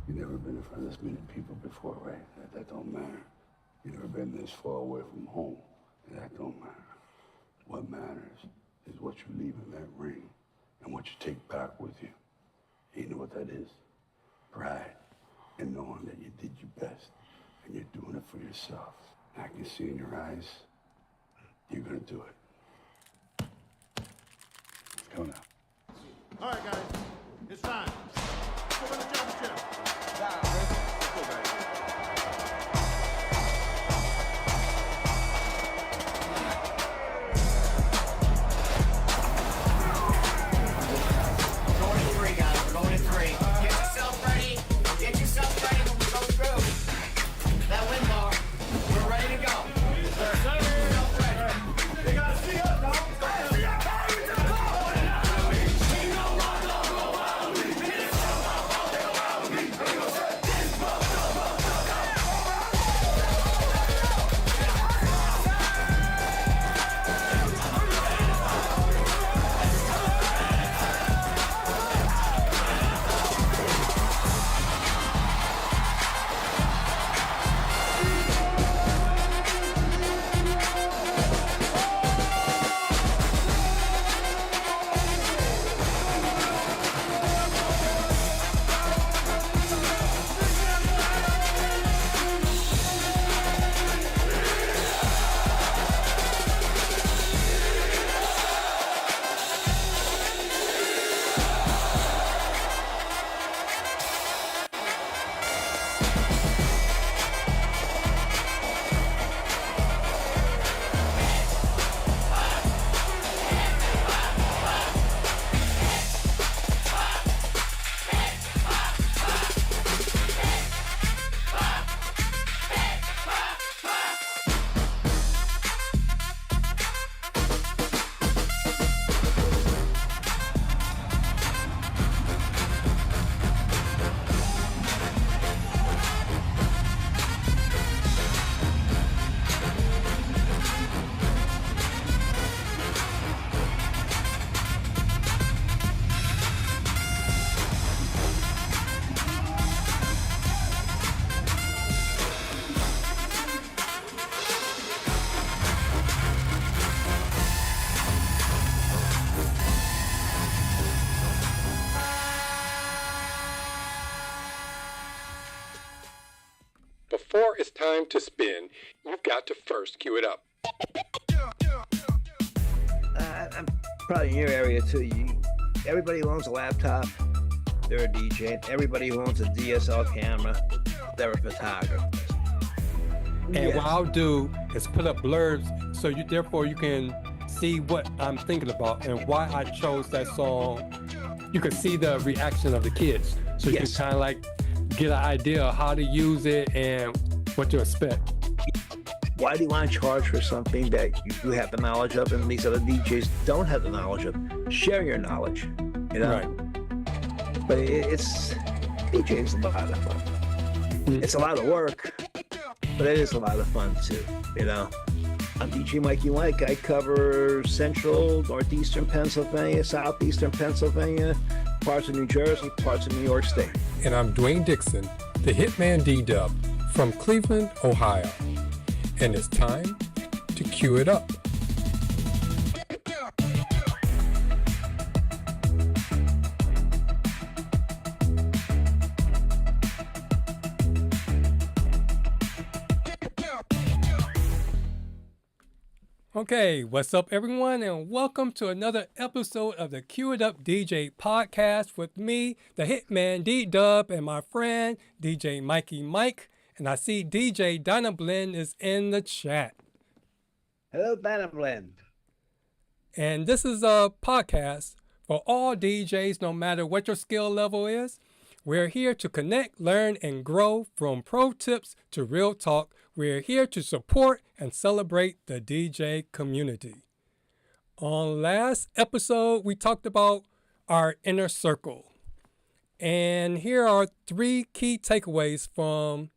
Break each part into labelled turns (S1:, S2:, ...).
S1: You never been in front of this many people before, right? That don't matter. You never been this far away from home. That don't matter. What matters is what you leave in that ring and what you take back with you. You know what that is? Pride and knowing that you did your best and you're doing it for yourself. I can see in your eyes, you're gonna do it. Let's go now.
S2: All right, guys, it's time. Let's go to the championship.
S3: Going to three, guys. We're going to three. Get yourself ready. Get yourself ready when we go through that wind bar. We're ready to go. Yes, sir. Get yourself ready. They gotta see us, dog.
S4: Before it's time to spin, you've got to first cue it up.
S5: I'm probably in your area too. Everybody who owns a laptop, they're a DJ. And everybody who owns a DSL camera, they're a photographer.
S4: And what I'll do is put up blurbs so therefore you can see what I'm thinking about and why I chose that song. You can see the reaction of the kids. So you can kind of like get an idea of how to use it and what to expect.
S5: Why do you want to charge for something that you have the knowledge of and these other DJs don't have the knowledge of? Share your knowledge, you know?
S4: Right.
S5: But it's DJing's a lot of fun. It's a lot of work, but it is a lot of fun too, you know? I'm djmikiemike. I cover central, northeastern Pennsylvania, southeastern Pennsylvania, parts of New Jersey, parts of New York State.
S4: And I'm Dwayne Dixon, the HitmanDDub from Cleveland, Ohio. And it's time to cue it up. Okay, what's up everyone, and welcome to another episode of the Cue It Up DJ podcast with me, the HitmanDDub, and my friend djmikiemike. And I see DJ Donna Blend is in the chat.
S5: Hello, Donna Blend.
S4: And this is a podcast for all DJs, no matter what your skill level is. We're here to connect, learn, and grow from pro tips to real talk. We're here to support and celebrate the DJ community. On last episode, we talked about our inner circle. And here are 3 key takeaways from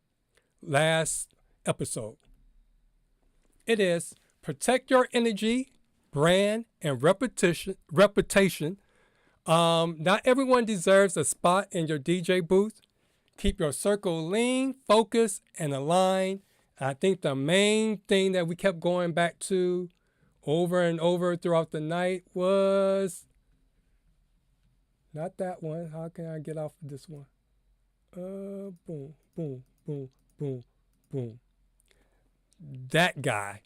S4: last episode. It is protect your energy, brand, and reputation. Not everyone deserves a spot in your DJ booth. keep your circle lean, focused, and aligned. I think the main thing that we kept going back to over and over throughout the night was not that one. How can I get off of this one? Boom, boom, boom, boom, boom. That guy.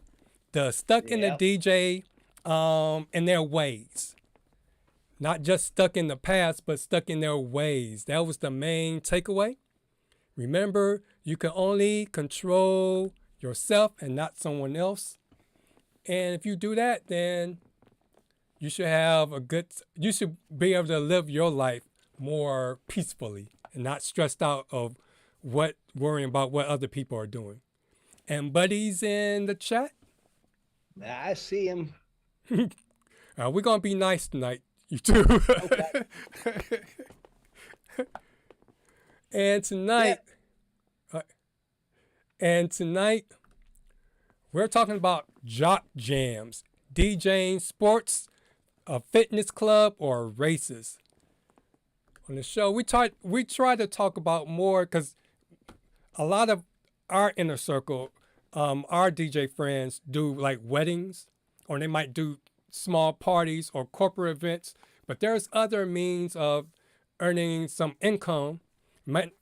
S4: The stuck in the DJ in their ways. Not just stuck in the past, but stuck in their ways. That was the main takeaway. Remember, you can only control yourself and not someone else. And if you do that, then you should you should be able to live your life more peacefully and not stressed out of worrying about what other people are doing. And Buddy's in the chat.
S5: I see him.
S4: We're going to be nice tonight, you two.
S5: Okay.
S4: And tonight, we're talking about Jock Jamz, DJing sports, a fitness club, or races. On the show, we try to talk about more because a lot of our inner circle, our DJ friends do like weddings, or they might do small parties or corporate events. But there's other means of earning some income.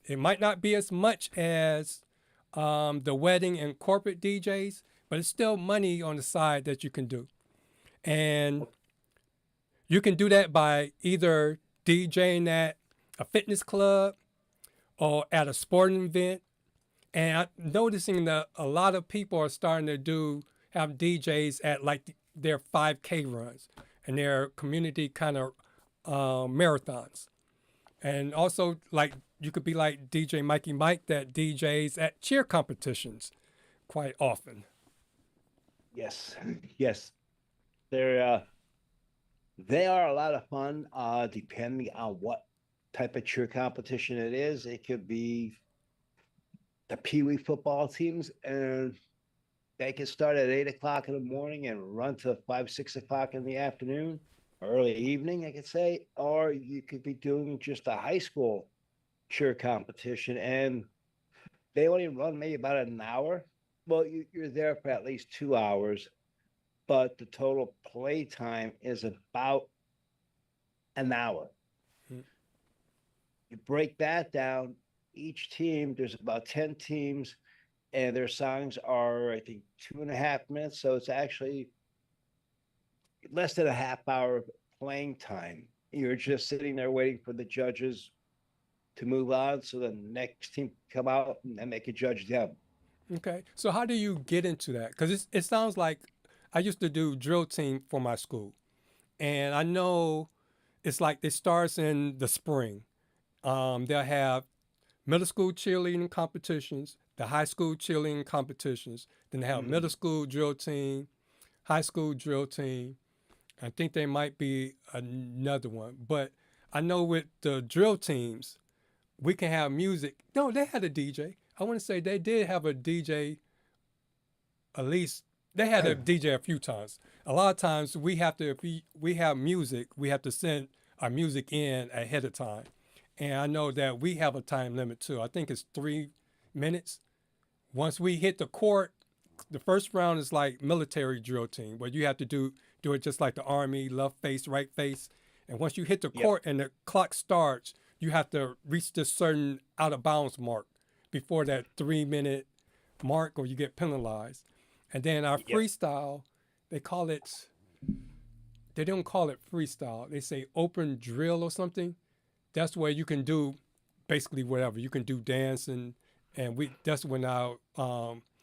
S4: It might not be as much as the wedding and corporate DJs, but it's still money on the side that you can do. And you can do that by either DJing at a fitness club or at a sporting event. And I'm noticing that a lot of people are starting to have DJs at like their 5K runs and their community kind of marathons. And also, like, you could be like djmikiemike that DJs at cheer competitions quite often.
S5: Yes, yes. They are a lot of fun, depending on what type of cheer competition it is. It could be the Pee Wee football teams, and they can start at 8 o'clock in the morning and run to 5, 6 o'clock in the afternoon, or early evening, I could say. Or you could be doing just a high school cheer competition, and they only run maybe about an hour. Well, you're there for at least 2 hours, but the total play time is about an hour.
S4: Hmm.
S5: You break that down, each team, there's about 10 teams, and their songs are, I think, 2.5 minutes. So it's actually less than a half hour of playing time. You're just sitting there waiting for the judges to move on so the next team come out and they can judge them.
S4: Okay. So how do you get into that? Because it sounds like I used to do drill team for my school. And I know it's like it starts in the spring. They'll have middle school cheerleading competitions, the high school cheerleading competitions. Then they have middle school drill team, high school drill team. I think there might be another one. But I know with the drill teams, we can have music. No, they had a DJ. I want to say they did have a DJ. At least they had a DJ a few times. A lot of times we have to, if we have music, we have to send our music in ahead of time. And I know that we have a time limit too. I think it's 3 minutes. Once we hit the court, the first round is like military drill team, where you have to do it just like the Army, left face, right face. And once you hit the court and the clock starts, you have to reach this certain out of bounds mark before that 3 minute mark, or you get penalized. And then our freestyle, they don't call it freestyle. They say open drill or something. That's where you can do basically whatever. You can do dance and that's when I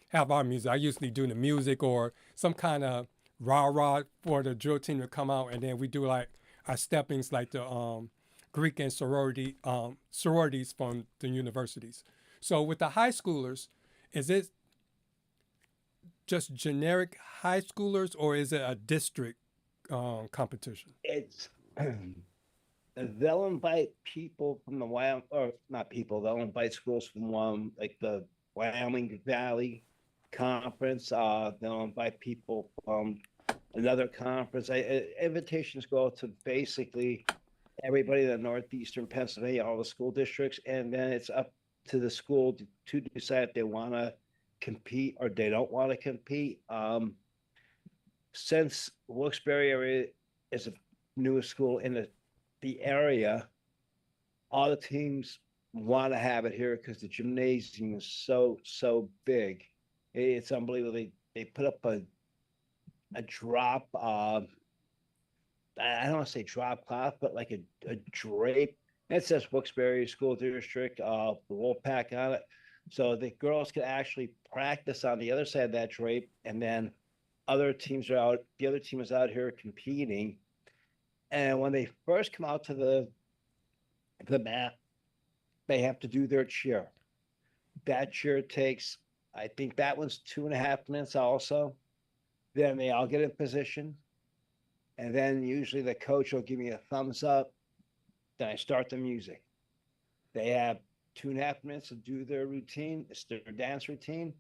S4: have our music. I usually do the music or some kind of rah-rah for the drill team to come out, and then we do like our steppings like the Greek and sororities from the universities. So with the high schoolers, is it just generic high schoolers, or is it a district competition?
S5: It's they'll invite people from the Wyoming, or not people, they'll invite schools from like the Wyoming Valley Conference. They'll invite people from another conference. Invitations go out to basically everybody in the northeastern Pennsylvania, all the school districts, and then it's up to the school to decide if they want to compete or they don't want to compete. Since Wilkes-Barre area is a newest school in the area, all the teams want to have it here because the gymnasium is so big. It's unbelievable. They put up a drop. I don't want to say drop cloth, but like a drape. It says Wilkes-Barre School District, the Wolfpack on it. So the girls can actually practice on the other side of that drape, and then other teams are out. The other team is out here competing, and when they first come out to the mat, they have to do their cheer. That cheer takes, I think that one's 2.5 minutes also. Then they all get in position. And then usually the coach will give me a thumbs up. Then I start the music. They have 2.5 minutes to do their routine. It's their dance routine.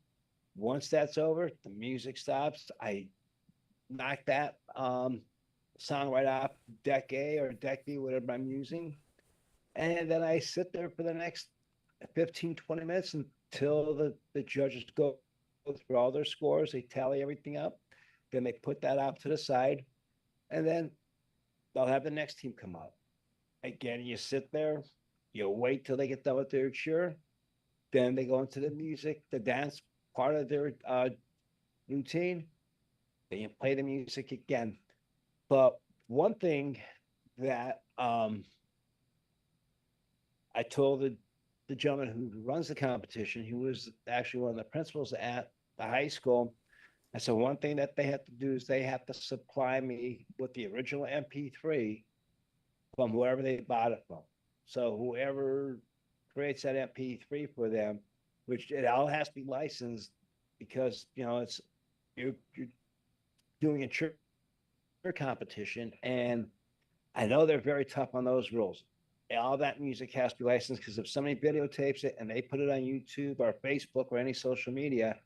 S5: Once that's over, the music stops. I knock that song right off deck A or deck B, whatever I'm using. And then I sit there for the next 15, 20 minutes until the judges go through all their scores. They tally everything up. Then they put that out to the side. And then they'll have the next team come up. Again, you sit there, you wait till they get done with their cheer. Then they go into the music, the dance part of their routine. Then you play the music again. But one thing that I told the gentleman who runs the competition, who was actually one of the principals at the high school, I said, one thing that they have to do is they have to supply me with the original MP3 from whoever they bought it from. So whoever creates that MP3 for them, which it all has to be licensed because, it's you're doing a cheer competition. And I know they're very tough on those rules. All that music has to be licensed because if somebody videotapes it and they put it on YouTube or Facebook or any social media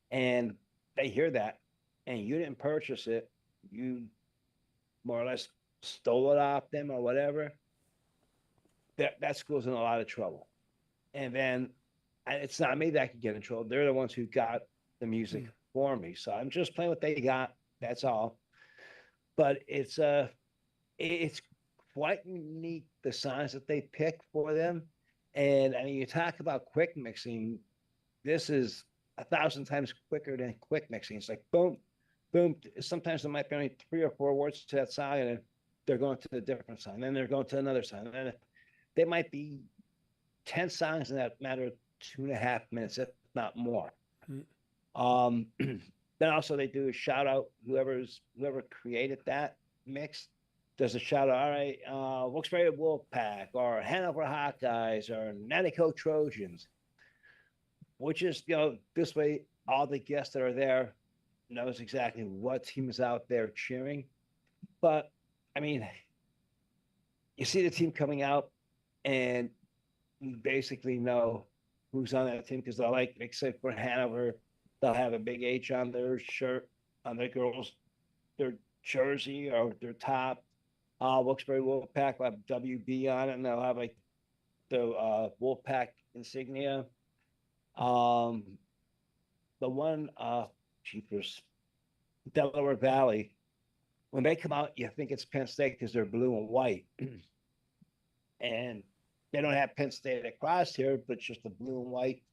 S5: and they hear that and you didn't purchase it, you more or less stole it off them or whatever, that school's in a lot of trouble. And then it's not me that could get in trouble. They're the ones who got the music for me. So I'm just playing what they got. That's all. But it's quite unique, the songs that they pick for them. And I mean, you talk about quick mixing. This is 1,000 times quicker than quick mixing. It's like boom, boom. Sometimes there might be only 3 or 4 words to that song, and then they're going to a different song. Then they're going to another song. And then there might be 10 songs in that matter of 2.5 minutes, if not more. Then also they do a shout out. Whoever created that mix does a shout out. All right, Wilkes-Barre Wolfpack or Hanover Hawkeyes or Nanticoke Trojans, which is, this way all the guests that are there knows exactly what team is out there cheering. But I mean, you see the team coming out and you basically know who's on that team because they'll except for Hanover, they'll have a big H on their shirt, on their girls, their jersey or their top. Wilkes-Barre Wolfpack will have WB on it, and they'll have the Wolfpack insignia. The one Jeepers, Delaware Valley, when they come out, you think it's Penn State because they're blue and white. And they don't have Penn State across here, but just the blue and white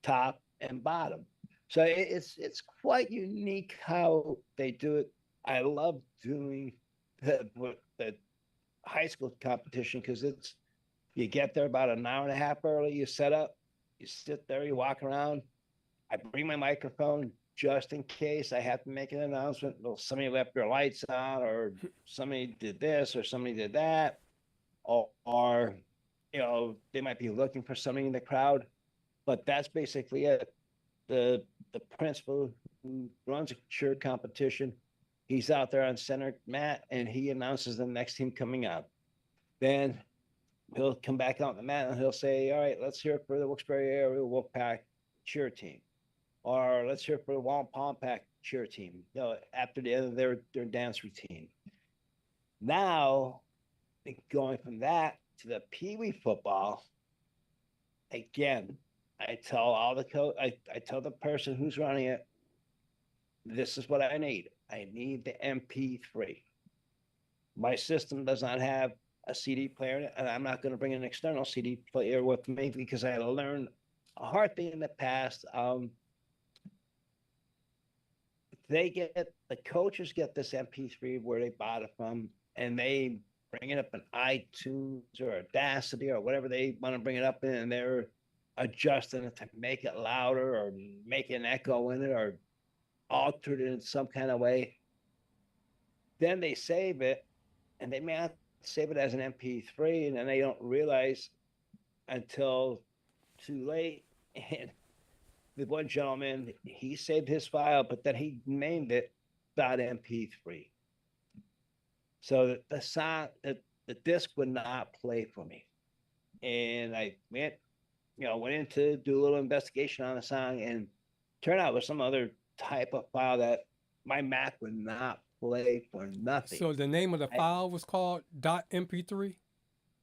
S5: top and bottom. So it's quite unique how they do it. I love doing the high school competition because you get there about an hour and a half early, you set up, you sit there, you walk around. I bring my microphone just in case I have to make an announcement. Well, somebody left their lights on, or somebody did this, or somebody did that, or they might be looking for somebody in the crowd. But that's basically it. The principal who runs a cheer competition, he's out there on center mat and he announces the next team coming out. Then he'll come back out on the mat and he'll say, all right, let's hear it for the Wilkes-Barre area Wolfpack cheer team. Or let's hear it for the Walpampack cheer team, after the end of their dance routine. Now, going from that to the Pee Wee football, again, I tell all the I tell the person who's running it, this is what I need. I need the MP3. My system does not have a CD player in it, and I'm not going to bring an external CD player with me because I learned a hard thing in the past. The coaches get this MP3 where they bought it from, and they bring it up in iTunes or Audacity or whatever they want to bring it up in, and they're adjusting it to make it louder or make an echo in it or alter it in some kind of way. Then they save it, and they may not save it as an MP3, and then they don't realize until too late. And the one gentleman, he saved his file, but then he named it .mp3. So the song, the disc would not play for me. And I went in to do a little investigation on the song, and turned out it was some other type of file that my Mac would not play for nothing.
S4: So the name of the file was called .mp3?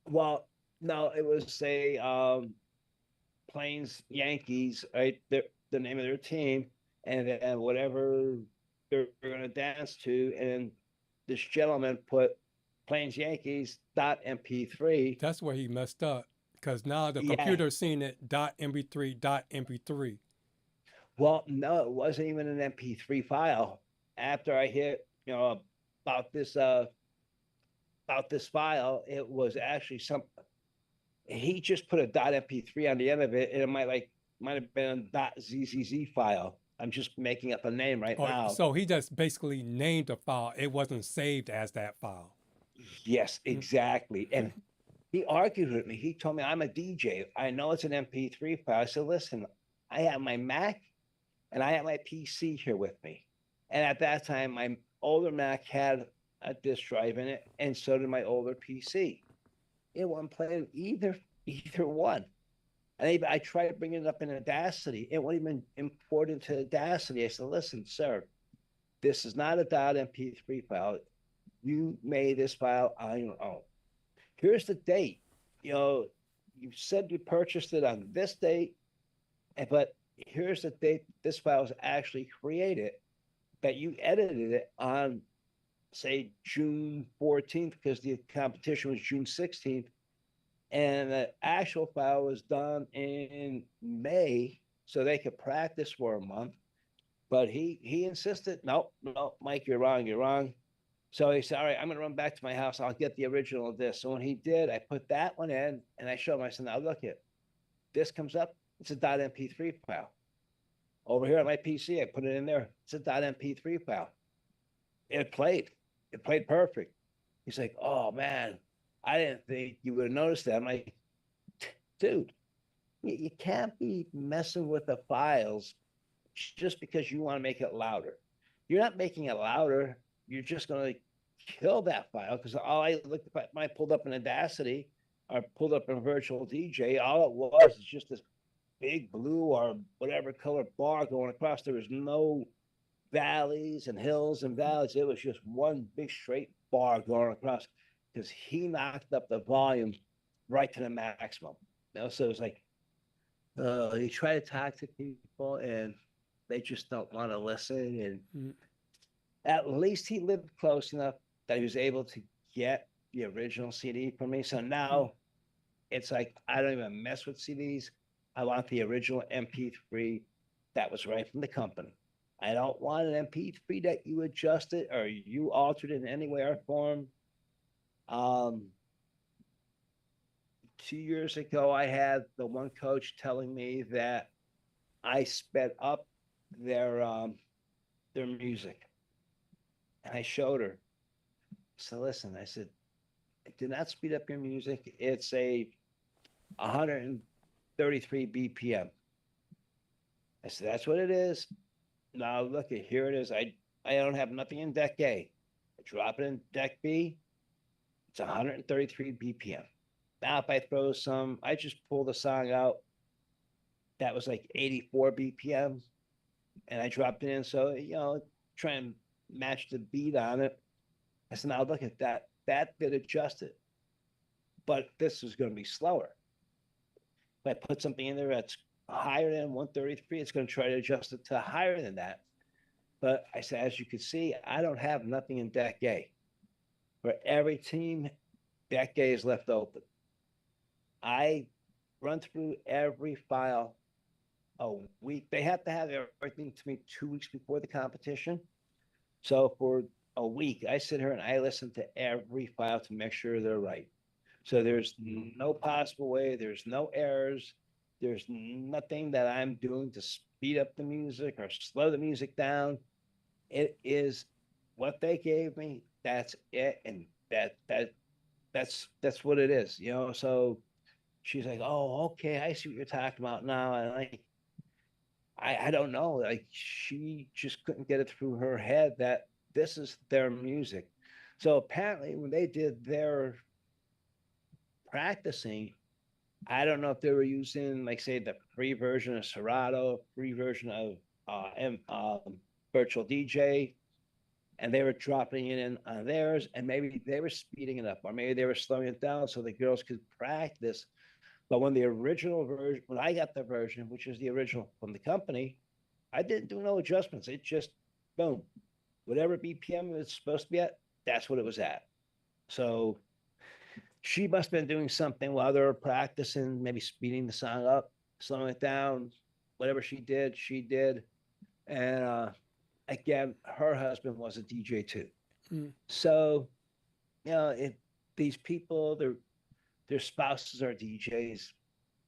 S5: Well, no, it was say Plains Yankees, right? The name of their team, and then whatever they're going to dance to. And this gentleman put Plains Yankees .mp3.
S4: That's where he messed up, because now the computer's seen it .mp3.
S5: Well, no, it wasn't even an MP3 file. After I hit, about this file, it was actually he just put a .mp3 on the end of it, and it might have been a .zzz file. I'm just making up a name right now.
S4: So he just basically named the file. It wasn't saved as that file.
S5: Yes, exactly. And he argued with me. He told me, I'm a DJ. I know it's an MP3 file. I said, listen, I have my Mac and I have my PC here with me. And at that time, my older Mac had a disk drive in it, and so did my older PC. It wasn't playing either one. And I tried bringing it up in Audacity. It wouldn't even import into Audacity. I said, listen, sir, this is not a .mp3 file. You made this file on your own. Here's the date. You said you purchased it on this date, but here's the date this file was actually created, that you edited it on, say, June 14th, because the competition was June 16th. And the actual file was done in May, so they could practice for a month. But he insisted, no, Mike, you're wrong. So he said, all right, I'm going to run back to my house. I'll get the original of this. So when he did, I put that one in, and I showed him. I said, now look it. This comes up. It's a .mp3 file. Over here on my PC, I put it in there. It's a .mp3 file. It played. It played perfect. He's like, oh, man, I didn't think you would have noticed that. I'm like, dude, you can't be messing with the files just because you want to make it louder. You're not making it louder. You're just going to kill that file, because all I looked at when I pulled up in Audacity or pulled up in Virtual DJ, all it was is just this big blue or whatever color bar going across. There was no valleys and hills and valleys. It was just one big straight bar going across, because he knocked up the volume right to the maximum. So it was like, you try to talk to people and they just don't want to listen. And at least he lived close enough that he was able to get the original CD from me. So now it's like, I don't even mess with CDs. I want the original MP3 that was right from the company. I don't want an MP3 that you adjusted or you altered in any way or form. 2 years ago, I had the one coach telling me that I sped up their music. And I showed her. So listen, I said, I did not speed up your music. It's a 133 BPM. I said, that's what it is. Now look, here it is. I don't have nothing in deck A. I drop it in deck B. It's 133 BPM. Now if I throw I just pulled a song out that was like 84 BPM, and I dropped it in. So, try and match the beat on it. I said, now look at that bit adjusted, but this is going to be slower. If I put something in there that's higher than 133, it's going to try to adjust it to higher than that. But I said, as you can see, I don't have nothing in deck A. For every team, deck A is left open. I run through every file a week. They have to have everything to me 2 weeks before the competition. So for a week, I sit here and I listen to every file to make sure they're right. So there's no possible way, there's no errors, there's nothing that I'm doing to speed up the music or slow the music down. It is what they gave me. That's it, and that's what it is, you know. So she's like, "Oh, okay, I see what you're talking about now." And I don't know, like she just couldn't get it through her head that this is their music. So apparently, when they did their practicing, I don't know if they were using, like, say, the free version of Serato, free version of Virtual DJ, and they were dropping it in on theirs, and maybe they were speeding it up, or maybe they were slowing it down so the girls could practice. But when the original version, when I got the version, which is the original from the company, I didn't do no adjustments. It just, boom, whatever BPM it's supposed to be at, that's what it was at. So she must have been doing something while they were practicing, maybe speeding the song up, slowing it down, whatever she did. And again, her husband was a DJ too. So, you know, these people, their spouses are DJs.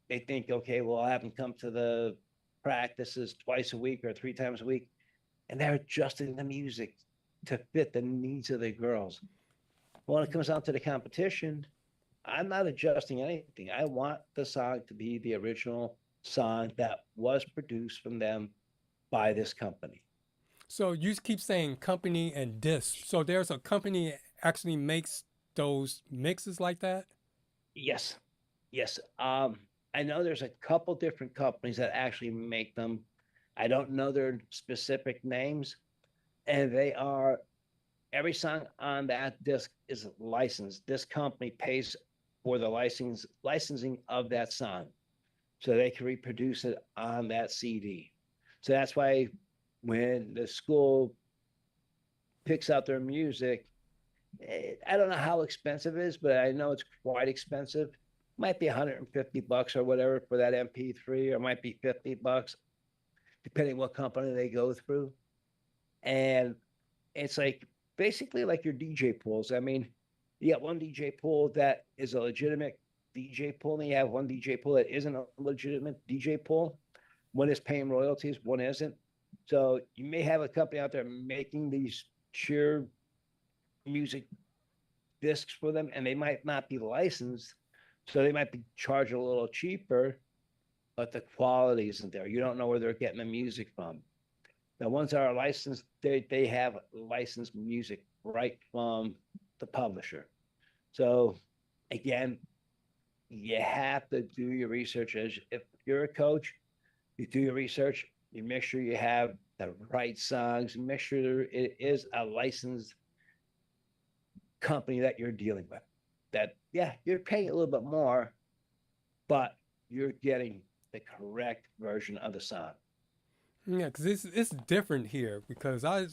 S5: They think, okay, well, I'll have them come to the practices twice a week or 3 times a week, and they're adjusting the music to fit the needs of the girls. When it comes down to the competition, I'm not adjusting anything. I want the song to be the original song that was produced from them by this company.
S4: So you keep saying company and disc. So there's a company that actually makes those mixes like that?
S5: Yes. Yes. I know there's a couple different companies that actually make them. I don't know their specific names. And they are, every song on that disc is licensed. This company pays for the licensing of that song, so they can reproduce it on that CD. So that's why when the school picks out their music, I don't know how expensive it is, but I know it's quite expensive. Might be $150 or whatever for that MP3, or might be $50, depending what company they go through. And it's like basically like your DJ pools. I mean, you got one DJ pool that is a legitimate DJ pool, and you have one DJ pool that isn't a legitimate DJ pool. One is paying royalties, one isn't. So you may have a company out there making these cheer music discs for them, and they might not be licensed, so they might be charged a little cheaper, but the quality isn't there. You don't know where they're getting the music from. The ones that are licensed, they have licensed music right from the publisher. So again, you have to do your research. As if you're a coach, you do your research, you make sure you have the right songs, make sure it is a licensed company that you're dealing with. That, yeah, you're paying a little bit more, but you're getting the correct version of the song.
S4: Yeah, because it's different here, because I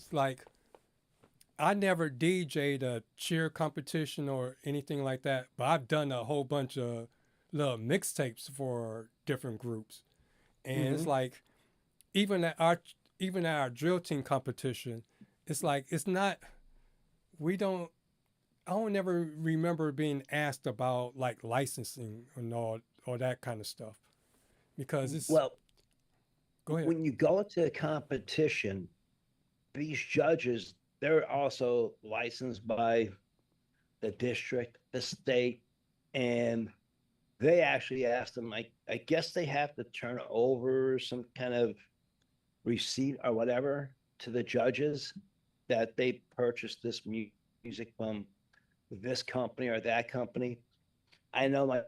S4: never DJ'd a cheer competition or anything like that, but I've done a whole bunch of little mixtapes for different groups. And it's like, even at our drill team competition, it's like, it's not, I don't ever remember being asked about like licensing and all that kind of stuff, because it's,
S5: Well,
S4: go ahead.
S5: when you go into a competition, these judges, they're also licensed by the district, the state, and they actually ask them, like, I guess they have to turn over some kind of receipt or whatever to the judges that they purchased this music from this company or that company. I know my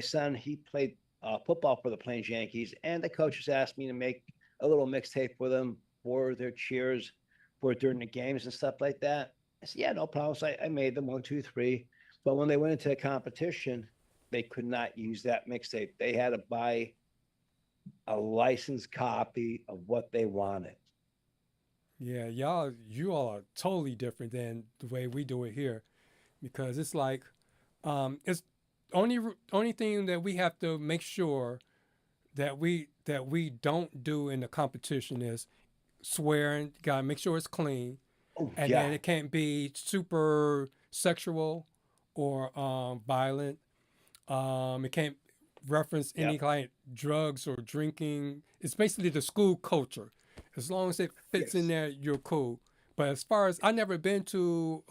S5: son, he played football for the Plains Yankees, and the coaches asked me to make a little mixtape for them for their cheers for during the games and stuff like that. I said, yeah, no problem. So I made them 1, 2, 3. But when they went into a competition, they could not use that mixtape. They had to buy a licensed copy of what they wanted.
S4: Yeah, you all are totally different than the way we do it here, because it's like, it's only thing that we have to make sure that we don't do in the competition is swearing. You gotta make sure it's clean,
S5: Oh,
S4: and
S5: yeah.
S4: then it can't be super sexual or violent. It can't reference any
S5: Yep.
S4: kind of drugs or drinking. It's basically the school culture. As long as it fits in
S5: Yes.
S4: there, you're cool. But as far as I never been to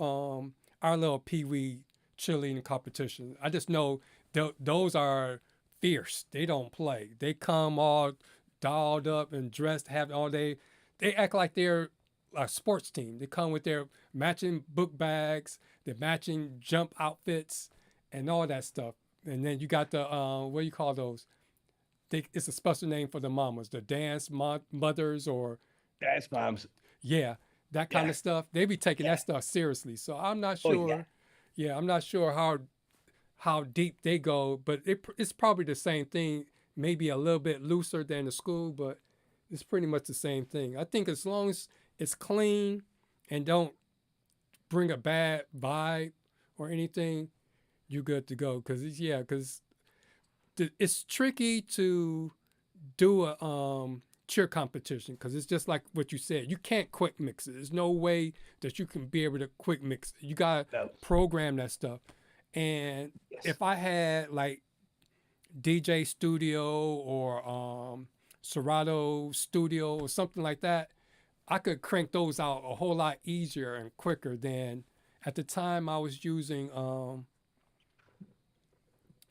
S4: our little Pee Wee cheerleading competition, I just know those are fierce. They don't play. They come all dolled up and dressed, have all day. They act like they're a sports team. They come with their matching book bags, their matching jump outfits, and all that stuff. And then you got the what do you call those? It's a special name for the mamas, the dance mothers, or
S5: That's moms.
S4: yeah, that kind
S5: Yeah.
S4: of stuff. They be taking
S5: Yeah.
S4: that stuff seriously. So I'm not
S5: Oh,
S4: sure.
S5: yeah.
S4: Yeah, I'm not sure how deep they go, but it's probably the same thing. Maybe a little bit looser than the school, but it's pretty much the same thing. I think as long as it's clean and don't bring a bad vibe or anything, you're good to go. Because it's tricky to do a cheer competition because it's just like what you said. You can't quick mix it. There's no way that you can be able to quick mix it. You gotta
S5: No.
S4: program that stuff. And
S5: Yes.
S4: if I had like DJ Studio or Serato Studio or something like that, I could crank those out a whole lot easier and quicker than at the time I was using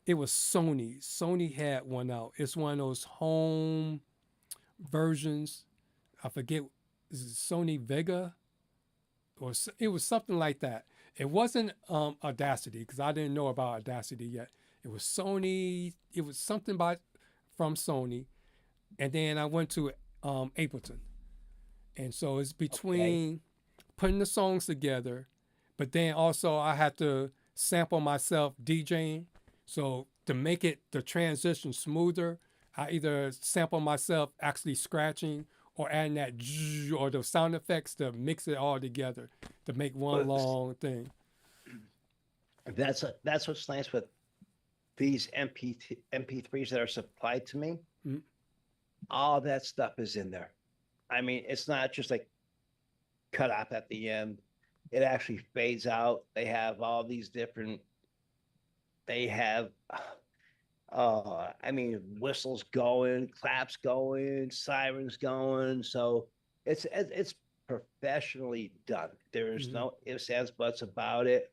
S4: it was Sony. Sony had one out. It's one of those home versions. I forget, is it Sony Vega? It was something like that. It wasn't Audacity because I didn't know about Audacity yet. It was Sony. It was something from Sony, and then I went to Ableton, and so it's between putting the songs together, but then also I had to sample myself DJing. So to make it the transition smoother, I either sample myself actually scratching or adding that or the sound effects to mix it all together to make one
S5: Well,
S4: long thing.
S5: That's what's nice with these MP3s that are supplied to me.
S4: Mhm.
S5: All that stuff is in there. I mean, it's not just like cut off at the end. It actually fades out. They have all these different. They have, I mean, whistles going, claps going, sirens going. So it's professionally done. There's
S4: Mhm.
S5: no ifs, ands, buts about it.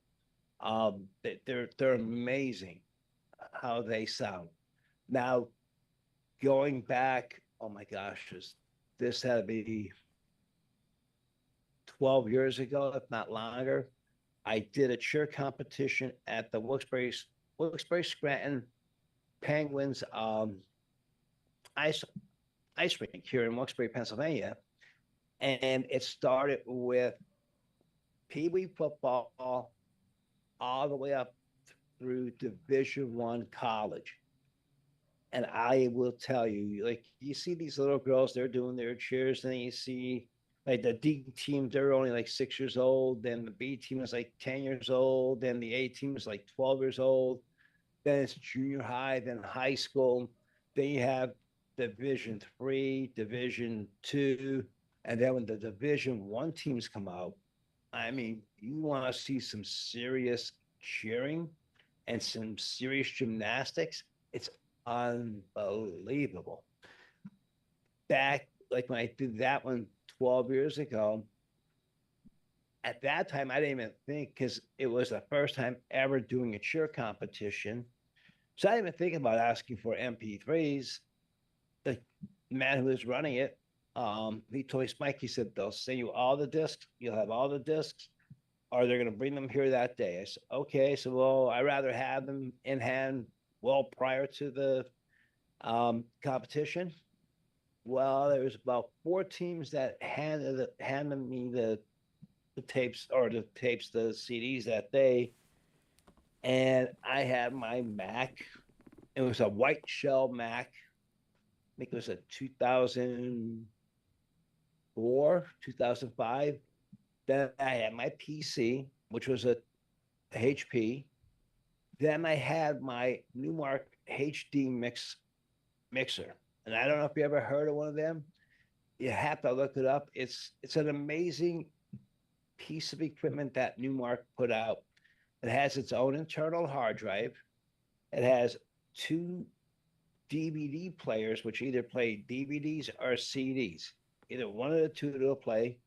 S5: They're amazing how they sound. Now, going back, oh my gosh, this had to be 12 years ago, if not longer. I did a cheer competition at the Wilkes-Barre Scranton Penguins ice rink here in Wilkes-Barre, Pennsylvania, and it started with Pee Wee football all the way up through Division I college. And I will tell you, like, you see these little girls, they're doing their cheers, and then you see like the D team, they're only like 6 years old, then the B team is like 10 years old, then the A team is like 12 years old, then it's junior high, then high school, then you have Division III, Division II, and then when the Division I teams come out, I mean, you want to see some serious cheering and some serious gymnastics. It's unbelievable. Back, like when I did that one 12 years ago, at that time, I didn't even think, because it was the first time ever doing a cheer competition. So I didn't even think about asking for MP3s. The man who was running it, he told me, Mike, he said, they'll send you all the discs. You'll have all the discs, or they're going to bring them here that day. I said, okay. So, well, I'd rather have them in hand well prior to the competition. Well, there was about 4 teams that handed me the tapes, the CDs that day. and I had my Mac. It was a white shell Mac. I think it was a 2004, 2005. Then I had my PC, which was a HP. Then I had my Newmark HD mixer. And I don't know if you ever heard of one of them. You have to look it up. It's an amazing piece of equipment that Newmark put out. It has its own internal hard drive. It has two DVD players, which either play DVDs or CDs. Either one of the two will play.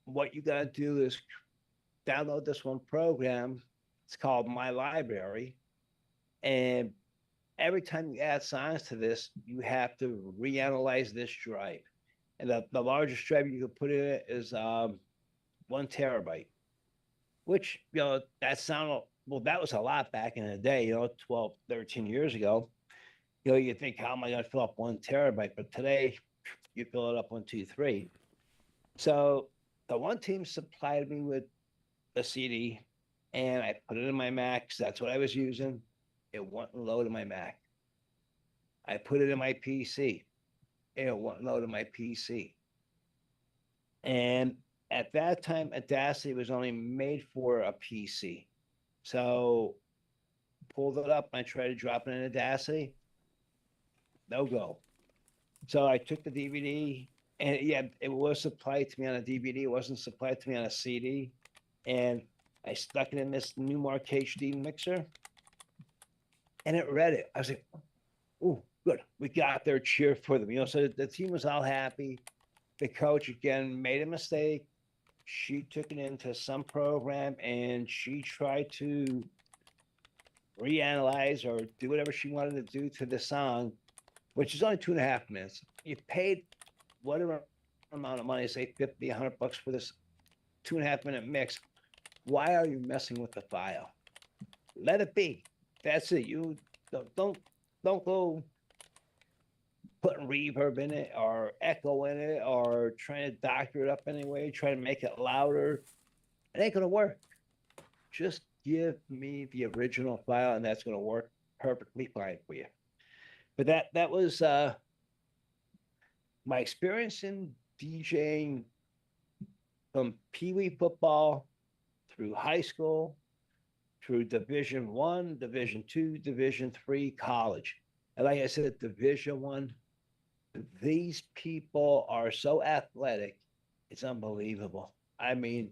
S5: What you gotta do is download this one program. It's called My Library, and every time you add songs to this, you have to reanalyze this drive. And the largest drive you can put in it is 1 terabyte, which, that sounded, well, that was a lot back in the day, 12, 13 years ago. You think, how am I going to fill up 1 terabyte? But today, you fill it up 1, 2, 3. So the one team supplied me with a CD, and I put it in my Mac. That's what I was using. It wouldn't load in my Mac. I put it in my PC. It wouldn't load in my PC. And at that time, Audacity was only made for a PC. So pulled it up and I tried to drop it in Audacity. No go. So I took the DVD, and yeah, it was supplied to me on a DVD. It wasn't supplied to me on a CD. And I stuck it in this Newmark HD mixer, and it read it. I was like, oh, good. We got there, cheer for them. So the team was all happy. The coach, again, made a mistake. She took it into some program, and she tried to reanalyze or do whatever she wanted to do to the song, which is only 2.5 minutes. You paid whatever amount of money, say 50, $100 for this 2.5 minute mix. Why are you messing with the file? Let it be. That's it. You don't go putting reverb in it or echo in it or trying to doctor it up anyway, trying to make it louder. It ain't gonna work. Just give me the original file, and that's gonna work perfectly fine for you. But that was my experience in DJing from Pee Wee football through high school, through Division I, Division II, Division III, college. And like I said, Division I, these people are so athletic, it's unbelievable. I mean,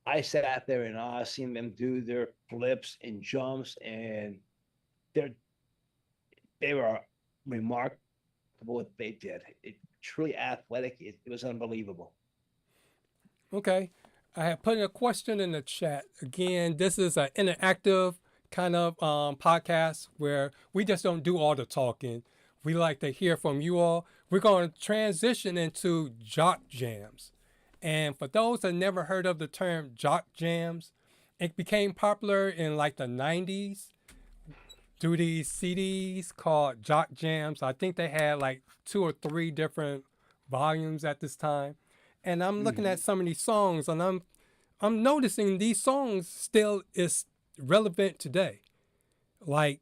S5: I sat there in awe seeing them do their flips and jumps, and they were remarkable what they did. It truly athletic. It was unbelievable.
S4: Okay. I have put a question in the chat. Again, this is an interactive kind of podcast where we just don't do all the talking. We like to hear from you all. We're going to transition into Jock Jamz. And for those that never heard of the term Jock Jamz, it became popular in like the 90s through these CDs called Jock Jamz. I think they had like 2 or 3 different volumes at this time. And I'm looking at some of these songs, and I'm noticing these songs still is relevant today. Like,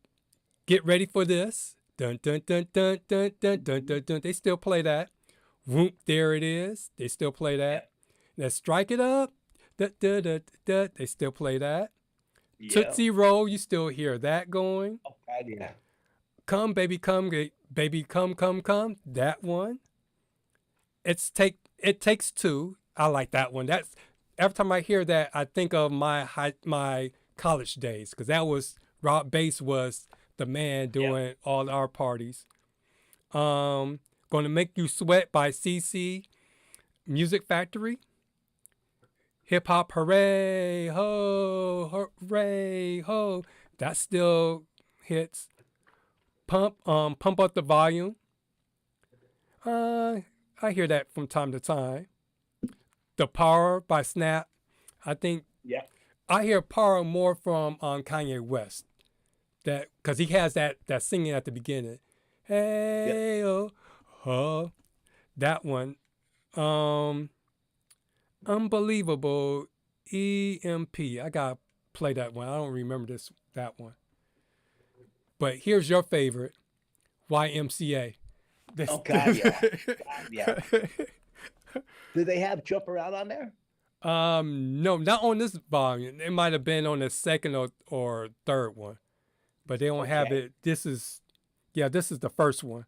S4: Get Ready for This. Dun dun dun dun dun dun dun dun dun. They still play that. Whoop, there it is. They still play that. Let's Strike It Up. Da, da, da, da. They still play that.
S5: Yeah.
S4: Tootsie Roll, you still hear that going.
S5: Oh, God, yeah.
S4: Come, baby, come, come. That one. It Takes Two. I like that one. That's every time I hear that, I think of my college days, because that was Rob Bass was the man doing all our parties. Gonna Make You Sweat by CC, Music Factory. Hip Hop Hooray Ho, Hooray Ho. That still hits. Pump Up the Volume. I hear that from time to time. The Power by Snap. I think I hear Power more from Kanye West. That because he has that singing at the beginning. Hey oh, that one. Unbelievable EMP. I got play that one. I don't remember that one. But here's your favorite, YMCA.
S5: Oh God, yeah, God, yeah. Do they have Jump Around on there?
S4: No, not on this volume. It might have been on the second or third one, but they don't have it. This is the first one.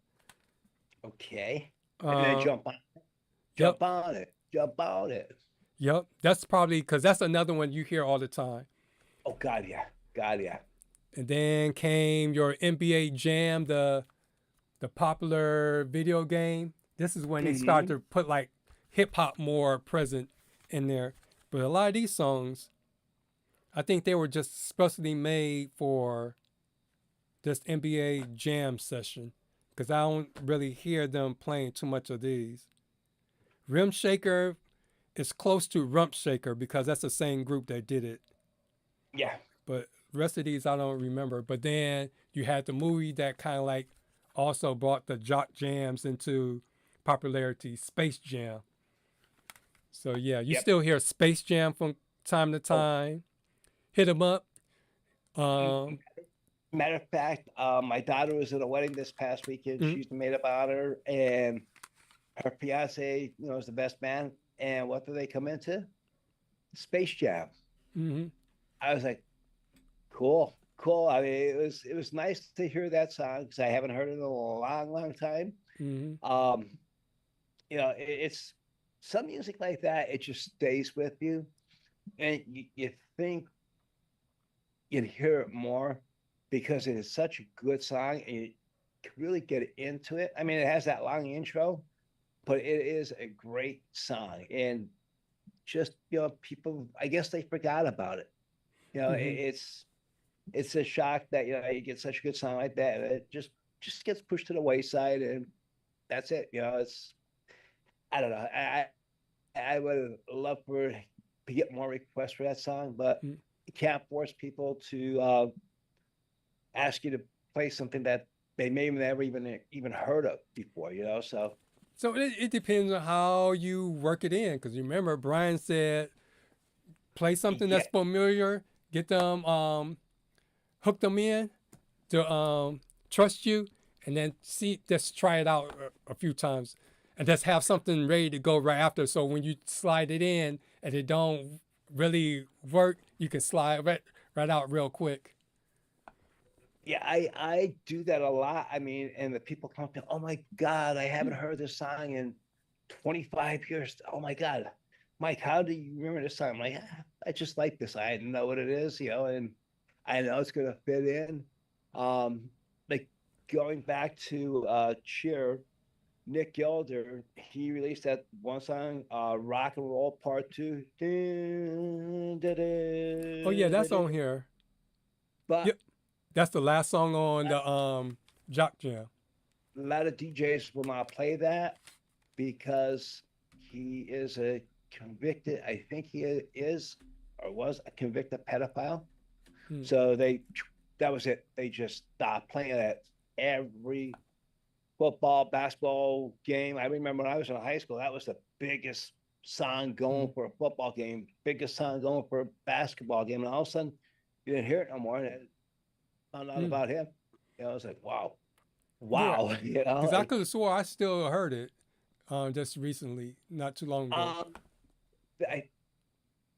S5: Okay. And then jump on it.
S4: Yep, that's probably because that's another one you hear all the time.
S5: Oh God, yeah.
S4: And then came your NBA Jam, the popular video game. This is when they start to put like hip hop more present in there. But a lot of these songs, I think they were just especially made for this NBA Jam session because I don't really hear them playing too much of these. Rim Shaker is close to Rump Shaker because that's the same group that did it.
S5: Yeah.
S4: But the rest of these I don't remember. But then you had the movie that kind of like also brought the Jock Jamz into popularity, Space Jam. So yeah, you still hear Space Jam from time to time. Hit 'em up.
S5: Matter of fact, my daughter was at a wedding this past weekend. She's the maid of honor, and her fiance, is the best man. And what do they come into? Space Jam.
S4: Mm-hmm.
S5: I was like, cool. I mean, it was nice to hear that song because I haven't heard it in a long time.
S4: Mm-hmm.
S5: It's some music like that. It just stays with you, and you think you'd hear it more because it is such a good song, and you can really get into it. I mean, it has that long intro, but it is a great song, and just people, I guess they forgot about it. It's a shock that you get such a good song like that, and it just gets pushed to the wayside, and that's it. It's, I don't know. I would love to get more requests for that song, but you can't force people to ask you to play something that they may never even heard of before. So
S4: it depends on how you work it in. Because remember, Brian said, play something that's familiar, get them, hook them in to trust you, and then just try it out a few times, and just have something ready to go right after. So when you slide it in and it don't really work, you can slide right out real quick.
S5: Yeah, I do that a lot. I mean, and the people come up to, oh my God, I haven't heard this song in 25 years. Oh my God, Mike, how do you remember this song? I'm like, I just like this. I know what it is, and I know it's gonna fit in. Like going back to Cheer, Nick Yelder, he released that one song, Rock and Roll Part 2.
S4: Oh yeah, that's on here.
S5: But
S4: yep. That's the last song on the Jock Jam.
S5: A lot of DJs will not play that because he is a convicted, I think he is or was a convicted pedophile. So that was it. They just stopped playing it every football, basketball game. I remember when I was in high school, that was the biggest song going for a football game, biggest song going for a basketball game. And all of a sudden, you didn't hear it no more. And found out about him. I was like, wow.
S4: Yeah. Because I could have swore I still heard it just recently, not too long ago.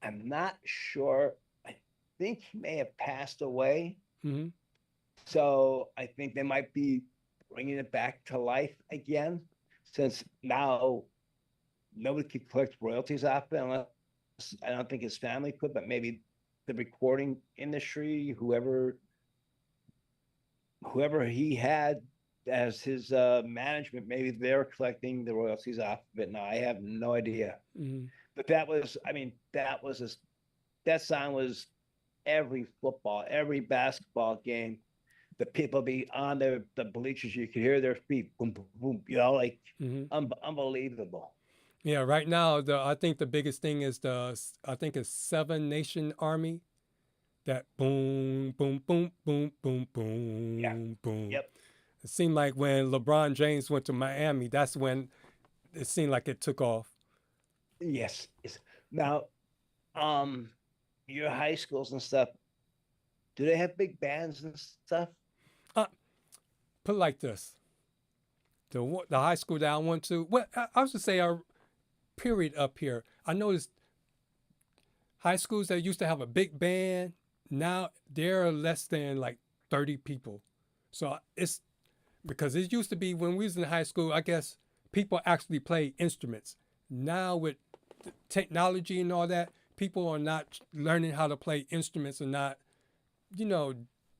S5: I'm not sure. I think he may have passed away.
S4: Mm-hmm.
S5: So I think they might be bringing it back to life again, since now nobody could collect royalties off it unless, I don't think his family could, but maybe the recording industry, whoever he had as his management, maybe they're collecting the royalties off of it now. I have no idea.
S4: Mm-hmm.
S5: But that song was every football, every basketball game. The people be on the bleachers. You could hear their feet, boom, boom, boom. Unbelievable.
S4: Yeah, right now, I think the biggest thing is it's 7 Nation Army. That boom, boom, boom, boom, boom, boom, boom.
S5: Yep.
S4: It seemed like when LeBron James went to Miami, that's when it seemed like it took off.
S5: Yes. Now, your high schools and stuff, do they have big bands and stuff?
S4: Uh, Put it like this: the high school that I went to, well, I was to say a period up here. I noticed high schools that used to have a big band, now they're less than like 30 people. So it's because it used to be when we was in high school, I guess people actually play instruments. Now with technology and all that, people are not learning how to play instruments and not,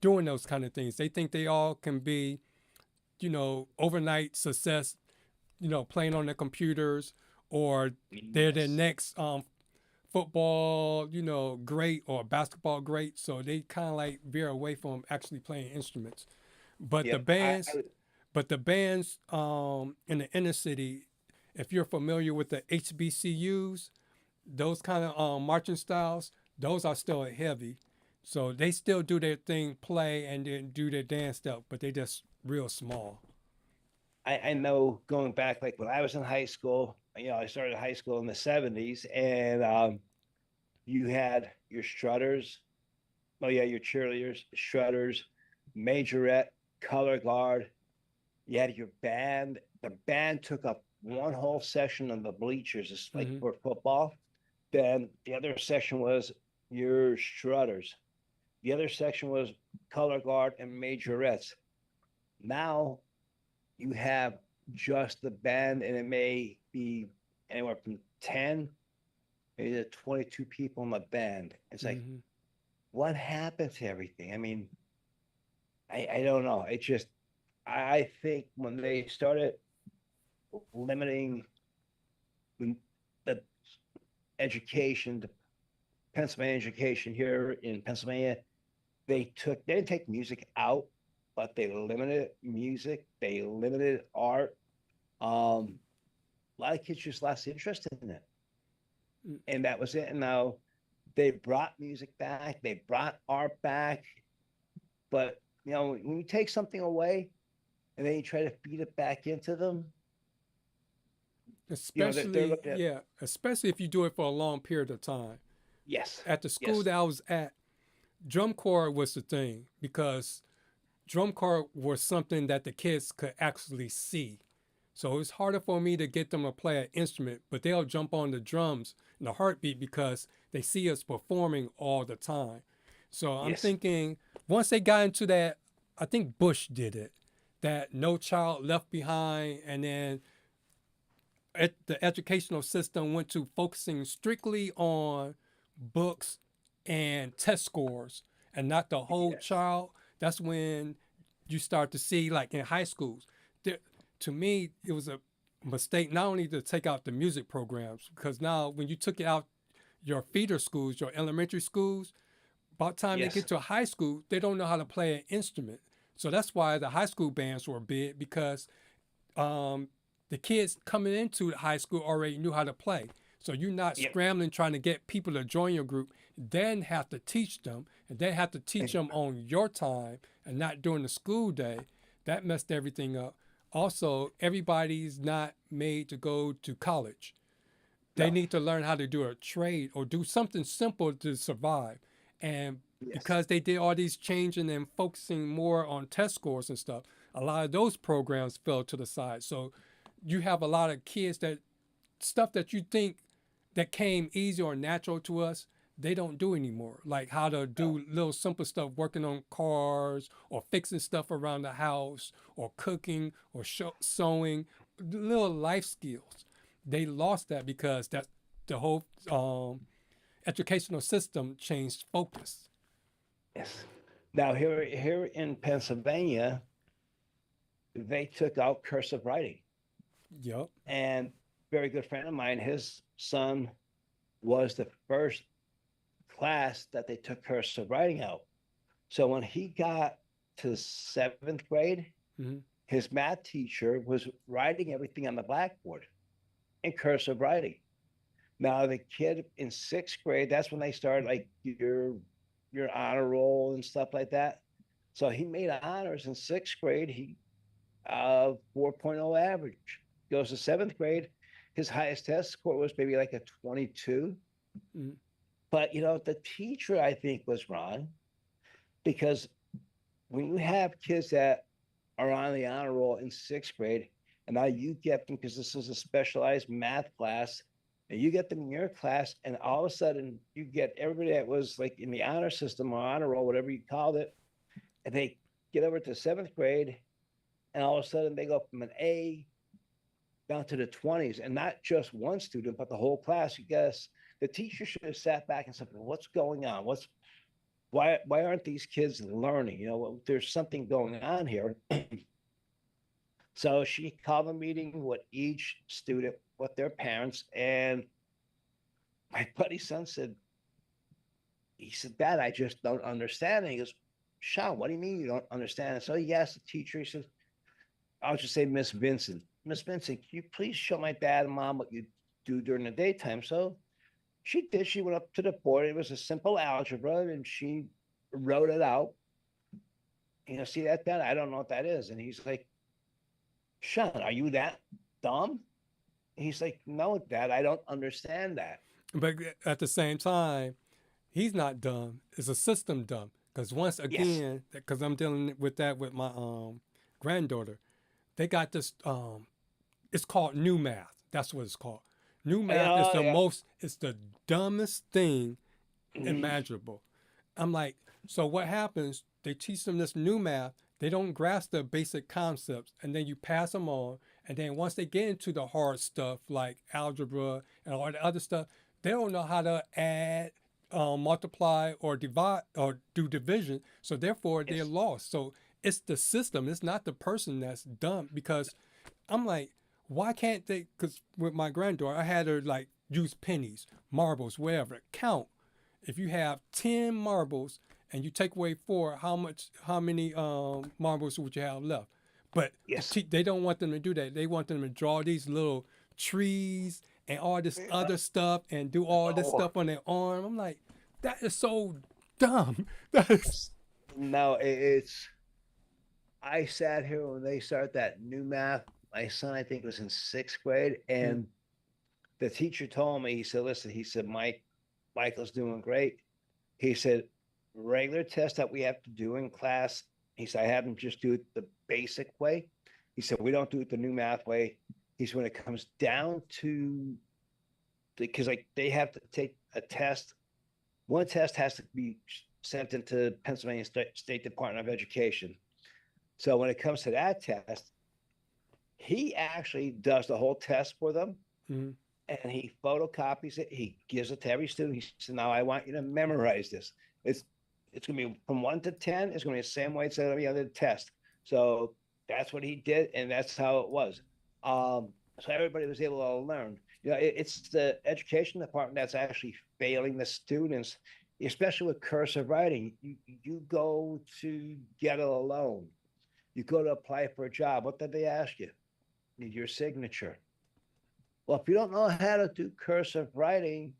S4: doing those kind of things. They think they all can be, overnight success, playing on their computers, or they're the next football, great, or basketball great. So they kind of like veer away from actually playing instruments. But the
S5: Yep.
S4: bands, in the inner city, if you're familiar with the HBCUs, those kind of marching styles, those are still heavy. So they still do their thing, play, and then do their dance stuff, but they just real small.
S5: I know going back, like when I was in high school, I started high school in the 70s, and you had your strutters, oh yeah, your cheerleaders, strutters, majorette, color guard. You had your band. The band took up one whole section of the bleachers, just like for football. Then the other section was your strutters. The other section was color guard and majorettes. Now you have just the band, and it may be anywhere from 10 maybe to 22 people in the band. It's like, what happened to everything? I mean, I don't know. It just, I think when they started limiting the education, the Pennsylvania education here in Pennsylvania, they didn't take music out, but they limited music, they limited art. A lot of kids just lost interest in it. And that was it. And now they brought music back, they brought art back. But when you take something away and then you try to feed it back into them,
S4: Especially,
S5: looking at,
S4: yeah, especially if you do it for a long period of time.
S5: yes.
S4: At the school
S5: Yes.
S4: that I was at, drum corps was the thing because drum corps was something that the kids could actually see. So it's harder for me to get them to play an instrument, but they'll jump on the drums in a heartbeat because they see us performing all the time. So I'm
S5: Yes.
S4: thinking once they got into that, I think Bush did it, that No Child Left Behind, and then the educational system went to focusing strictly on books and test scores and not the whole
S5: Yes.
S4: child. That's when you start to see, like in high schools, to me, it was a mistake not only to take out the music programs, because now when you took it out your feeder schools, your elementary schools, by the time
S5: Yes.
S4: they get to high school, they don't know how to play an instrument. So that's why the high school bands were big, because the kids coming into high school already knew how to play. So you're not
S5: Yep.
S4: scrambling trying to get people to join your group, then have to teach them, and then have to teach them on your time and not during the school day. That messed everything up. Also, everybody's not made to go to college. They
S5: No.
S4: need to learn how to do a trade or do something simple to survive. And
S5: Yes.
S4: because they did all these changing and focusing more on test scores and stuff, a lot of those programs fell to the side. So you have a lot of kids that stuff that you think that came easy or natural to us, they don't do anymore. Like how to do little simple stuff, working on cars or fixing stuff around the house or cooking or sewing, little life skills. They lost that because that the whole educational system changed focus.
S5: Yes. Now here in Pennsylvania, they took out cursive writing.
S4: Yep.
S5: And very good friend of mine, his son was the first class that they took cursive writing out. So when he got to seventh grade, his math teacher was writing everything on the blackboard in cursive writing. Now the kid in sixth grade, that's when they started like your honor roll and stuff like that. So he made honors in sixth grade. He 4.0 average. Goes to seventh grade. His highest test score was maybe like a 22. But the teacher I think was wrong because when you have kids that are on the honor roll in sixth grade, and now you get them because this is a specialized math class, and you get them in your class, and all of a sudden you get everybody that was like in the honor system or honor roll, whatever you called it, and they get over to seventh grade, and all of a sudden they go from an A down to the 20s, and not just one student, but the whole class. You guess the teacher should have sat back and said, well, what's going on? Why aren't these kids learning? There's something going on here. So she called a meeting with each student, with their parents, and my buddy's son he said, Dad, I just don't understand. And he goes, Sean, what do you mean you don't understand? And so he asked the teacher, he says, I'll just say Miss Vincent. Miss Vincent, can you please show my dad and mom what you do during the daytime? So she did. She went up to the board. It was a simple algebra, and she wrote it out. See that, Dad? I don't know what that is. And he's like, Sean, are you that dumb? And he's like, no, Dad, I don't understand that.
S4: But at the same time, he's not dumb. It's a system dumb. Because once again, because I'm dealing with that with my granddaughter, they got this, it's called new math. That's what it's called. New math is it's the dumbest thing imaginable. I'm like, so what happens? They teach them this new math. They don't grasp the basic concepts, and then you pass them on. And then once they get into the hard stuff like algebra and all the other stuff, they don't know how to add, multiply, or divide, or do division. So therefore, they're lost. So it's the system. It's not the person that's dumb. Because I'm like, why can't they? Because with my granddaughter, I had her like use pennies, marbles, whatever, count. If you have 10 marbles and you take away 4, how many marbles would you have left? But they don't want them to do that. They want them to draw these little trees and all this other stuff and do all this stuff on their arm. I'm like, that is so dumb.
S5: No, I sat here when they started that new math. My son, I think, was in sixth grade, and the teacher told me, he said, listen, he said, Michael's doing great. He said, regular test that we have to do in class, he said, I have him just do it the basic way. He said, we don't do it the new math way. He said, when it comes down to, because like they have to take a test, one test has to be sent into Pennsylvania State Department of Education. So when it comes to that test, he actually does the whole test for them, and he photocopies it. He gives it to every student. He said, now I want you to memorize this. It's going to be from 1 to 10. It's going to be the same way it's every other test. So that's what he did, and that's how it was. So everybody was able to learn. It's the education department that's actually failing the students, especially with cursive writing. You go to get a loan. You go to apply for a job. What did they ask you? Need your signature. Well, if you don't know how to do cursive writing,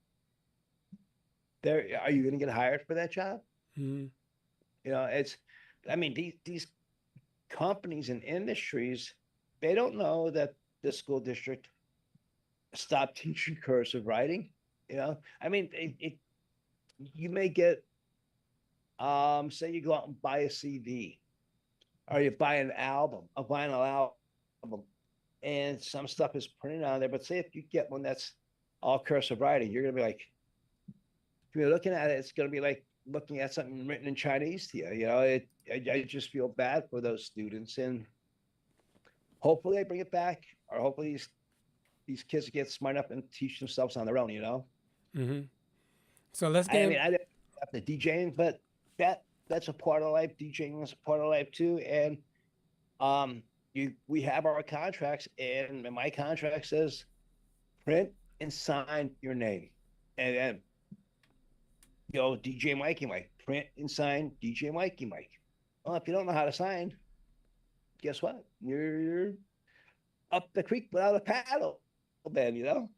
S5: are you going to get hired for that job? These companies and industries, they don't know that the school district stopped teaching cursive writing. You may get, say you go out and buy a CD, or you buy an album, a vinyl album, and some stuff is printed on there. But say if you get one that's all cursive writing, you're going to be like, if you're looking at it, it's going to be like looking at something written in Chinese to you. I just feel bad for those students, and hopefully they bring it back, or hopefully these kids get smart enough and teach themselves on their own.
S4: So let's get.
S5: I didn't have to DJing, but that's a part of life. DJing is a part of life too, and we have our contracts, and my contract says print and sign your name, and then DJ Mikie Mike, print and sign DJ Mikie Mike. Well, if you don't know how to sign, guess what? You're up the creek without a paddle, then.
S4: All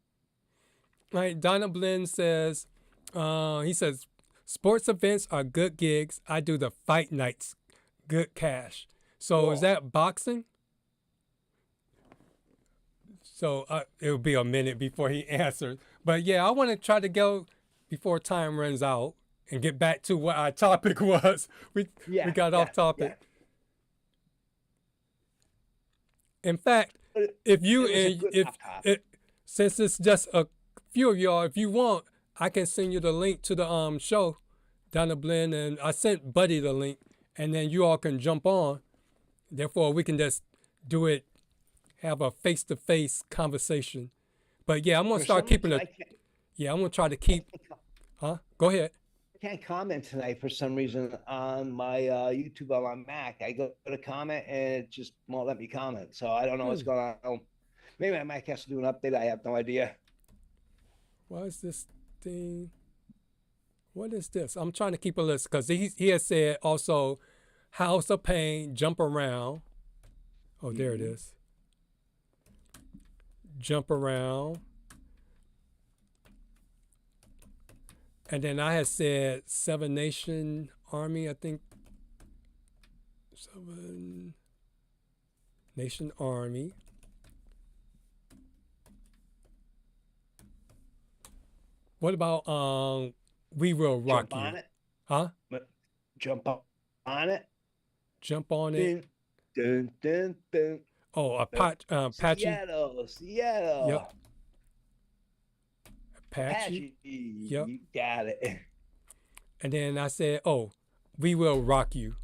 S4: right, Donna Blinn says, he says, sports events are good gigs. I do the fight nights, good cash. So is that boxing? So it'll be a minute before he answers. But yeah, I want to try to go before time runs out and get back to what our topic was. We got off topic. In fact, if you since it's just a few of y'all, if you want, I can send you the link to the show down the blend, and I sent Buddy the link, and then you all can jump on. Therefore, we can just do it, have a face-to-face conversation. But yeah, I'm gonna start keeping it. Yeah, I'm gonna try to keep. Huh? Go ahead.
S5: I can't comment tonight for some reason on my YouTube on my Mac. I go to comment and it just won't let me comment. So I don't know what's going on. Maybe my Mac has to do an update. I have no idea.
S4: Why is this thing? What is this? I'm trying to keep a list because he has said also House of Pain, Jump Around. Oh, there it is. Jump Around. And then I had said Seven Nation Army, I think. Seven Nation Army. What about We Will Rock
S5: Jump on
S4: You?
S5: it.
S4: Huh?
S5: Jump on it.
S4: Jump on it.
S5: Dun, dun, dun.
S4: Oh, Apache.
S5: Seattle.
S4: Yep. Apache. Yep.
S5: You got it.
S4: And then I said, oh, We Will Rock You.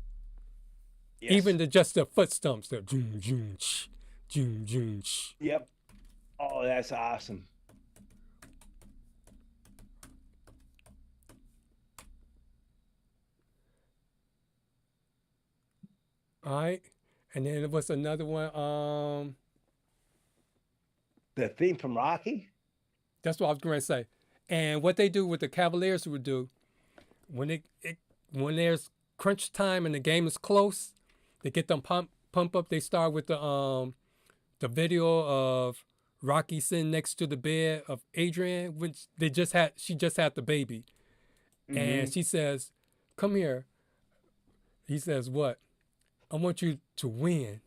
S5: Yes.
S4: Even just the foot stumps. The zoom, zoom, sh, zoom, zoom, sh.
S5: Yep. Oh, that's awesome.
S4: All right. And then what's another one?
S5: The theme from Rocky?
S4: That's what I was going to say. And what they do, what the Cavaliers would do, when there's crunch time and the game is close, they get them pump up. They start with the video of Rocky sitting next to the bed of Adrian, which she just had the baby. Mm-hmm. And she says, come here. He says, what? I want you to win.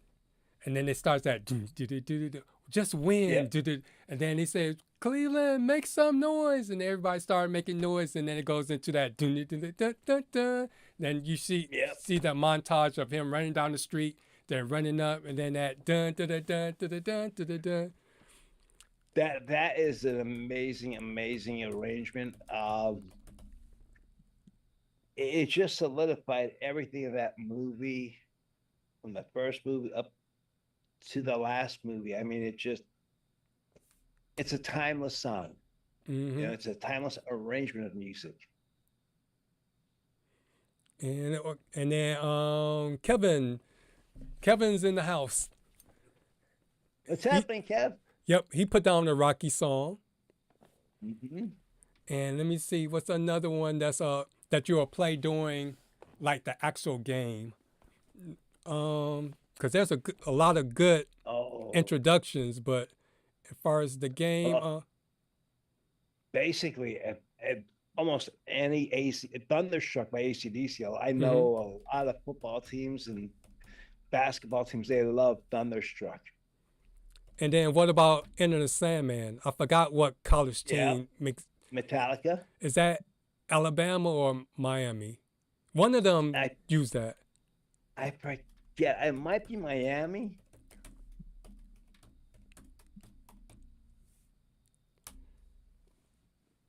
S4: And then it starts that, just win. Yep. And then he says, Cleveland, make some noise. And everybody started making noise. And then it goes into that, then you see that montage of him running down the street, then running up, and then that dun.
S5: That is an amazing arrangement. It just solidified everything in that movie, from the first movie up to the last movie. I mean, it's a timeless song. Mm-hmm. You know, it's a timeless arrangement of music.
S4: And then Kevin's in the house.
S5: What's happening, Kev?
S4: Yep, he put down the Rocky song.
S5: Mm-hmm.
S4: And let me see, what's another one that's that you'll play during like the actual game? Because there's a lot of good introductions, but as far as the game,
S5: basically, at almost any Thunderstruck by AC/DC. I know a lot of football teams and basketball teams, they love Thunderstruck.
S4: And then what about Enter the Sandman? I forgot what college team makes.
S5: Metallica.
S4: Is that Alabama or Miami? One of them use that.
S5: I forget. It might be Miami.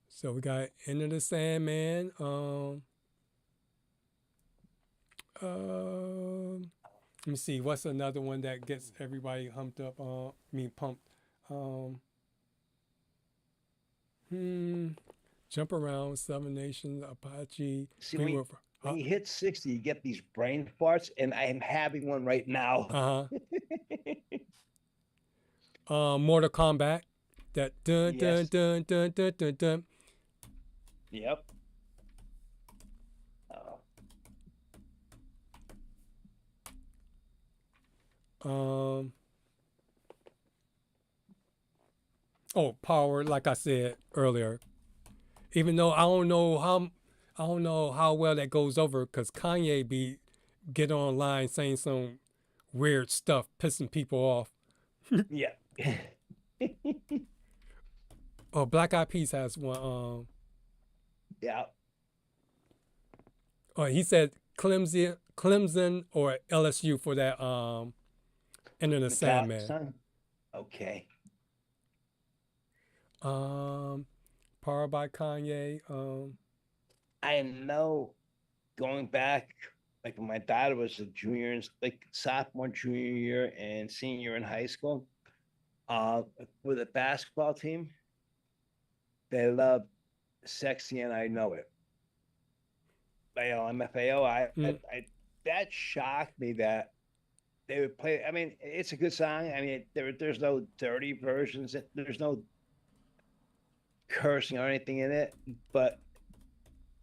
S4: So we got Enter the Sandman. Let me see. What's another one that gets everybody pumped? Jump Around, Seven Nations, Apache.
S5: See, when you hit 60, you get these brain farts, and I am having one right now.
S4: Mortal Kombat. That dun dun dun dun dun dun dun.
S5: Yep. Power, like I said earlier. Even though I don't know how well that goes over, because Kanye get online saying some weird stuff, pissing people off. Yeah.
S4: Black Eyed Peas has one.
S5: Yeah.
S4: Oh, he said Clemson or LSU for that Enter the
S5: Metallica
S4: Sandman.
S5: song? Okay.
S4: Powered by Kanye.
S5: I know going back, like when my daughter was a junior, like sophomore, junior year, and senior in high school, with a basketball team, they loved Sexy and I Know It. MFAO. That shocked me that they would play. I mean, it's a good song. I mean, there's no dirty versions. There's no cursing or anything in it. But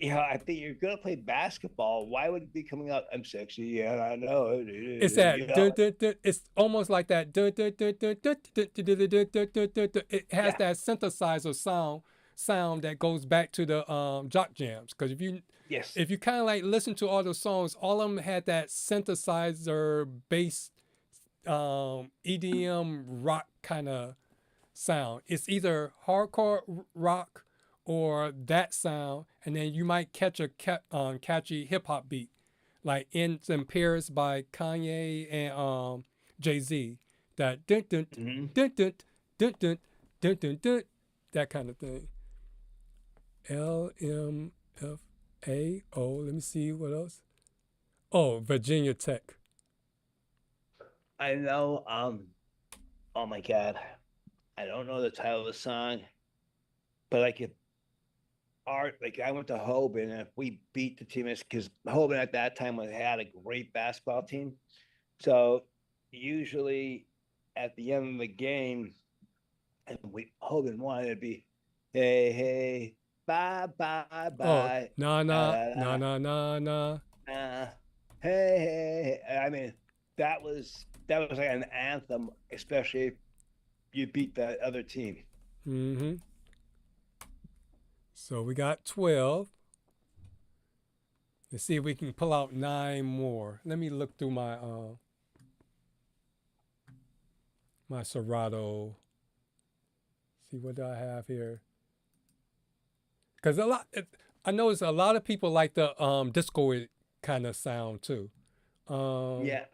S5: I think you're gonna play basketball. Why would it be coming out? I'm sexy, yeah, I know it.
S4: It's that it's almost like that it has that synthesizer sound that goes back to the Jock Jamz. Because if you kind of like listen to all those songs, all of them had that synthesizer based EDM rock kind of sound. It's either hardcore rock or that sound, and then you might catch a catchy hip hop beat, like Ends in Paris by Kanye and Jay-Z. That dun dun dun dun dun dun dun dun dun, that kind of thing. LMFAO. Let me see what else. Oh, Virginia Tech.
S5: I know. Oh my God, I don't know the title of the song, but I went to Hoban, and if we beat the team, it's because Hoban at that time had a great basketball team. So usually at the end of the game, and Hoban won, it'd be, hey, hey, bye, bye, bye.
S4: Oh, nah,
S5: hey, hey. I mean, that was like an anthem, especially if you beat that other team.
S4: Mm-hmm. So we got 12. Let's see if we can pull out 9 more. Let me look through my my Serato. See what do I have here. Because I notice a lot of people like the disco kind of sound too.
S5: Yeah.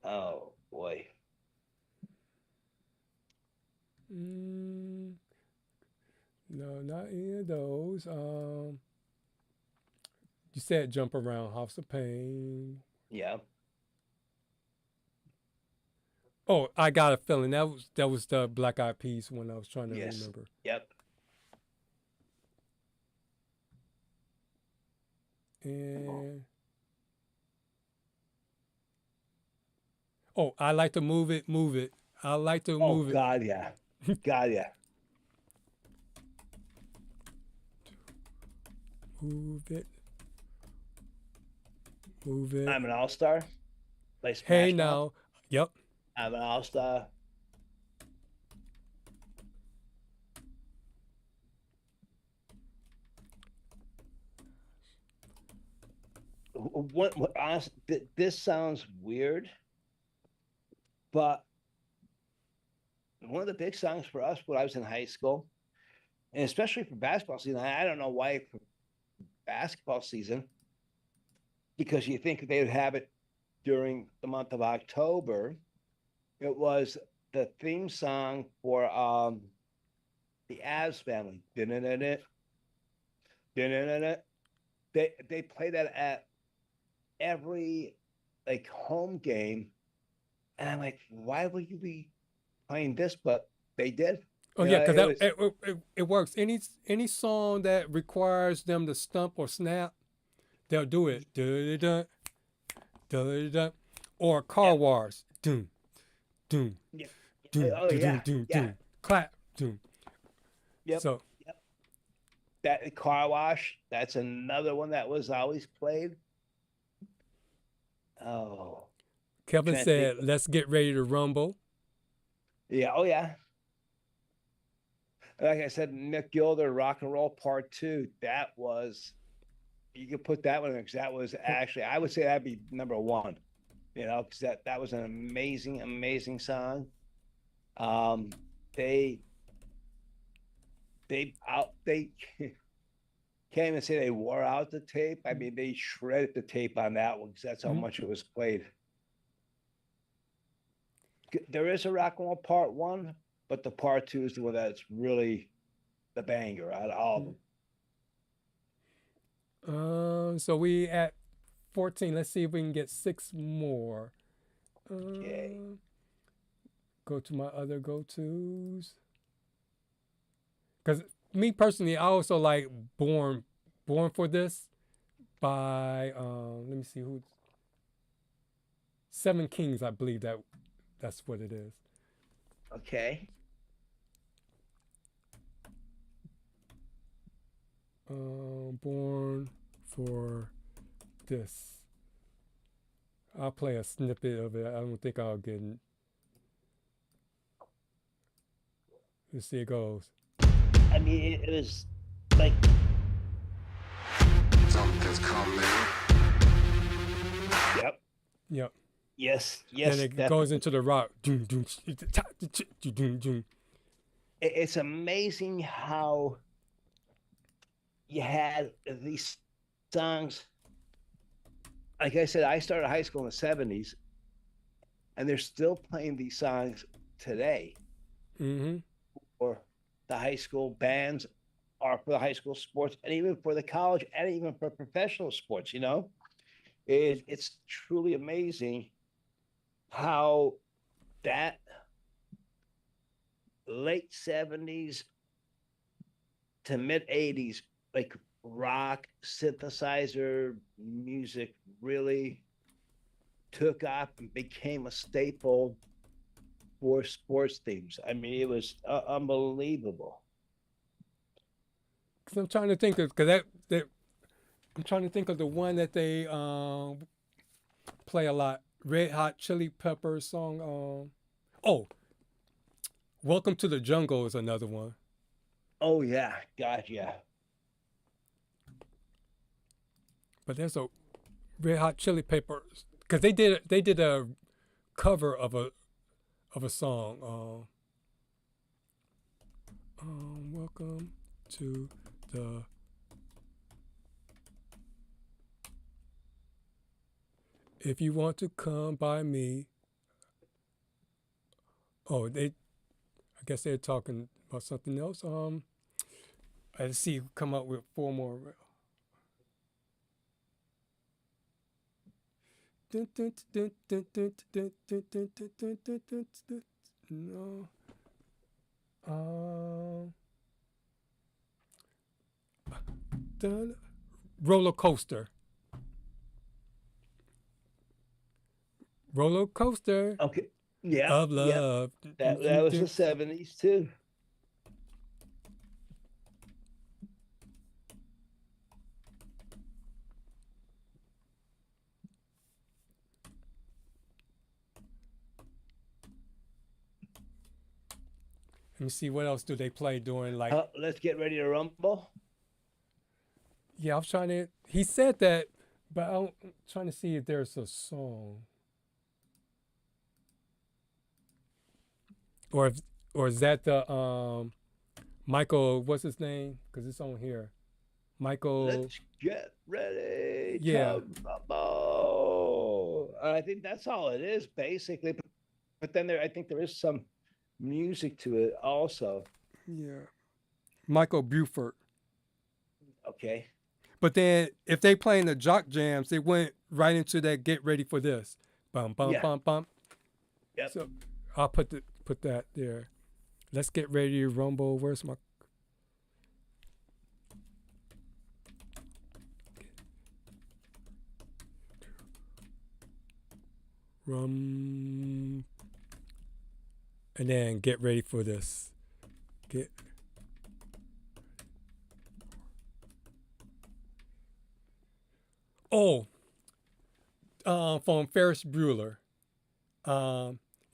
S5: Oh boy.
S4: No, not any of those. You said Jump Around, House of Pain.
S5: Yeah.
S4: Oh, I got a feeling that was the Black Eyed Peas one I was trying to
S5: Yes.
S4: remember.
S5: Yep.
S4: And I like to move it. I like to move
S5: Oh
S4: it.
S5: God, yeah. God, yeah.
S4: Move it. Move it.
S5: I'm an all-star. Like
S4: Hey
S5: Smash Mouth.
S4: now. Yep.
S5: I'm an all-star. Honestly, this sounds weird, but one of the big songs for us when I was in high school, and especially for basketball season, I don't know why for basketball season, because you think they would have it during the month of October. It was the theme song for the Avs family. They play that at every like home game, and I'm like, why would you be playing this? But they did.
S4: Oh
S5: You
S4: yeah,
S5: know,
S4: because it works. Any song that requires them to stump or snap, they'll do it. Da-da-da, da-da-da. Or Car Wars. Doom, doom,
S5: Yeah.
S4: doom,
S5: Oh,
S4: doom,
S5: yeah,
S4: doom,
S5: yeah.
S4: doom. Clap, doom.
S5: Yep.
S4: So
S5: That Car Wash, that's another one that was always played. Oh,
S4: Kevin
S5: Trying to
S4: said,
S5: think.
S4: "Let's get ready to rumble."
S5: yeah. Oh, yeah. Like I said, Nick Gilder, Rock and Roll Part 2. That was, you could put that one in because that was actually, I would say that'd be number 1. You know, because that was an amazing, amazing song. They They can't even say they wore out the tape. I mean, they shredded the tape on that one because that's how much it was played. There is a Rock and Roll Part 1, but the Part 2 is the one that's really the banger out of all of them.
S4: So we at 14. Let's see if we can get 6 more.
S5: Okay.
S4: Go to my other go-tos. Because me personally, I also like Born for This by, let me see who. 7 Kings, I believe that's what it is.
S5: Okay.
S4: Born for This. I'll play a snippet of it. I don't think I'll get it. Let's see, it goes.
S5: I mean, it was like.
S6: Something's coming.
S5: Yep.
S4: Yep.
S5: Yes.
S4: And it goes into the rock.
S5: It's amazing how you had these songs. Like I said, I started high school in the 70s, and they're still playing these songs today.
S4: Mm-hmm.
S5: For the high school bands, or for the high school sports, and even for the college, and even for professional sports, it's truly amazing how that late 70s to mid 80s, like rock synthesizer music really took off and became a staple for sports teams. I mean, it was unbelievable.
S4: Cause I'm trying to think of I'm trying to think of the one that they play a lot. Red Hot Chili Peppers song. Welcome to the Jungle is another one.
S5: Oh yeah, God, yeah.
S4: But there's a Red Hot Chili Peppers because they did a cover of a song. Welcome to the. If you want to come by me. I guess they're talking about something else. Let's see, come up with 4 more. No. Roller coaster. Roller coaster.
S5: Okay. Yeah.
S4: Of love.
S5: Yeah. That was the 70s too.
S4: Let me see, what else do they play during like.
S5: Let's get ready to rumble.
S4: Yeah, I was trying to. He said that, but I'm trying to see if there's a song. Or is that the Michael? What's his name? Because it's on here. Michael.
S5: Let's get ready.
S4: Yeah.
S5: To rumble. I think that's all it is basically. But then I think there is some music to it also.
S4: Yeah. Michael Buford.
S5: Okay.
S4: But then if they playing the Jock Jamz, they went right into that "Get Ready for This." Bum bum bum bum.
S5: Yep.
S4: So I'll put that there. Let's get ready to rumble. Where's my? And then get ready for this. From Ferris Bueller.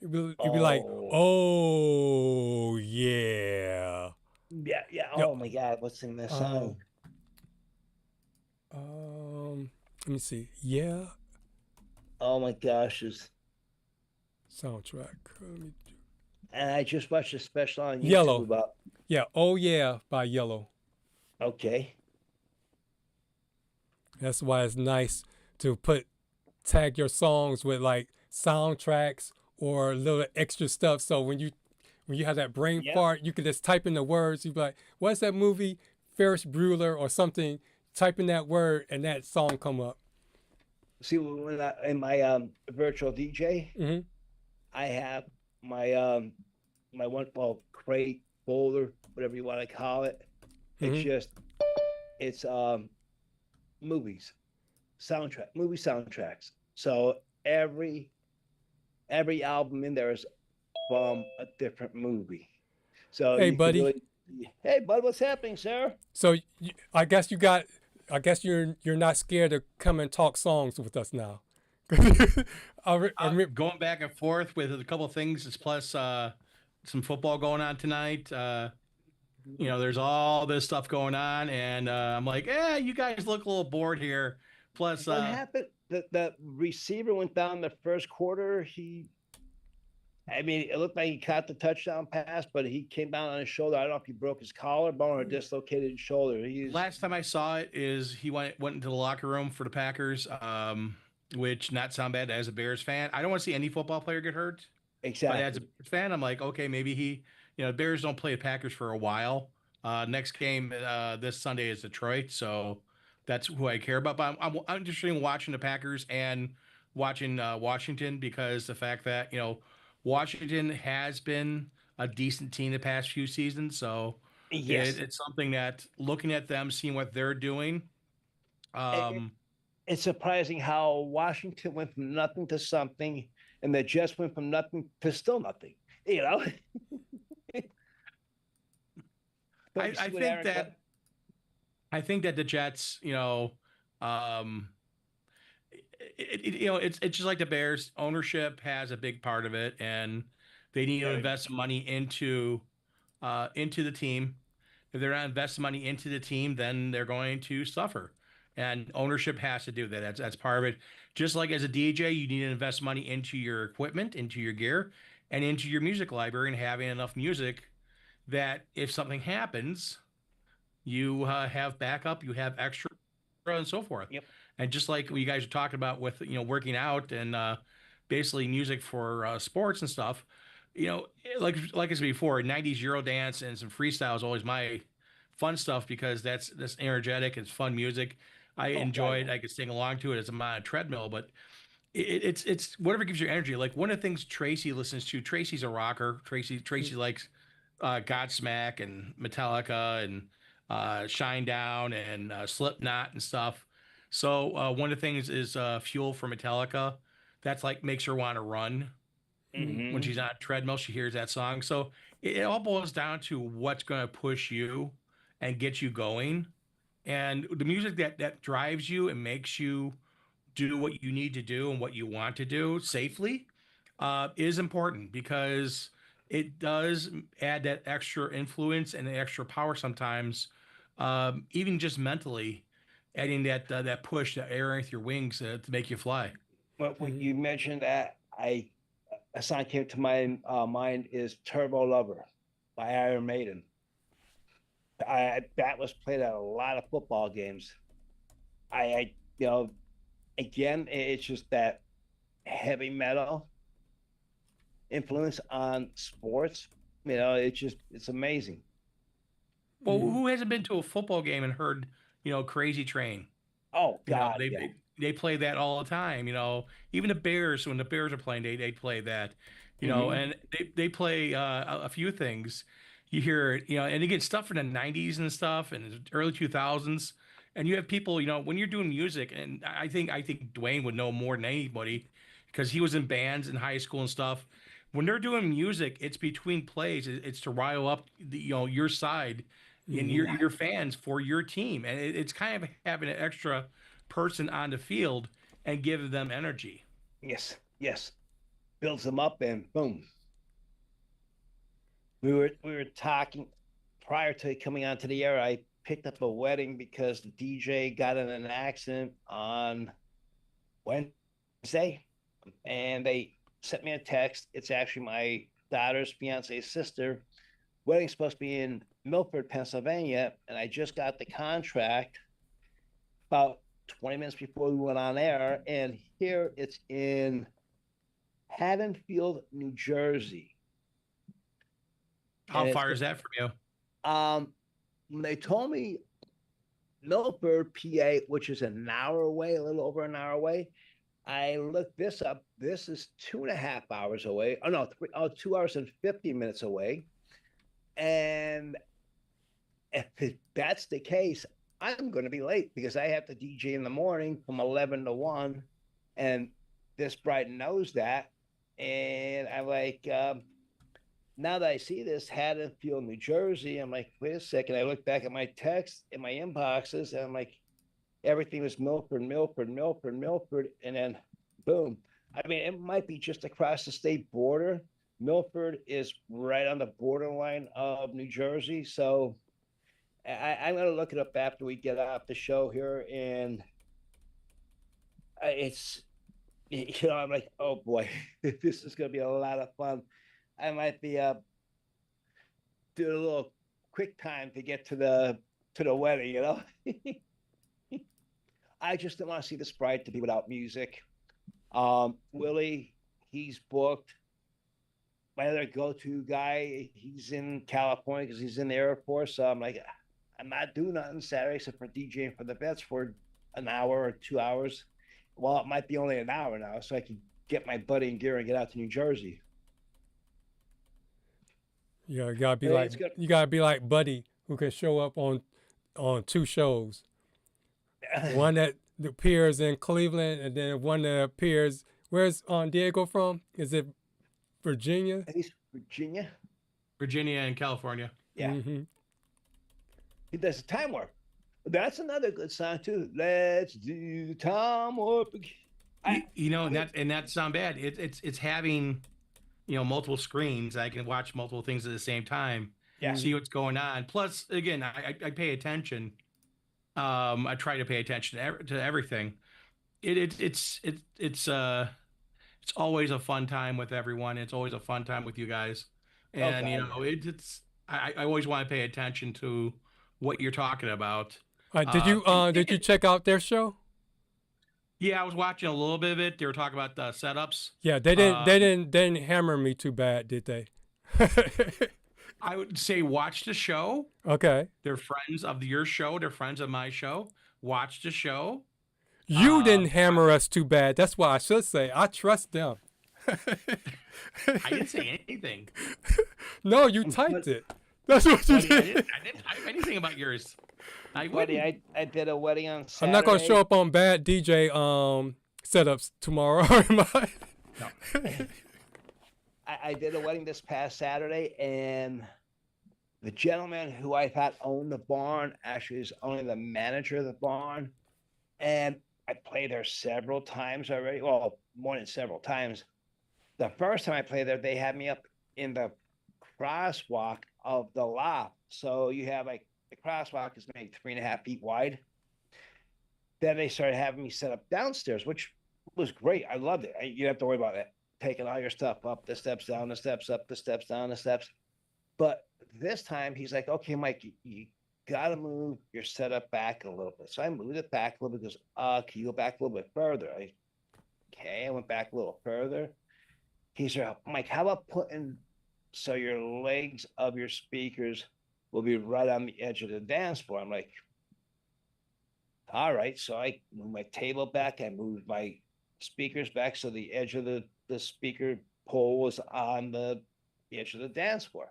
S4: You'd be like, oh yeah.
S5: Yeah.
S4: Yep.
S5: Oh my God, what's in this song?
S4: Let me see. Yeah.
S5: Oh my gosh,
S4: Soundtrack. Let me
S5: And I just watched a special on YouTube
S4: Yellow.
S5: about.
S4: Yeah, Oh Yeah by Yellow.
S5: Okay.
S4: That's why it's nice to tag your songs with like soundtracks or little extra stuff. So when you have that brain
S5: Yep.
S4: fart, you can just type in the words. You be like, "What's that movie? Ferris Bueller or something?" Type in that word, and that song come up.
S5: See, when in my virtual DJ,
S4: Hmm.
S5: I have my my one crate folder, whatever you want to call it. It's
S4: Mhm.
S5: just it's movie soundtracks. So every album in there is from a different movie. So
S4: Hey,
S5: you can
S4: buddy.
S5: really, hey bud, what's happening, sir?
S4: So I guess you're not scared to come and talk songs with us now.
S6: Going back and forth with a couple of things, plus some football going on tonight. There's all this stuff going on, and I'm like, you guys look a little bored here. Plus,
S5: What happened? The receiver went down the first quarter. It looked like he caught the touchdown pass, but he came down on his shoulder. I don't know if he broke his collarbone or dislocated his shoulder.
S6: last time I saw it is he went into the locker room for the Packers, which not sound bad as a Bears fan. I don't want to see any football player get hurt.
S5: Exactly.
S6: But as a Bears fan, I'm like, okay, maybe Bears don't play the Packers for a while. Next game this Sunday is Detroit, so that's who I care about. But I'm interested in watching the Packers and watching Washington, because the fact that Washington has been a decent team the past few seasons, so
S5: Yes.
S6: it's something that looking at them, seeing what they're doing.
S5: It's surprising how Washington went from nothing to something, and the Jets went from nothing to still nothing. But
S6: I think that the Jets, it's just like the Bears. Ownership has a big part of it, and they need to invest money into the team. If they're not investing money into the team, then they're going to suffer. And ownership has to do that. That's part of it. Just like as a DJ, you need to invest money into your equipment, into your gear, and into your music library, and having enough music that if something happens, you have backup, you have extra, and so forth.
S5: Yep.
S6: And just like what you guys are talking about with working out and basically music for sports and stuff, like I said before, 90s Eurodance and some freestyle is always my fun stuff, because that's energetic, it's fun music. I enjoy it. I could sing along to it as I'm on a treadmill, but it's whatever gives you energy. Like one of the things Tracy listens to. Tracy's a rocker. Tracy likes Godsmack and Metallica and Shine Down and Slipknot and stuff. So one of the things is Fuel for Metallica. That's like makes her want to run.
S5: Mhm.
S6: When she's on a treadmill, she hears that song. So it all boils down to what's going to push you and get you going. And the music that drives you and makes you do what you need to do and what you want to do safely is important, because it does add that extra influence and extra power sometimes, even just mentally, adding that push, that air underneath your wings to make you fly.
S5: Well, when you mentioned that, a song came to my mind is "Turbo Lover" by Iron Maiden. That was played at a lot of football games. Again, it's just that heavy metal influence on sports. It's amazing.
S6: Well, who hasn't been to a football game and heard, Crazy Train?
S5: Oh God,
S6: They play that all the time. Even the Bears, when the Bears are playing, they play that. And they play a few things. You hear it, and again, stuff from the '90s and stuff, and early 2000s. And you have people, when you're doing music, and I think Dwayne would know more than anybody, because he was in bands in high school and stuff. When they're doing music, it's between plays. It's to rile up your side and your fans for your team, and it's kind of having an extra person on the field and giving them energy.
S5: yes, builds them up, and boom. We were talking prior to coming onto the air. I picked up a wedding because the DJ got in an accident on Wednesday, and they sent me a text. It's actually my daughter's fiance's sister. Wedding's supposed to be in Milford, Pennsylvania, and I just got the contract about 20 minutes before we went on air, and here it's in Haddonfield, New Jersey.
S6: How far is that from you?
S5: When they told me Milford, PA, which is an hour away, a little over an hour away, I looked this up. This is 2.5 hours away. Oh no, 2 hours and 50 minutes away. And if that's the case, I'm going to be late because I have to DJ in the morning from 11 to 1. And this bride knows that. And I'm like, now that I see this, Haddonfield, New Jersey, I'm like, wait a second. I look back at my text in my inboxes, and I'm like, everything was Milford, Milford, Milford, Milford. And then boom. I mean, it might be just across the state border. Milford is right on the borderline of New Jersey. So I'm going to look it up after we get off the show here. And it's, I'm like, oh boy, this is going to be a lot of fun. I might be do a little quick time to get to the wedding, I just don't want to see this bride to be without music. Willie, he's booked. My other go-to guy, he's in California because he's in the Air Force. So I'm like, I'm not doing nothing Saturday except for DJing for the vets for an hour or 2 hours. Well, it might be only an hour now, so I can get my buddy in gear and get out to New Jersey.
S4: Yeah, you gotta be like Buddy, who can show up on 2 shows. One that appears in Cleveland, and then one that appears. Where's Diego from? Is it Virginia?
S5: At least Virginia.
S6: Virginia and California.
S5: Yeah.
S4: Mm-hmm.
S5: He does the time warp. That's another good song too. Let's do the time warp.
S6: And that's not bad. It's having, multiple screens. I can watch multiple things at the same time.
S5: Yeah.
S6: See what's going on. Plus, again, I pay attention. I try to pay attention to everything. It's always a fun time with everyone. It's always a fun time with you guys, and I always want to pay attention to what you're talking about.
S4: Did you check out their show?
S6: Yeah, I was watching a little bit of it. They were talking about the setups.
S4: Yeah, they didn't hammer me too bad, did they?
S6: I would say watch the show.
S4: Okay.
S6: They're friends of your show. They're friends of my show. Watch the show.
S4: You didn't hammer us too bad. That's what I should say. I trust them.
S6: I didn't say anything.
S4: No, you typed it. That's what you did.
S6: I didn't type anything about yours.
S5: Buddy, I did a wedding on Saturday.
S4: I'm not going to show up on bad DJ setups tomorrow.
S5: No. I did a wedding this past Saturday, and the gentleman who I thought owned the barn actually is only the manager of the barn. And I played there several times already. Well, more than several times. The first time I played there, they had me up in the crosswalk of the loft. So you have like the crosswalk is maybe 3.5 feet wide. Then they started having me set up downstairs, which was great. I loved it. You didn't have to worry about that. Taking all your stuff up the steps, down the steps, up the steps, down the steps. But this time he's like, okay, Mike, you got to move your setup back a little bit. So I moved it back a little bit. He goes, can you go back a little bit further? I went back a little further. He said, Mike, how about putting so your legs of your speakers will be right on the edge of the dance floor? I'm like, all right. So I moved my table back. I moved my speakers back so the edge of the speaker pole was on the edge of the dance floor.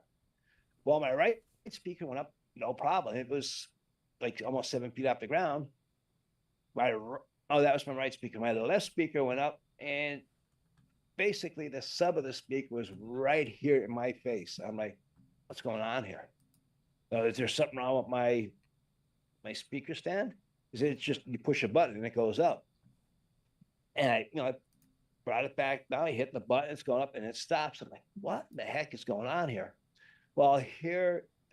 S5: Well, my right speaker went up, no problem. It was like almost 7 feet off the ground. That was my right speaker. My left speaker went up, and basically the sub of the speaker was right here in my face. I'm like, what's going on here? Is there something wrong with my speaker stand? Is it just you push a button and it goes up? And I brought it back. Now I hit the button, it's going up and it stops. I'm like, what the heck is going on here? Well,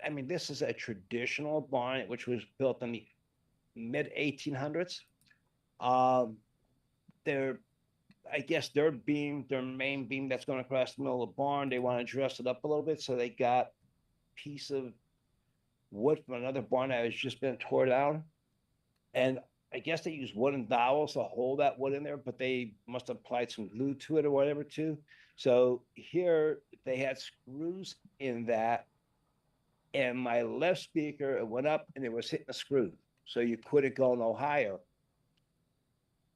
S5: this is a traditional barn which was built in the mid 1800s. I guess their beam, their main beam that's going across the middle of the barn, they want to dress it up a little bit. So they got a piece of wood from another barn that has just been torn down. And I guess they use wooden dowels to hold that wood in there, but they must have applied some glue to it or whatever too. So here they had screws in that, and my left speaker, it went up and it was hitting a screw. So you couldn't go no higher.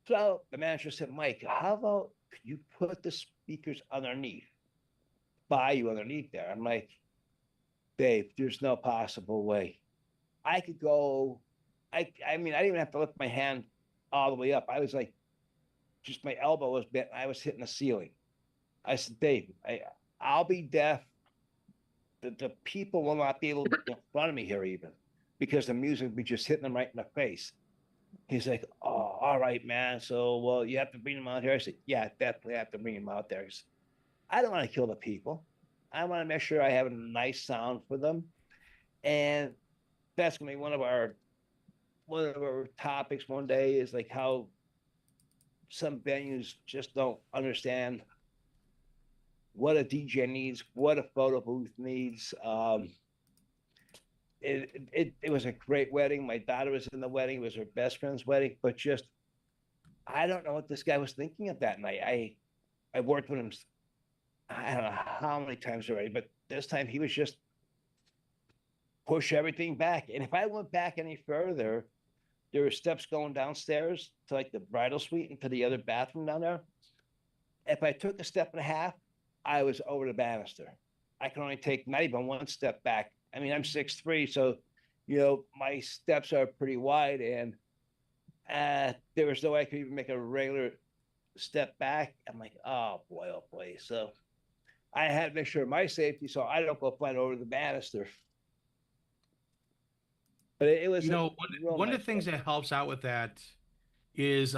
S5: So the manager said, Mike, how about you put the speakers underneath, by you underneath there? I'm like, babe, there's no possible way. I could go, I mean, I didn't even have to lift my hand all the way up. I was like, just my elbow was bent. I was hitting the ceiling. I said, babe, I'll be deaf. The people will not be able to get in front of me here even, because the music will be just hitting them right in the face. He's like, oh, all right, man. So, well, you have to bring them out here. I said, yeah, definitely have to bring them out there. I don't want to kill the people. I want to make sure I have a nice sound for them. And that's going to be one of our topics one day, is like how some venues just don't understand what a DJ needs, what a photo booth needs. It was a great wedding. My daughter was in the wedding. It was her best friend's wedding, but just, I don't know what this guy was thinking of that night. I worked with him, I don't know how many times already, but this time he was just push everything back. And if I went back any further, there were steps going downstairs to like the bridal suite and to the other bathroom down there. If I took a step and a half, I was over the banister. I can only take not even one step back. I mean, I'm 6'3", so, you know, my steps are pretty wide, and there was no way I could even make a regular step back. I'm like, oh boy. So I had to make sure of my safety so I don't go flying over the banister. But it was,
S6: You know, one of the things that helps out with that is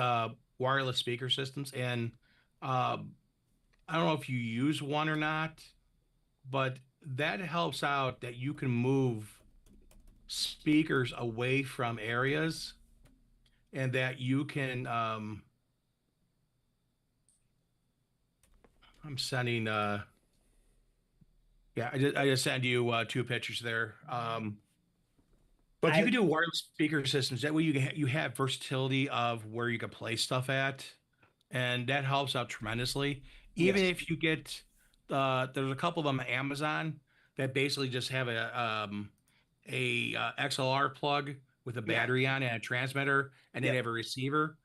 S6: wireless speaker systems. And I don't know if you use one or not, but that helps out that you can move speakers away from areas, and that you can I'm sending yeah, I just sent you 2 pictures there. But if you can do wireless speaker systems, that way you have versatility of where you can play stuff at, and that helps out tremendously. Even if you get there's a couple of them on Amazon that basically just have a XLR plug with a battery on it and a transmitter, and then they have a receiver.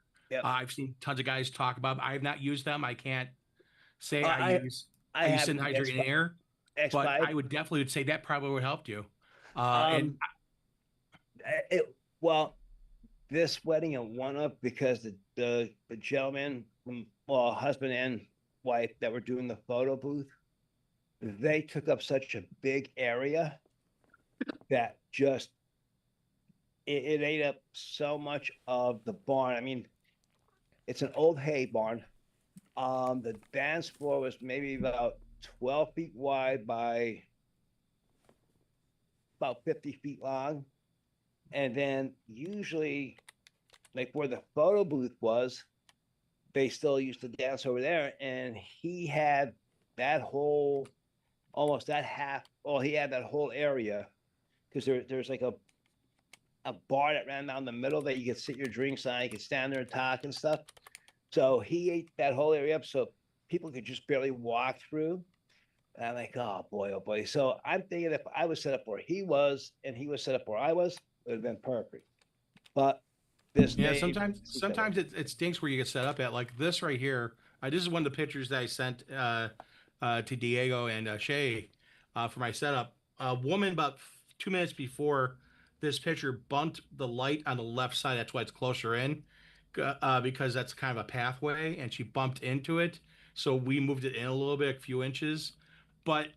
S6: I've seen tons of guys talk about. I have not used them. I can't say I use Sennheiser in air, but I would definitely say that probably would help you.
S5: Well, this wedding it won up because the gentleman, well, husband and wife that were doing the photo booth, they took up such a big area that just it ate up so much of the barn. I mean, it's an old hay barn. The dance floor was maybe about 12 feet wide by about 50 feet long. And then usually, like where the photo booth was, they still used to dance over there. And he had that whole, almost that half, well, he had that whole area, because there's like a bar that ran down the middle that you could sit your drinks on, you could stand there and talk and stuff. So he ate that whole area up so people could just barely walk through. And I'm like, oh boy. So I'm thinking if I was set up where he was and he was set up where I was, it would have been perfect. But this
S6: sometimes it stinks where you get set up at, like this right here. This is one of the pictures that I sent to Diego and Shay for my setup. A woman about 2 minutes before this picture bumped the light on the left side. That's why it's closer in, because that's kind of a pathway, and she bumped into it. So we moved it in a little bit, a few inches. But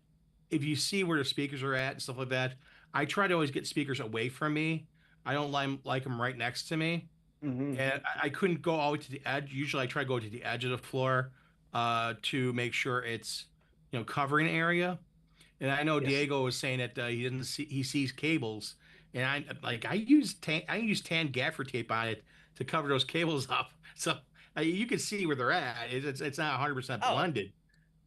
S6: if you see where the speakers are at and stuff like that, I try to always get speakers away from me. I don't like them right next to me. Mm-hmm. And I couldn't go all the way to the edge. Usually I try to go to the edge of the floor to make sure it's, covering area. And I know Diego was saying that he sees cables, and I use tan gaffer tape on it to cover those cables up. So You can see where they're at. It's not 100%
S5: Oh,
S6: blended,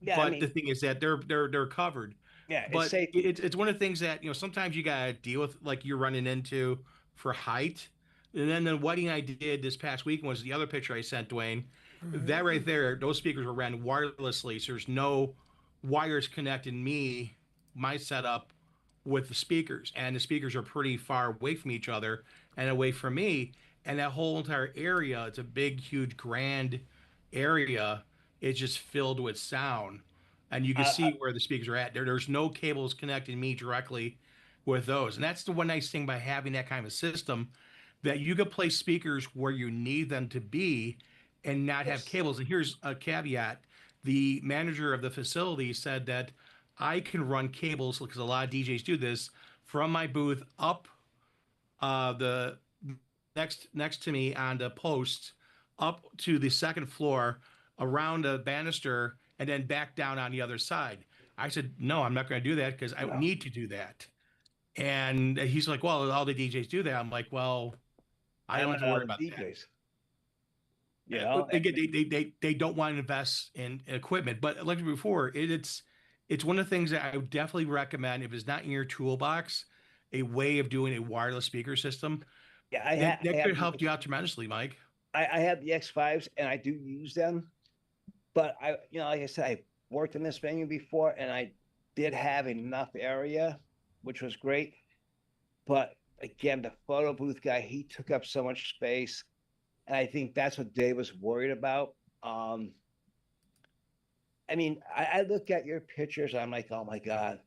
S5: yeah. I
S6: but the
S5: mean,
S6: thing is that they're covered.
S5: yeah, it's
S6: But
S5: safety.
S6: it's one of the things that sometimes you gotta deal with, like you're running into for height. And then the wedding I did this past weekend was the other picture I sent Dwayne. That right there, those speakers were ran wirelessly, so there's no wires connecting my setup with the speakers, and the speakers are pretty far away from each other and away from me. And that whole entire area, it's a big, huge, grand area. It's just filled with sound, and you can
S5: I,
S6: see where the speakers are at. There's no cables connecting me directly with those, and that's the one nice thing by having that kind of system, that you can place speakers where you need them to be and not have
S5: yes.
S6: cables. And here's a caveat: the manager of the facility said that I can run cables, because a lot of DJs do this, from my booth up the next to me on the post, up to the second floor, around a banister, and then back down on the other side. I said, no, I'm not going to do that because I don't
S5: No,
S6: need to do that. And he's like, well, all the DJs do that. I'm like, well, I
S5: I'm
S6: don't have
S5: not
S6: to
S5: all
S6: worry
S5: the
S6: about that.
S5: DJs. You know,
S6: Again, they don't want to invest in equipment, but like before, it's one of the things that I would definitely recommend, if it's not in your toolbox, a way of doing a wireless speaker system
S5: yeah, I
S6: that
S5: have
S6: could
S5: the
S6: help you out tremendously, Mike.
S5: I have the X5s and I do use them, but like I said, I worked in this venue before and I did have enough area, which was great. But again, the photo booth guy, he took up so much space. And I think that's what Dave was worried about. Um, I mean, I look at your pictures, I'm like, oh my God,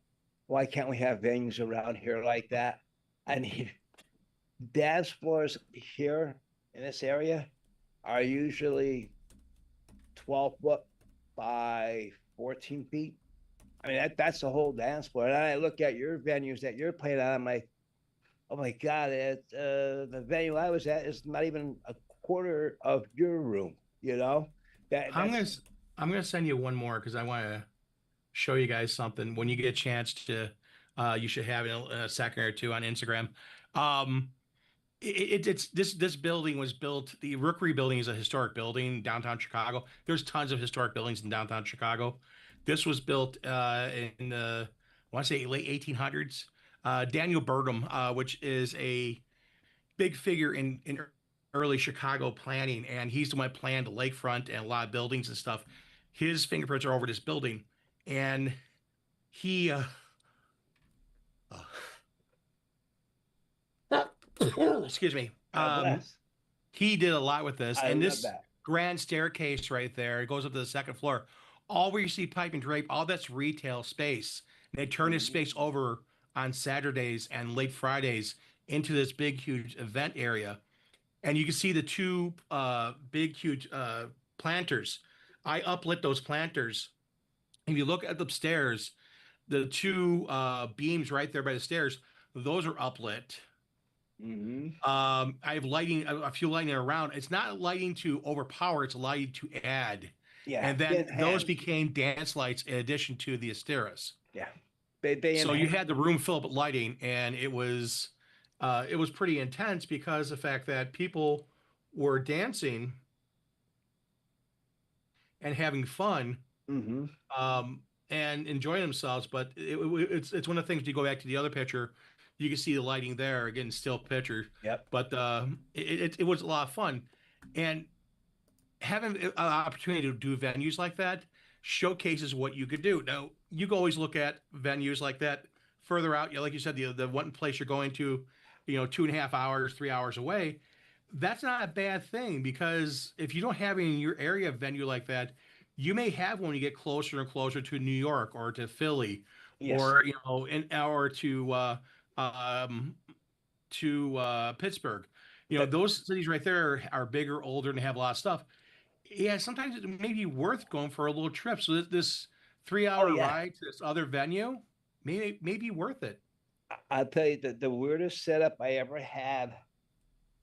S5: why can't we have venues around here like that? I mean, dance floors here in this area are usually 12 foot by 14 feet. I mean, that's the whole dance floor. And I look at your venues that you're playing on, I'm like, oh my God, the venue I was at is not even a quarter of your room, you know? That
S6: I'm gonna
S5: that's
S6: s- I'm gonna send you one more because I want to show you guys something. When you get a chance to, you should have it in a second or two on Instagram. Um, it's this building was built. The Rookery building is a historic building downtown Chicago. There's tons of historic buildings in downtown Chicago. This was built in the, I want to say, late 1800s. Daniel Burnham, which is a big figure in early Chicago planning, and he's the one that planned the lakefront and a lot of buildings and stuff. His fingerprints are over this building, and he excuse me.
S5: God bless.
S6: He did a lot with this,
S5: I
S6: and
S5: love
S6: this
S5: that.
S6: grand staircase right there, it goes up to the second floor. All where you see pipe and drape, all that's retail space. And they turn this space over on Saturdays and late Fridays into this big, huge event area. And you can see the two big, huge planters. I uplit those planters. If you look at the stairs, the two beams right there by the stairs, those are uplit.
S5: Mm-hmm.
S6: I have lighting, a few lighting around. It's not lighting to overpower, it's lighting to add.
S5: Yeah,
S6: And then those
S5: enhance.
S6: became dance lights in addition to the Asteras.
S5: Yeah, they
S6: So you
S5: enhance.
S6: had the room filled with lighting, and it was pretty intense because the fact that people were dancing and having fun,
S5: Mm-hmm.
S6: um, and enjoying themselves. But it's one of the things. You go back to the other picture, you can see the lighting there again, still picture.
S5: Yep.
S6: But it was a lot of fun, and having an opportunity to do venues like that showcases what you could do. Now you can always look at venues like that further out. Like you said, the one place you're going to, 2.5 hours, 3 hours away. That's not a bad thing, because if you don't have in your area a venue like that, you may have when you get closer and closer to New York or to Philly,
S5: Yes.
S6: or an hour um, to Pittsburgh.
S5: That,
S6: Those cities right there are bigger, older, and have a lot of stuff. Yeah, sometimes it may be worth going for a little trip. So this
S5: oh
S6: 3 hour
S5: yeah.
S6: ride to this other venue may be worth it.
S5: I'll tell you the weirdest setup I ever had.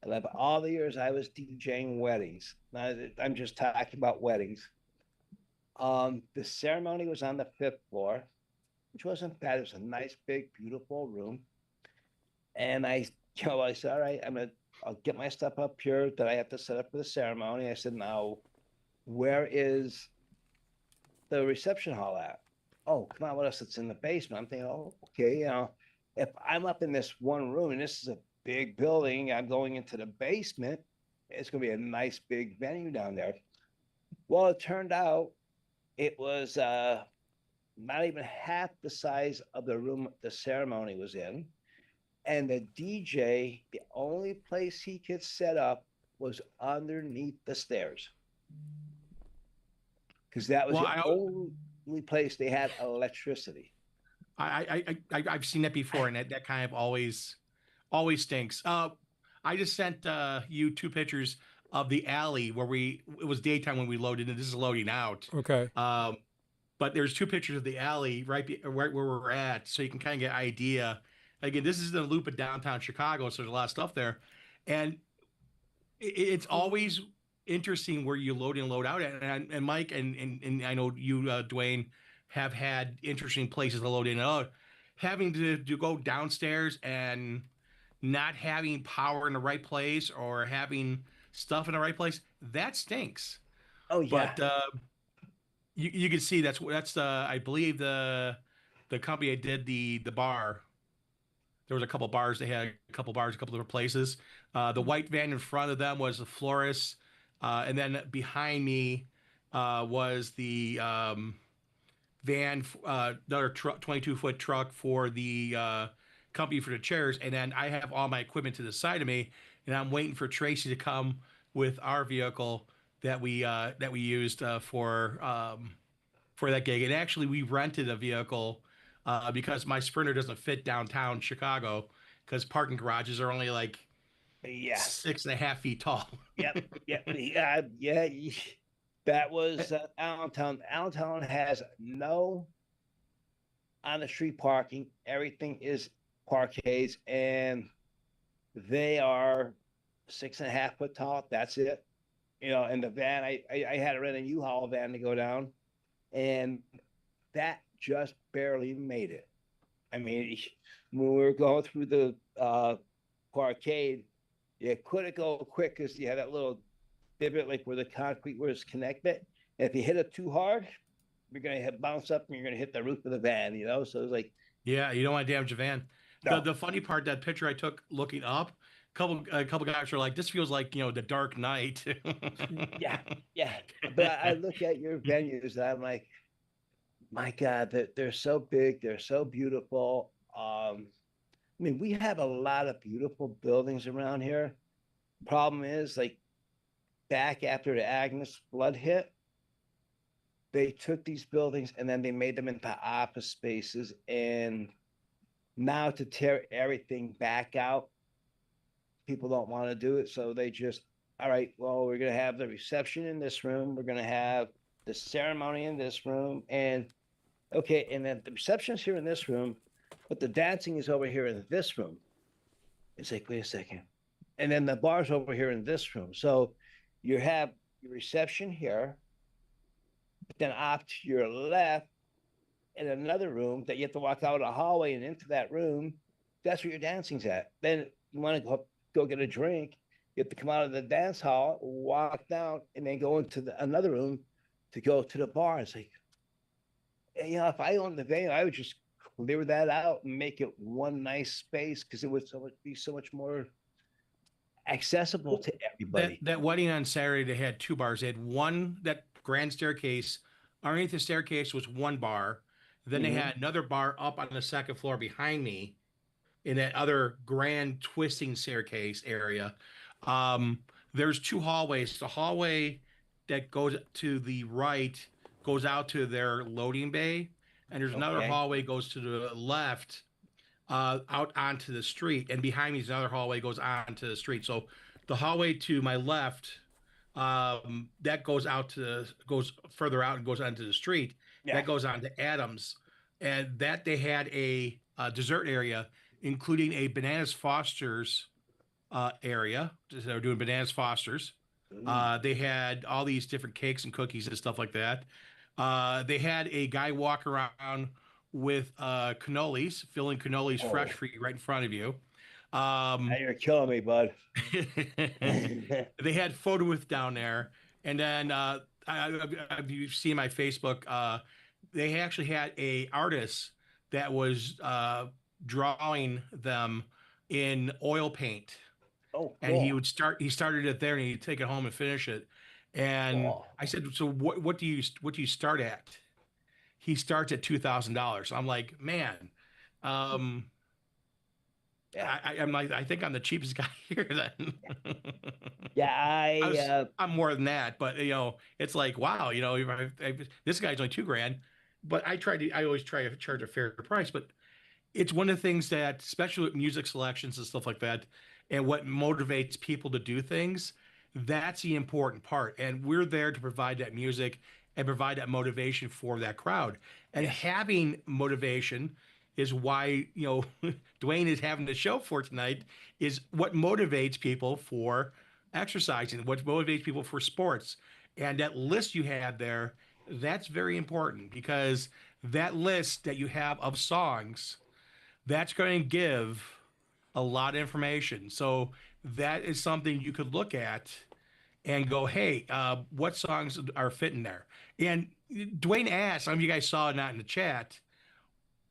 S5: I love all the years I was DJing weddings. Now, I'm just talking about weddings. The ceremony was on the fifth floor, which wasn't bad. It was a nice, big, beautiful room. And I I said, all right, I'll get my stuff up here that I have to set up for the ceremony. I said, now, where is the reception hall at? Oh, come on with us. It's in the basement. I'm thinking, oh, okay, if I'm up in this one room and this is a big building, I'm going into the basement. It's going to be a nice big venue down there. Well, it turned out it was not even half the size of the room the ceremony was in. And the DJ, the only place he could set up was underneath the stairs. Because that was the only place they had electricity.
S6: I've seen that before, and that kind of always stinks. I just sent you 2 pictures of the alley where it was daytime when we loaded, and this is loading out.
S4: Okay.
S6: But there's 2 pictures of the alley right where we're at, so you can kind of get an idea. Again, this is the loop of downtown Chicago, so there's a lot of stuff there, and it's always interesting where you load in and load out at. And Mike and I know you, Dwayne, have had interesting places to load in and out. Having to go downstairs and not having power in the right place or having stuff in the right place, that stinks.
S5: Oh yeah.
S6: But you can see that's I believe the company that did the bar. There was a couple bars. They had a couple bars, a couple different places. The white van in front of them was the florist, and then behind me was the van, another 22-foot truck for the company for the chairs. And then I have all my equipment to the side of me, and I'm waiting for Tracy to come with our vehicle that we used for that gig. And actually, we rented a vehicle. Because my Sprinter doesn't fit downtown Chicago, because parking garages are only like 6.5 feet tall.
S5: Yep. Yeah. That was Allentown. Allentown has no on the street parking. Everything is parkades, and they are 6.5 foot tall. That's it. And the van, I had to rent a U-Haul van to go down, and that just barely made it. I mean, when we were going through the parkade, you couldn't go quick because you had that little divot like where the concrete was connected. And if you hit it too hard, you're gonna bounce up and you're gonna hit the roof of the van. So it's like,
S6: yeah, you don't want to damage a van. No. The funny part, that picture I took looking up, a couple guys were like, "This feels like the Dark Knight."
S5: yeah. But I look at your venues and I'm like, my God, they're so big, they're so beautiful. I mean, we have a lot of beautiful buildings around here. Problem is, like, back after the Agnes flood hit, they took these buildings and then they made them into office spaces. And now to tear everything back out, people don't want to do it. So they just, all right, well, we're going to have the reception in this room. We're going to have the ceremony in this room. And okay, and then the reception's here in this room, but the dancing is over here in this room. It's like, wait a second. And then the bar's over here in this room. So you have your reception here, but then off to your left in another room that you have to walk out a hallway and into that room. That's where your dancing's at. Then you want to go get a drink. You have to come out of the dance hall, walk down, and then go into another room to go to the bar. It's like, if I owned the venue, I would just clear that out and make it one nice space, because it would be so much more accessible to everybody.
S6: That wedding on Saturday, they had 2 bars. They had one, that grand staircase. Underneath the staircase was one bar. Then they had another bar up on the second floor behind me in that other grand twisting staircase area. There's 2 hallways. The hallway that goes to the right goes out to their loading bay, and there's another hallway goes to the left, out onto the street, and behind me is another hallway goes onto the street. So the hallway to my left, that goes further out and goes onto the street. That goes on to Adams, and that they had a dessert area, including a Bananas Foster's area. They were doing Bananas Foster's. They had all these different cakes and cookies and stuff like that. They had a guy walk around with cannolis, filling cannolis fresh for you right in front of you.
S5: Now you're killing me, bud.
S6: They had photo booth down there, and then you've seen my Facebook. They actually had a artist that was drawing them in oil paint,
S5: Oh,
S6: and he
S5: cool.
S6: would start. He started it there, and he'd take it home and finish it. And
S5: Cool.
S6: I said, "So what do you start at?" He starts at $2,000. I'm like, man.
S5: Yeah.
S6: I'm like, I think I'm the cheapest guy here then.
S5: Yeah,
S6: I'm more than that, but it's like, wow, this guy's only $2,000, but I always try to charge a fair price, but it's one of the things that, especially with music selections and stuff like that, and what motivates people to do things, that's the important part. And we're there to provide that music and provide that motivation for that crowd. And having motivation is why, Dwayne is having the show for tonight, is what motivates people for exercising, what motivates people for sports. And that list you had there, that's very important, because that list that you have of songs, that's going to give a lot of information. So that is something you could look at and go, hey, what songs are fitting there? And Dwayne asked, some of you guys saw it not in the chat,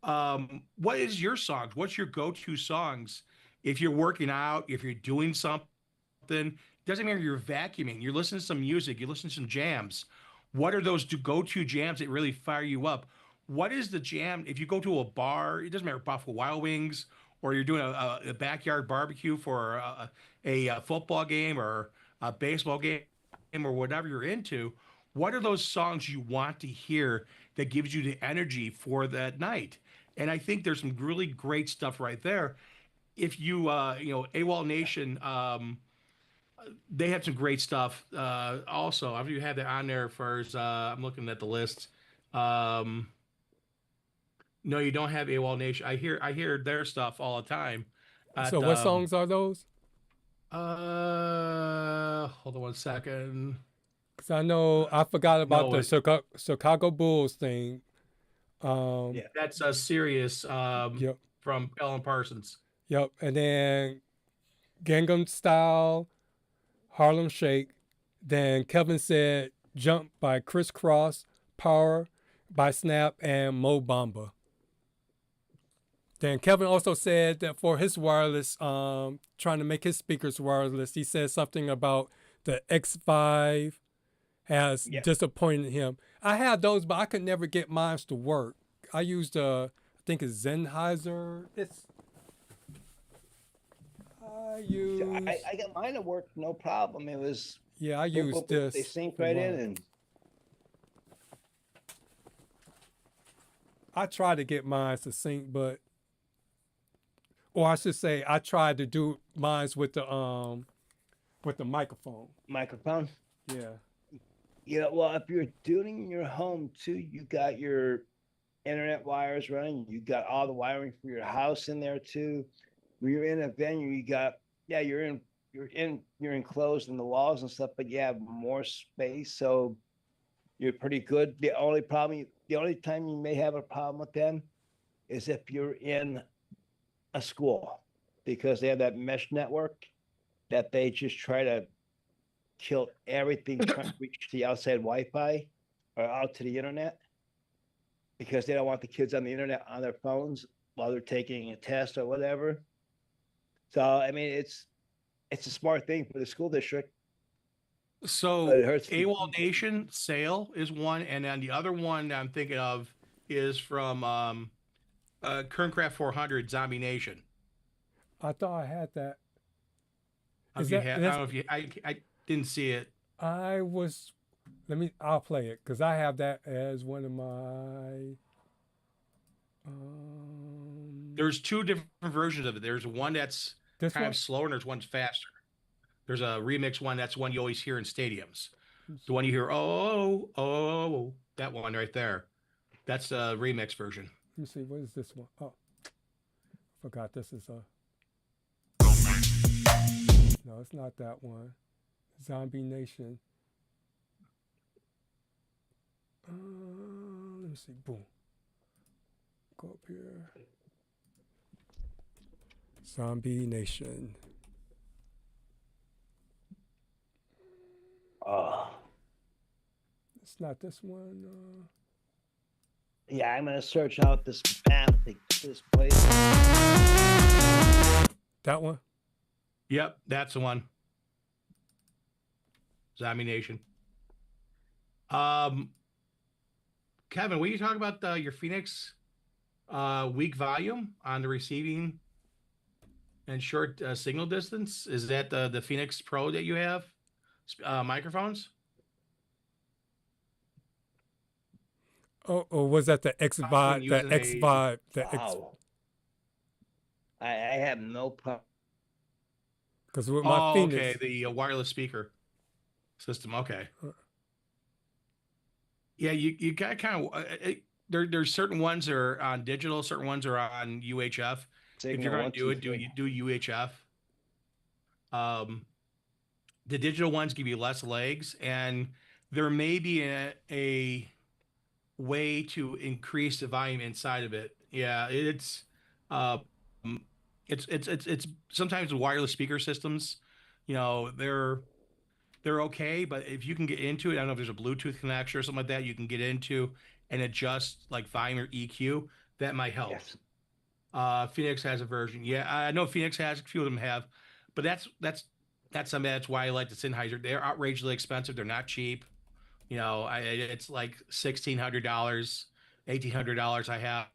S6: what is your songs? What's your go-to songs? If you're working out, if you're doing something, doesn't matter, you're vacuuming, you're listening to some music, you listen to some jams. What are those go-to jams that really fire you up? What is the jam? If you go to a bar, it doesn't matter, Buffalo Wild Wings, or you're doing a backyard barbecue for a football game or a baseball game or whatever you're into, what are those songs you want to hear that gives you the energy for that night? And I think there's some really great stuff right there. If you, AWOL Nation, they have some great stuff. Also, I you had that on there first. I'm looking at the list. No, you don't have AWOL Nation. I hear their stuff all the time.
S4: So what songs are those?
S6: Hold on one second.
S4: Because I know I forgot about
S6: No,
S4: the Chicago Bulls thing.
S6: That's a Sirius
S4: Yep.
S6: from Ellen Parsons.
S4: Yep. And then Gangnam Style, Harlem Shake. Then Kevin said Jump by Criss Cross, Power by Snap, and Mo Bamba. Then Kevin also said that for his wireless, trying to make his speakers wireless, he said something about the X5 has disappointed him. I had those, but I could never get mine to work. I used I think it's Sennheiser.
S5: I got mine to work no problem. It was
S4: I used this.
S5: They sync right in, and
S4: I tried to get mine to sync, or I should say, I tried to do mine with the microphone.
S5: Microphone.
S4: Yeah.
S5: Well, if you're doing in your home too, you got your internet wires running. You got all the wiring for your house in there too. When you're in a venue, you got you're enclosed in the walls and stuff, but you have more space, so you're pretty good. The only time you may have a problem with them is if you're in a school, because they have that mesh network that they just try to kill everything trying to reach the outside Wi-Fi or out to the internet, because they don't want the kids on the internet on their phones while they're taking a test or whatever. So I mean, it's a smart thing for the school district.
S6: So
S5: But it hurts
S6: AWOL Nation Sale is one, and then the other one that I'm thinking of is from Kerncraft 400 Zombie Nation.
S4: I thought I had that.
S6: I don't know if you. I didn't see it.
S4: I'll play it because I have that as one of my.
S6: There's two different versions of it. There's one that's kind of slower, and there's one that's faster. There's a remix one. That's one you always hear in stadiums. The one you hear, oh, that one right there. That's the remix version.
S4: Let me see. What is this one? Oh, I forgot. This is a. No, it's not that one. Zombie Nation. Let me see. Boom. Go up here. Zombie Nation.
S5: Oh,
S4: It's not this one.
S5: yeah. I'm gonna search out this map. This place.
S4: That one?
S6: Yep, that's the one. Zombie Nation. Kevin, will you talk about your Phoenix weak volume on the receiving and short signal distance? Is that the Phoenix Pro that you have microphones?
S4: Oh, or was that the X Vibe? The
S6: using
S4: X Vibe.
S5: Wow. I have no problem.
S4: Because with my Phoenix.
S6: Okay, the wireless speaker system. Okay. Yeah, you got kind of there's certain ones that are on digital, certain ones are on UHF. If you're going to do it, do UHF. The digital ones give you less legs, and there may be a way to increase the volume inside of it. Yeah, it's sometimes the wireless speaker systems, they're okay, but if you can get into it, I don't know if there's a Bluetooth connection or something like that, you can get into and adjust like volume or EQ. That might help.
S5: Yes.
S6: Phoenix has a version. Yeah, I know Phoenix has, a few of them have, but that's something that's why I like the Sennheiser. They're outrageously expensive. They're not cheap. It's like $1,600, $1,800 I have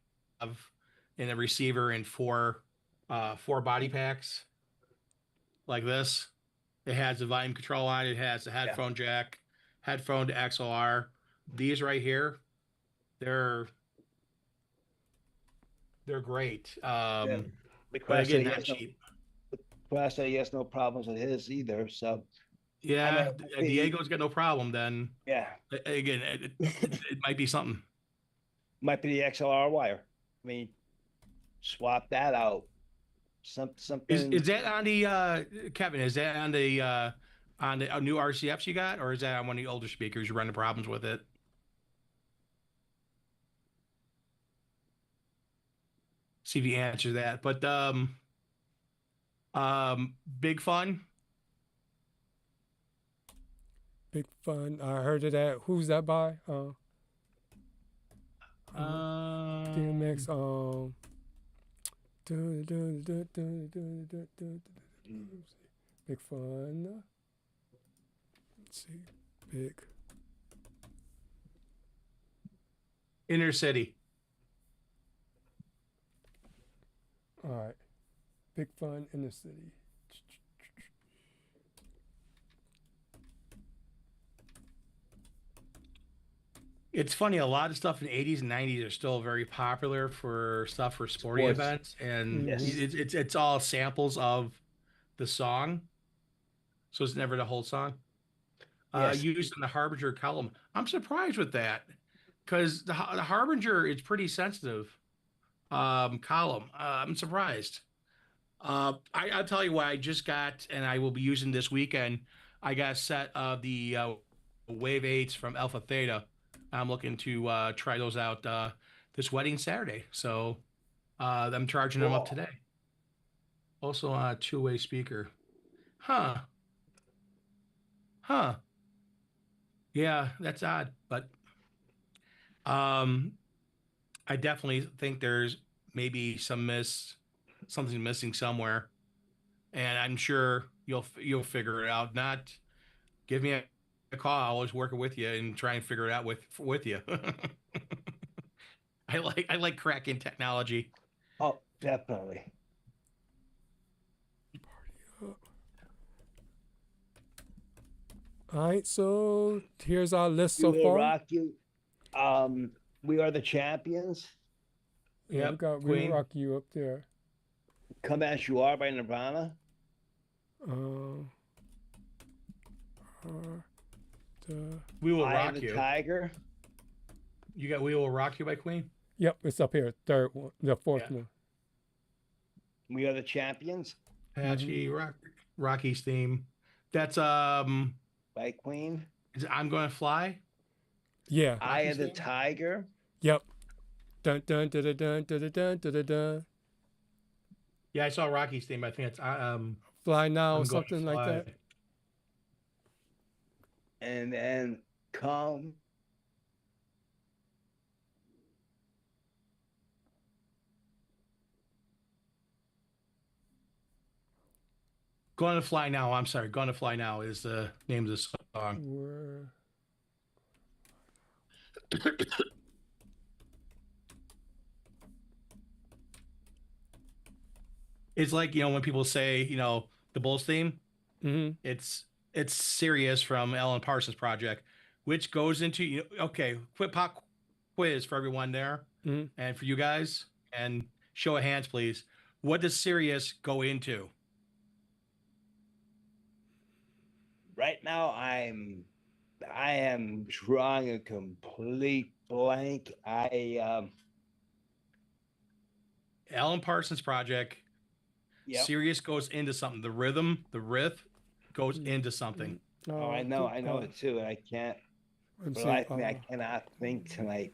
S6: in a receiver and four body packs like this. It has the volume control on it. It has the headphone jack, headphone to XLR. These right here, they're great.
S5: The
S6: But
S5: Class
S6: again,
S5: A
S6: not
S5: has no,
S6: cheap.
S5: Class A has no problems with his either. So
S6: Yeah,
S5: I mean,
S6: Diego's got no problem. Then
S5: yeah,
S6: again, it might be something.
S5: might be the XLR wire. I mean, swap that out. Something.
S6: Is that on the Kevin? Is that on the new RCFs you got, or is that on one of the older speakers you're running problems with it? See if you answer that. But Big Fun.
S4: Big Fun. I heard of that. Who's that by? DMX. Big Fun. Let's see. Big.
S6: Inner City.
S4: All right. Big Fun in the city.
S6: It's funny, a lot of stuff in the 80s and 90s are still very popular for stuff for sporting
S5: Sports.
S6: events, and
S5: Yes.
S6: it's all samples of the song, so it's never the whole song.
S5: Yes.
S6: Used in the Harbinger column. I'm surprised with that because the Harbinger is pretty sensitive column. I'm surprised. I'll tell you what I just got, and I will be using this weekend. I got a set of the Wave 8s from Alpha Theta. I'm looking to try those out this wedding Saturday. So I'm charging them up today. Also on a two-way speaker. Huh. Yeah, that's odd. But I definitely think there's maybe something missing somewhere. And I'm sure you'll figure it out. Not give me a call. I'll always work with you and try and figure it out with you. I like cracking technology.
S5: Oh, definitely.
S4: All right, so here's our list so
S5: We will
S4: far.
S5: rock you. We are the champions.
S4: Yeah,
S6: Yep,
S4: we
S6: Queen.
S4: rock you up there.
S5: Come as you are by Nirvana.
S6: We will
S5: I
S6: rock
S5: am the
S6: you.
S5: Tiger.
S6: You got "We Will Rock You" by Queen.
S4: Yep, it's up here. Third one, the fourth
S6: Yeah.
S4: one.
S5: We are the champions
S6: Apache Rocky's theme. That's
S5: by Queen.
S6: is it "I'm Gonna Fly."
S4: Yeah.
S5: I am
S6: Rocky's
S5: the
S6: theme?
S5: Tiger.
S4: Yep. Dun dun dun dun dun dun dun dun dun.
S6: Yeah, I saw Rocky's theme. I think it's
S4: Fly Now or
S6: I'm going to
S4: something like
S6: fly.
S4: that.
S5: And then Calm.
S6: Going to Fly Now. I'm sorry. Going to Fly Now is the name of the song.
S4: Where...
S6: It's like, when people say, the Bulls theme,
S4: Mm-hmm.
S6: it's Sirius from Alan Parsons Project, which goes into, okay, quick pop quiz for everyone there
S4: Mm-hmm.
S6: and for you guys, and show of hands, please. What does Sirius go into?
S5: Right now, I am drawing a complete blank.
S6: Alan Parsons Project.
S5: Yep.
S6: Sirius goes into something. The rhythm, the riff goes into something.
S5: Oh, I know it too. And I can't.
S4: I'm
S5: For
S4: saying,
S5: life of me, I cannot think tonight.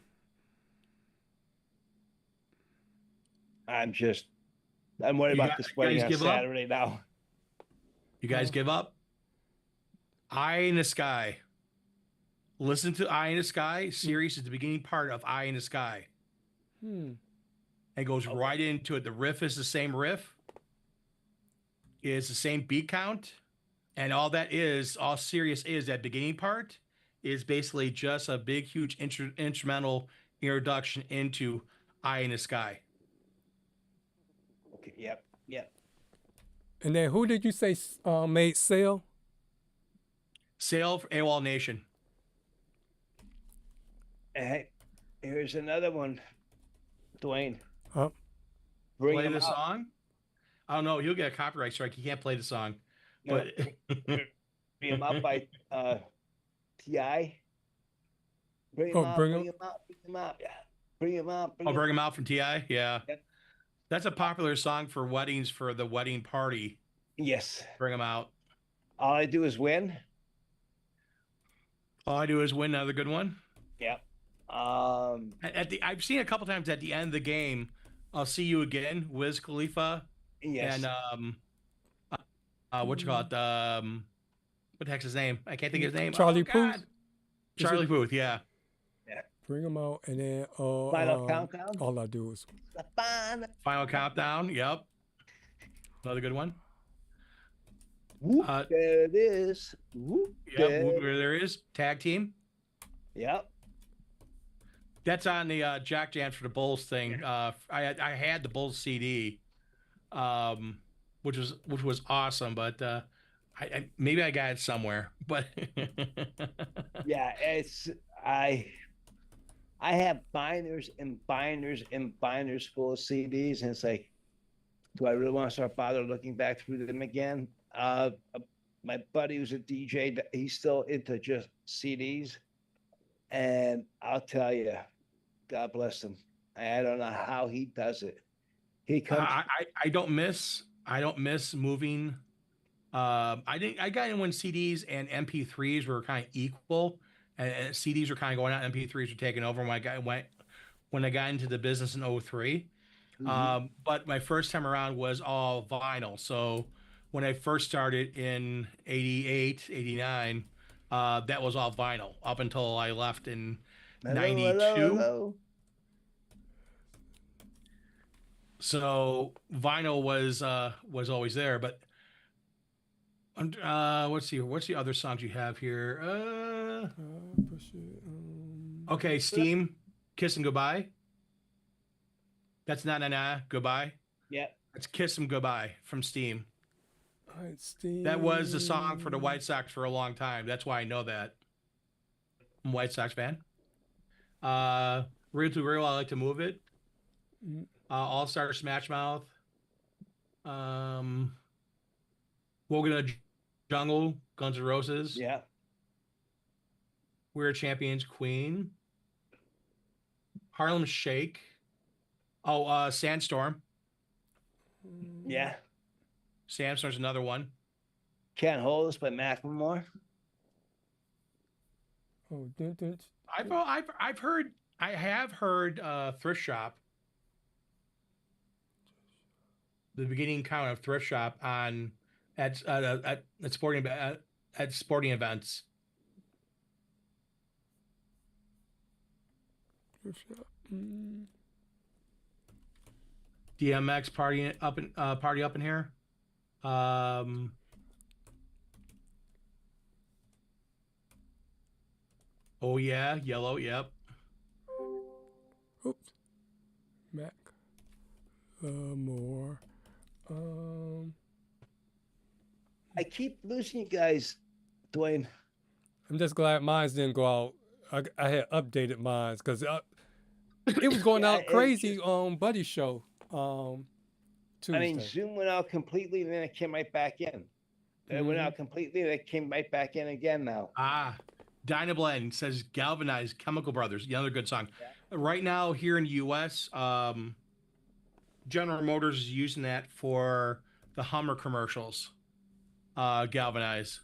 S5: I'm worried
S6: You
S5: about
S6: guys-
S5: this
S6: you
S5: wedding
S6: guys
S5: on
S6: give up?
S5: Saturday now.
S6: You guys give up? Eye in the Sky. Listen to Eye in the Sky. Sirius is the beginning part of Eye in the Sky.
S4: Hmm.
S6: And goes right into it. The riff is the same riff. It's the same beat count. And all Sirius is, that beginning part is basically just a big, huge instrumental introduction into Eye in the Sky.
S5: Okay. Yep.
S4: And then who did you say made Sail?
S6: Sail for AWOL Nation.
S5: Hey, here's another one, Dwayne.
S4: Huh?
S5: Bring
S6: Play
S5: him
S6: the
S5: out.
S6: song? I don't know. He'll get a copyright strike. He can't play the song.
S5: No,
S6: But
S5: Bring him up by Ti. Bring him
S4: Oh,
S5: out.
S4: bring
S5: Bring
S4: him-
S5: him out. Bring him out. Yeah. Bring him out.
S6: I'll bring him out from TI. Yeah.
S5: Yep.
S6: That's a popular song for weddings, for the wedding party.
S5: Yes.
S6: Bring him out.
S5: All I do is win.
S6: All I do is win. Another good one.
S5: Yep.
S6: I've seen a couple times at the end of the game, I'll see you again, Wiz Khalifa.
S5: Yes.
S6: And what you call it? What the heck's his name? I can't think of his name.
S4: Charlie
S6: God.
S4: Puth?
S6: Charlie Puth, yeah.
S4: Bring them out, and then
S5: Final countdown.
S4: all I do is
S6: Final Countdown. Yep. Another good one.
S5: Whoop,
S6: Uh,
S5: there it is. Whoop,
S6: Yep.
S5: there.
S6: Where there is tag team.
S5: Yep.
S6: That's on the Jock Jamz for the Bulls thing. I had the Bulls CD, which was awesome, but I maybe I got it somewhere. But
S5: Yeah, I have binders and binders and binders full of CDs, and it's like, do I really want to start bothering looking back through them again? My buddy who's a DJ, he's still into just CDs, and I'll tell you, God bless him. I don't know how he does it. He comes.
S6: I don't miss moving. I got in when CDs and MP3s were kind of equal, and CDs were kind of going out, MP3s were taking over when I got into the business in 03. But my first time around was all vinyl. So when I first started in 88, 89, that was all vinyl up until I left in 92.
S5: Hello.
S6: So vinyl was always there, but what's the other songs you have here? Okay, Steam, Kiss 'em Goodbye. That's Na Goodbye.
S5: Yep.
S6: That's Kiss 'em Goodbye from Steam.
S4: all right, Steve.
S6: That was the song for the White Sox for a long time. That's why I know that. I'm a White Sox fan. Real to Real, I Like to Move It. All Star Smash Mouth. Wogan in the Jungle, Guns N' Roses.
S5: Yeah.
S6: We're Champions, Queen. Harlem Shake. Oh, Sandstorm.
S5: Yeah.
S6: Sandstorm's another one.
S5: Can't Hold Us by Macklemore.
S4: Oh,
S6: I have heard Thrift Shop. the beginning count of thrift shop on at sporting events. DMX party up in here. Oh yeah, yellow. Yep.
S4: Oops. Mac. More.
S5: I keep losing you guys, Dwayne.
S4: I'm just glad mine didn't go out. I had updated mine because it was going out crazy on Buddy's show. Tuesday.
S5: I mean, Zoom went out completely, and then it came right back in. It went out completely, and it came right back in again now.
S6: Dynablend says Galvanized Chemical Brothers, another good song. Yeah. Right now here in the U.S., General Motors is using that for the Hummer commercials, Galvanize.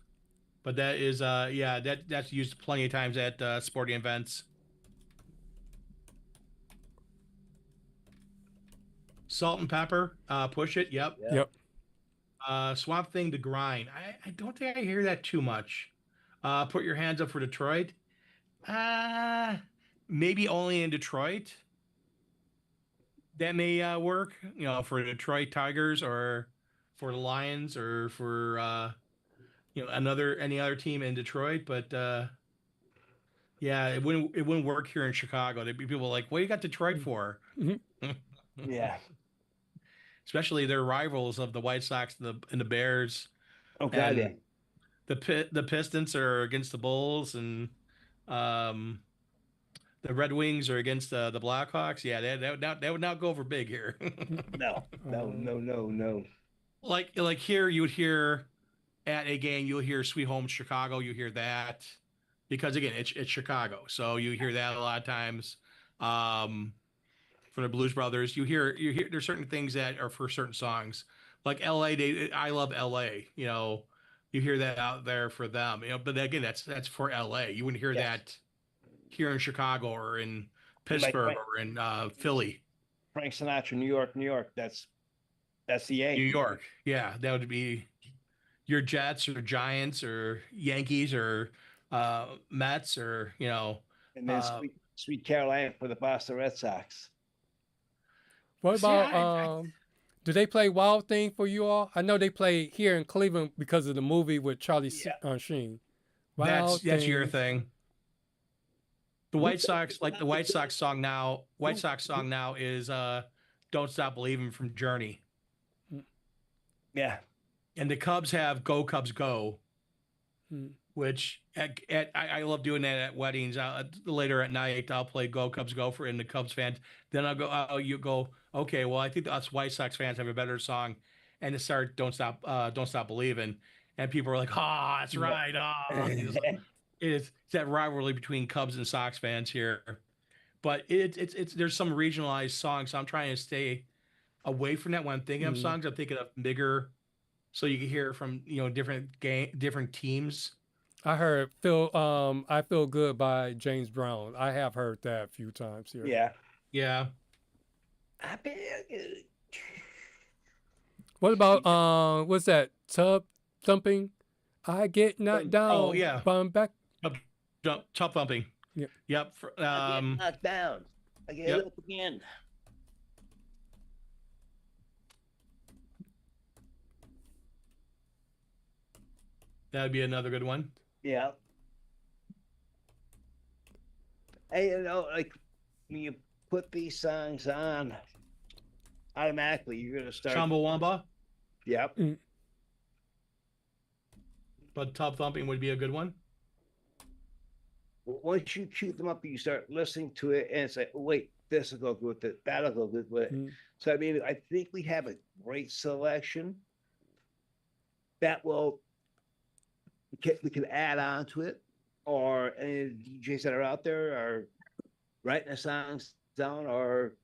S6: But that is, that's used plenty of times at sporting events. Salt and Pepper, Push It, yep. Swamp Thing to Grind. I don't think I hear that too much. Put Your Hands Up for Detroit. Maybe only in Detroit. That may work, for Detroit Tigers or for the Lions or for any other team in Detroit. But it wouldn't work here in Chicago. There'd be people like, what do you got Detroit for?
S5: Yeah.
S6: Especially their rivals of the White Sox and the Bears.
S5: Oh God, yeah.
S6: The Pistons are against the Bulls, and the Red Wings are against the Blackhawks. Yeah, that would not go over big here.
S5: No.
S6: Like here, you would hear at a game, you'll hear Sweet Home Chicago. You hear that because again, it's Chicago, so you hear that a lot of times. From the Blues Brothers, you hear there's certain things that are for certain songs, like L.A. I love L.A. You hear that out there for them. But again, that's for L.A. You wouldn't hear that here in Chicago or in Pittsburgh or in Philly.
S5: Frank Sinatra, New York. That's the A.
S6: New York, yeah, that would be your Jets or Giants or Yankees or Mets or
S5: And then Sweet Caroline for the Boston Red Sox.
S4: What about do they play Wild Thing for you all? I know they play here in Cleveland because of the movie with Charlie Sheen.
S6: That's your thing. The White Sox, like the White Sox song now. White Sox song now is "Don't Stop Believing" from Journey.
S5: Yeah,
S6: and the Cubs have "Go Cubs Go," which I love doing that at weddings. Later at night, I'll play "Go Cubs Go" for the Cubs fans. Then I'll go. You go. Okay, well, I think us White Sox fans have a better song, and to start "Don't Stop Believing," and people are like, that's right." It's that rivalry between Cubs and Sox fans here, but it's there's some regionalized songs. So I'm trying to stay away from that when I'm thinking of songs. I'm thinking of bigger, so you can hear from different teams.
S4: I heard I Feel Good by James Brown. I have heard that a few times here.
S6: Yeah.
S4: What about what's that? Tub Thumping? I Get Knocked Down.
S6: Oh yeah.
S4: I'm back.
S6: Tub Thumping.
S4: Yep.
S6: Yep.
S5: I get knocked down. I get up again.
S6: That'd be another good one.
S5: Yeah. Hey, like when you put these songs on, automatically you're gonna start.
S6: Chumbawamba.
S5: Yep.
S6: But Tub Thumping would be a good one.
S5: Once you cue them up, you start listening to it, and it's like, oh, wait, this will go good with it. That'll go good with it. So I mean, I think we have a great selection that we can add on to it, or any of the DJs that are out there are writing the songs down, or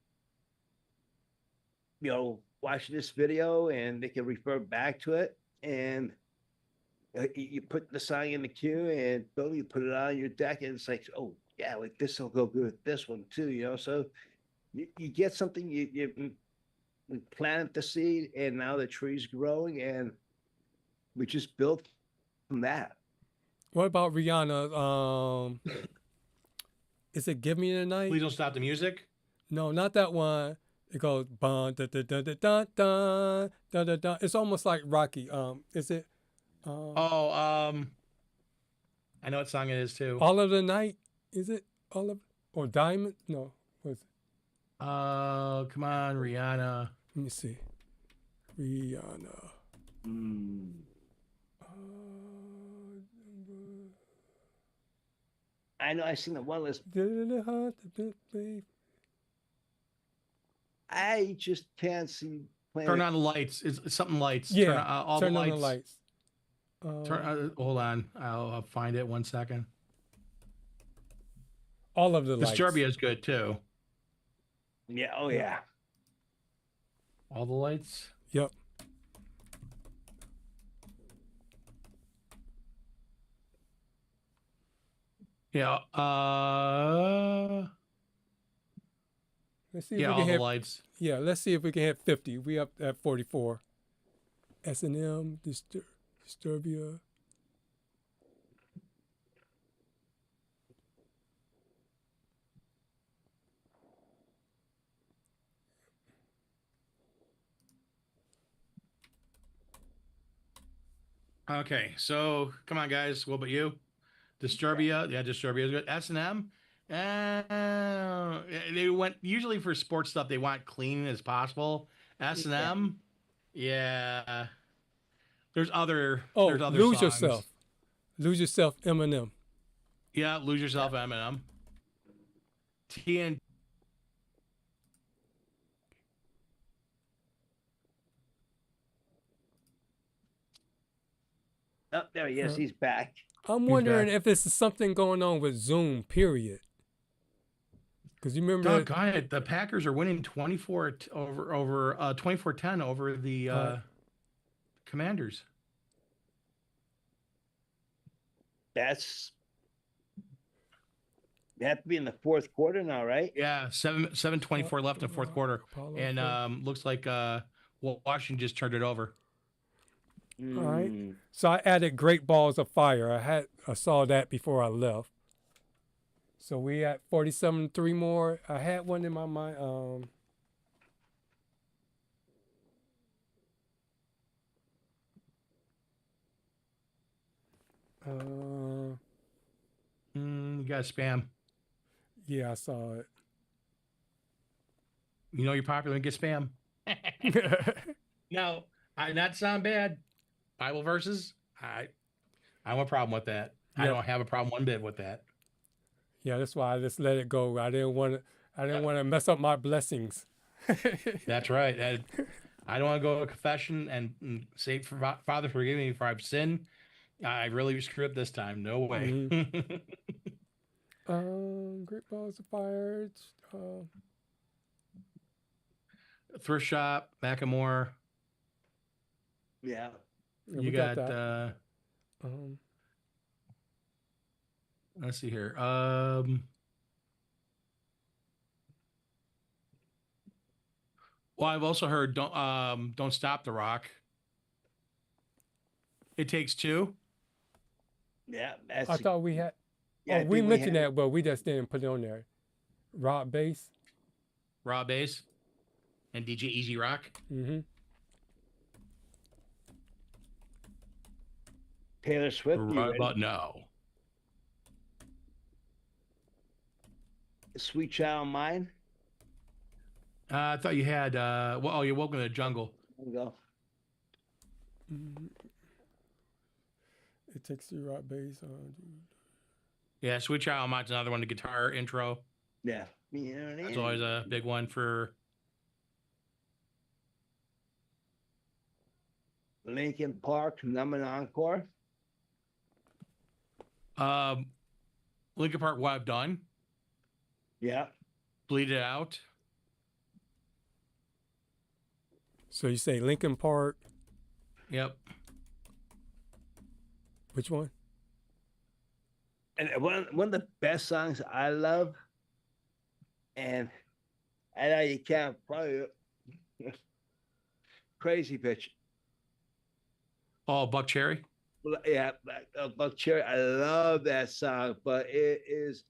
S5: watching this video, and they can refer back to it, and you put the song in the queue, and boom, you put it on your deck, and it's like, oh yeah, like this will go good with this one too, So you get something, you We planted the seed, and now the tree's growing, and we just built from that.
S4: What about Rihanna? Is it "Give Me the Night"?
S6: Please don't stop the music.
S4: No, not that one. It goes bun da da da da da da da da da. It's almost like Rocky. Is it?
S6: I know what song it is too.
S4: All of the Night? Is it all of or Diamond? No, what is it?
S6: Come on, Rihanna.
S4: Let me see. Rihanna.
S5: I know I seen the one list. I just can't see playing.
S6: Turn on the lights. It's something lights.
S4: Yeah,
S6: Turn on, all
S4: turn
S6: the
S4: on
S6: lights.
S4: the lights.
S6: Hold on. I'll find it. 1 second.
S4: All of the lights.
S6: Disturbia is good too.
S5: Yeah. Oh yeah.
S6: All the lights.
S4: Yep.
S6: Yeah.
S4: Let's see if
S6: Yeah.
S4: we
S6: All
S4: can
S6: the
S4: hit.
S6: lights.
S4: Yeah, let's see if we can hit 50. We up at 44. S&M, Disturbia.
S6: Okay. So come on, guys. What about you? Disturbia. Yeah, Disturbia is good. S&M. They went usually for sports stuff. They want clean as possible. S&M. Yeah. There's other.
S4: Oh,
S6: There's other
S4: Lose
S6: songs.
S4: Yourself. Lose Yourself, Eminem.
S6: Yeah, Lose Yourself, Eminem. TN.
S5: Oh, there he is. He's back.
S4: I'm wondering
S6: back.
S4: if this is something going on with Zoom, period. Because you remember
S6: Doggone it, the Packers are winning 24 over 24-10 over the Commanders.
S5: That's. They have to be in the fourth quarter now, right?
S6: Yeah, 7:24 left in the fourth quarter, and looks like Washington just turned it over.
S4: All right. So I added Great Balls of Fire. I saw that before I left. So we at 47, 3 more. I had one in my mind.
S6: You got spam.
S4: Yeah, I saw it.
S6: You know you're popular and get spam. No, I not sound bad. Bible verses. I have a problem with that. I
S4: Yep.
S6: don't have a problem one bit with that.
S4: Yeah, that's why I just let it go. I didn't want to mess up my blessings.
S6: That's right. I don't want to go to confession and say, Father, forgive me for I've sinned. I really screwed up this time. No way.
S4: Great Balls of Fire.
S6: Thrift Shop, Macklemore.
S5: Yeah.
S4: Yeah,
S6: You
S4: we
S6: got,
S4: that.
S6: let's see here. Well, I've also heard don't stop the rock. It Takes Two.
S5: Yeah. That's
S4: I thought we had.
S5: Yeah, I
S4: we
S5: think
S4: mentioned
S5: had-
S4: that, but we just didn't put it on there. Rock bass.
S6: Raw bass. And DJ Easy Rock.
S4: Mm-hmm.
S5: Taylor Swift. you
S6: Right
S5: ready?
S6: about now.
S5: Sweet Child of Mine.
S6: I thought you had you're Welcome to the Jungle.
S5: There we go.
S4: It takes the rock bass.
S6: Yeah, Sweet Child of Mine's another one, the guitar intro.
S5: Yeah.
S6: That's always a big one for
S5: Lincoln Park, Number Encore.
S6: Linkin Park, What I've Done.
S5: Yeah.
S6: Bleed It Out.
S4: So you say Lincoln Park.
S6: Yep.
S4: Which one?
S5: And one of the best songs I love, and I know you can't probably Crazy Pitch.
S6: Oh, Buck Cherry.
S5: Yeah, Buck Cherry. I love that song, but it is.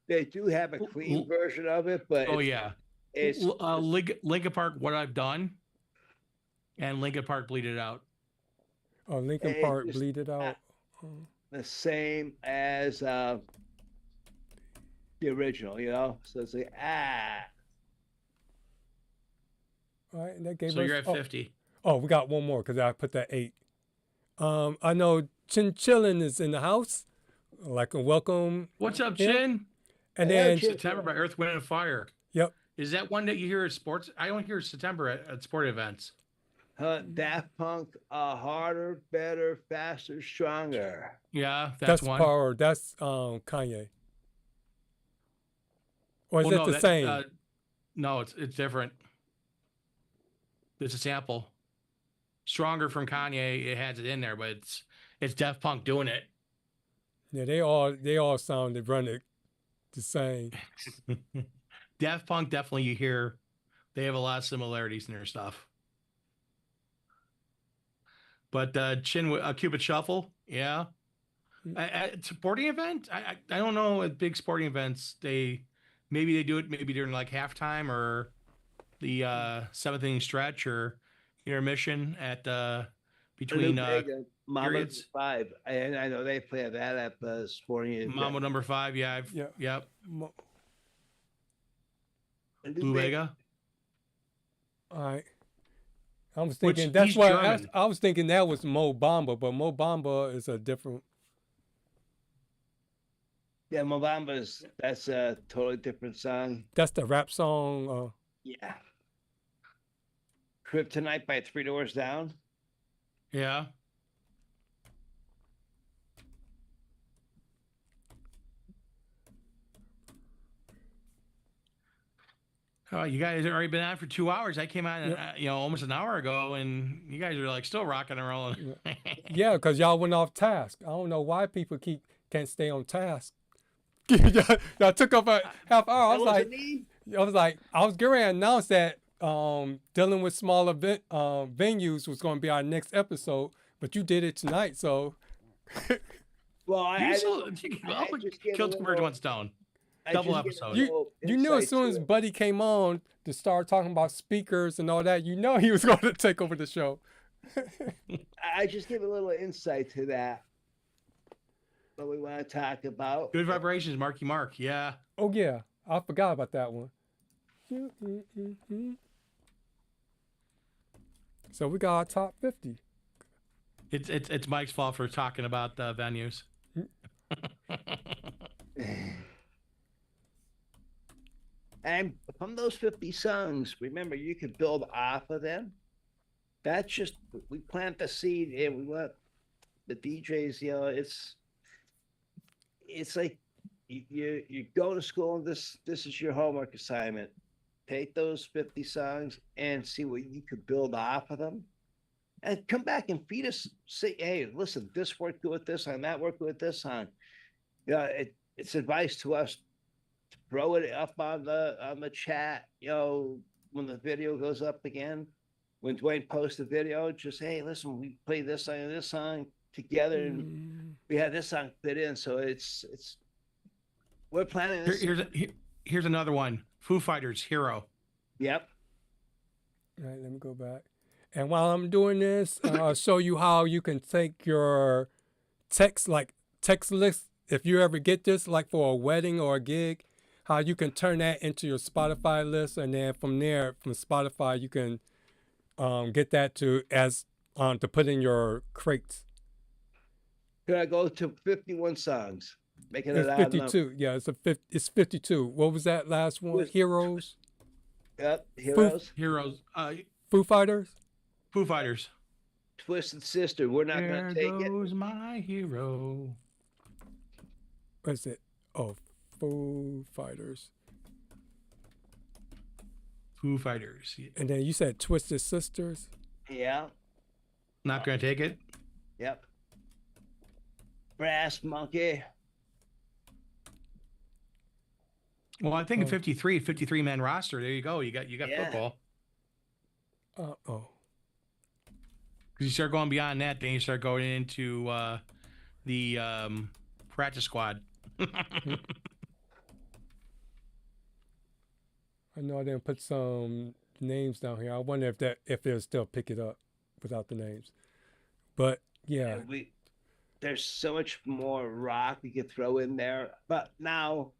S5: They do have a clean version of it, but
S6: Oh yeah,
S5: it's
S6: Linkin Park. What I've done, and Linkin Park Bleed It Out.
S4: Oh, Lincoln
S5: it's
S4: Park,
S5: just
S4: Bleed It Out.
S5: the same as the original, you know. So it's like
S4: All right, and that gave
S6: So
S4: us.
S6: you're at 50.
S4: Oh, we got one more because I put that 8. I know Chin Chillin is in the house. Like a welcome.
S6: What's up,
S4: Yeah.
S6: Chin?
S4: And then
S6: September by Earth, Wind, and Fire.
S4: Yep.
S6: Is that one that you hear at sports? I don't hear September at sport events.
S5: Daft Punk, harder, better, faster, stronger.
S6: Yeah,
S4: that's
S6: one.
S4: Power. That's Kanye. Or is
S6: Well,
S4: it the same?
S6: No, it's different. It's a sample. Stronger from Kanye. It has it in there, but it's Daft Punk doing it.
S4: Yeah, they all sound run it the same.
S6: Daft Punk, definitely you hear they have a lot of similarities in their stuff. But Cupid Shuffle, yeah. At sporting event, I don't know. At big sporting events, maybe they do it maybe during like halftime or the seventh inning stretch or intermission at between
S5: Mama
S6: periods.
S5: 5. I know they play that at the sporting event.
S6: Mambo number 5, yeah. Yep. Blue Vega.
S4: All right. I was thinking that's
S6: he's
S4: why
S6: German.
S4: I was thinking that was Mo Bamba, but Mo Bamba is a different.
S5: Yeah, that's a totally different song.
S4: That's the rap song.
S5: Yeah. Kryptonite by 3 Doors Down.
S6: Yeah. Oh, you guys have already been on for 2 hours. I came on, almost an hour ago, and you guys are like still rocking and rolling.
S4: Yeah, because y'all went off task. I don't know why people can't stay on task. y'all took up a half hour. I was getting ready to announce that dealing with smaller venues was going to be our next episode, but you did it tonight, so.
S5: Well, I
S6: killed two birds, one stone. Double episode.
S4: You knew as soon as Buddy came on to start talking about speakers and all that, you know he was going to take over the show.
S5: I just give a little insight to that. What we want to talk about.
S6: Good Vibrations, Marky Mark. Yeah.
S4: Oh, yeah. I forgot about that one. So we got our top 50.
S6: It's Mike's fault for talking about the venues.
S5: And from those 50 songs, remember, you can build off of them. That's just, we plant the seed and we want the DJs, it's like you go to school and this is your homework assignment. Take those 50 songs and see what you could build off of them. And come back and feed us, say, hey, listen, this worked good with this song, that worked good with this song. It's advice to us. Throw it up on the chat, when the video goes up again. When Dwayne posts the video, just hey, listen, we play this song and this song together, and we had this song fit in. So it's we're planning this.
S6: Here's another one. Foo Fighters, Hero.
S5: Yep.
S4: All right, let me go back. And while I'm doing this, I'll show you how you can take your text list. If you ever get this, like for a wedding or a gig, how you can turn that into your Spotify list, and then from there, from Spotify, you can get that to put in your crates.
S5: Can I go to 51 songs? Making
S4: It's
S5: it
S4: 52. Yeah, it's 52. What was that last one? Heroes.
S5: Yep, Heroes.
S6: Heroes.
S4: Foo Fighters.
S6: Foo Fighters.
S5: Twisted Sister. We're not going to take it.
S6: There goes my hero.
S4: What is it? Oh, Foo Fighters.
S6: Foo Fighters.
S4: And then you said Twisted Sisters.
S5: Yeah.
S6: Not gonna take it.
S5: Yep. Brass Monkey.
S6: Well, I think 53 man roster. There you go. You got football. Because you start going beyond that, then you start going into the practice squad.
S4: I know I didn't put some names down here. I wonder if they'll still pick it up without the names. But yeah,
S5: There's so much more rock we could throw in there. But now,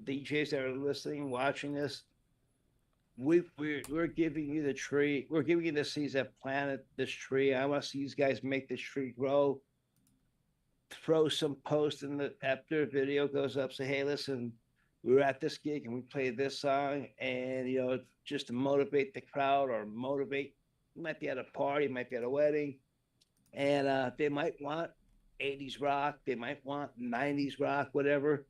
S5: DJs that are listening, watching this, we're giving you the tree. We're giving you the seeds that planted this tree. I want to see these guys make this tree grow. Throw some post in the after the video goes up. Say, hey, listen, we were at this gig and we played this song, and just to motivate the crowd or motivate. You might be at a party, might be at a wedding, and they might want 80s rock, they might want 90s rock, whatever.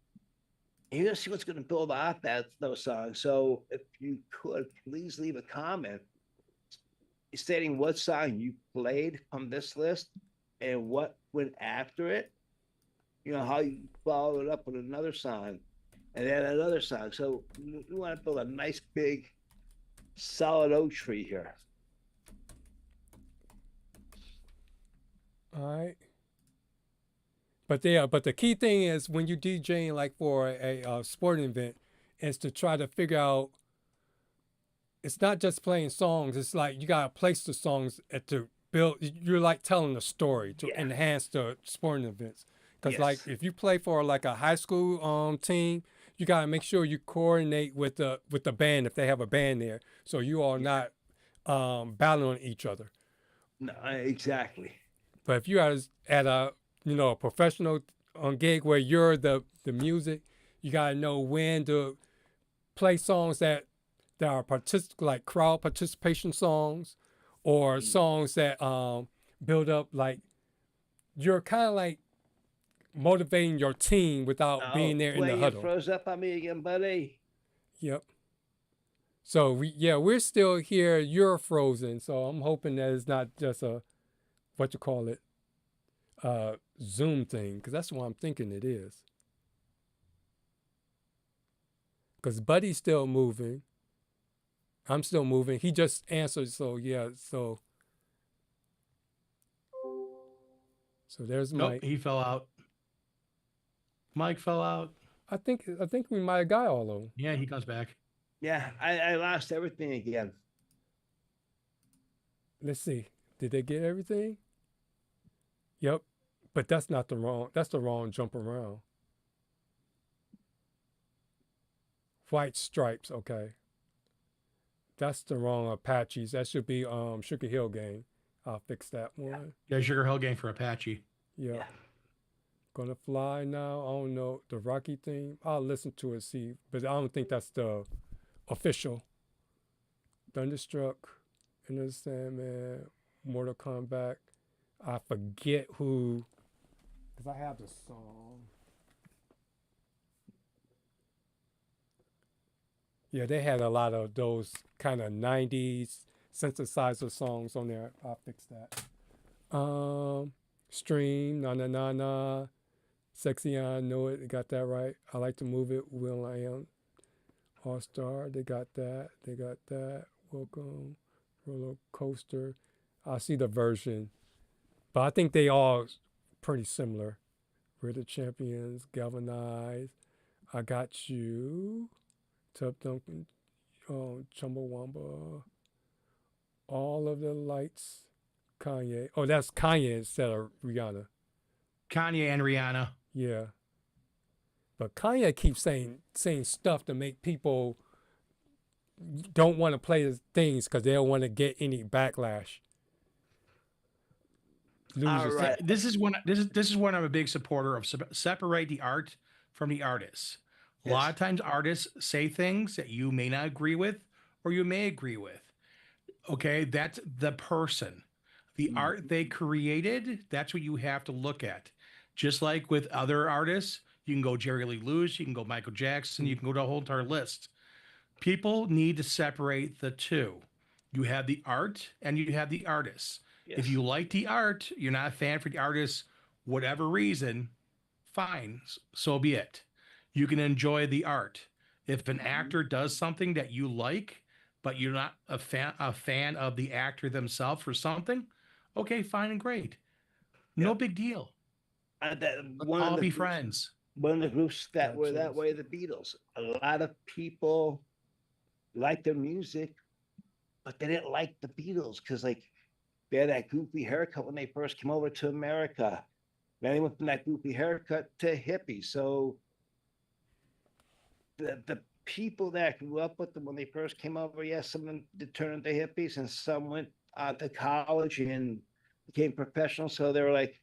S5: And you're gonna see what's gonna build off those songs. So if you could please leave a comment stating what song you played from this list and what went after it, how you followed it up with another song and then another song. So we want to build a nice big solid oak tree here.
S4: all right. But the key thing is when you're DJing like for a sporting event, is to try to figure out. It's not just playing songs. It's like you gotta place the songs to build. You're like telling a story to enhance the sporting events. Because like if you play for like a high school team, you gotta make sure you coordinate with the band if they have a band there, so you are not battling each other.
S5: No, exactly.
S4: But if you are at a a professional gig where you're the music, you gotta know when to play songs that are like crowd participation songs, or songs that build up, like you're kind of like motivating your team without being there in the huddle.
S5: You froze up on me again, buddy.
S4: Yep. So we're still here. You're frozen. So I'm hoping that it's not just a Zoom thing, because that's what I'm thinking it is. Because Buddy's still moving. I'm still moving. He just answered. So there's Mike.
S6: He fell out. Mike fell out.
S4: I think we might have got all of them.
S6: Yeah, he comes back.
S5: Yeah, I lost everything again.
S4: Let's see. Did they get everything? Yep. But that's the wrong jump around. White Stripes, okay. That's the wrong Apaches. That should be Sugar Hill Gang. I'll fix that one.
S6: Yeah, Sugar Hill Gang for Apache.
S4: Yeah. Gonna Fly Now. I don't know the Rocky theme. I'll listen to it, see, but I don't think that's the official. Thunderstruck, Into the Sandman, Mortal Kombat. I forget who, because I have the song. Yeah, they had a lot of those kind of 90s synthesizer songs on there. I'll fix that. Stream, Na Na Na Na, Sexy I Know It, they got that right. I Like to Move It, Will I Am, All Star, they got that. Welcome, Roller Coaster. I see the version, but I think they all pretty similar. We're the Champions, Galvanize, I Got You, Tub Duncan, Chumbawamba, All of the Lights, Kanye. Oh, that's Kanye instead of Rihanna.
S6: Kanye and Rihanna.
S4: Yeah. But Kanye keeps saying stuff to make people don't want to play his things because they don't want to get any backlash.
S5: All right.
S6: This is when I'm a big supporter of separate the art from the artists. A lot of times artists say things that you may not agree with or you may agree with. Okay, that's the person. The art they created, that's what you have to look at. Just like with other artists, you can go Jerry Lee Lewis, you can go Michael Jackson, you can go to a whole entire list. People need to separate the two. You have the art and you have the artists. Yes. If you like the art, you're not a fan for the artist, whatever reason, fine, so be it. You can enjoy the art. If an actor does something that you like, but you're not a fan of the actor themselves or something, Okay, fine and great. No big deal.
S5: That
S6: Let's
S5: one of
S6: all
S5: the
S6: be
S5: groups-
S6: friends.
S5: One of the groups that were
S4: Gotcha.
S5: that way, the Beatles. A lot of people liked their music, but they didn't like the Beatles because, like, they had that goofy haircut when they first came over to America. Then they went from that goofy haircut to hippie. So the people that grew up with them when they first came over, yes, some of them did turn into hippies, and some went to college and became professionals. So they were like,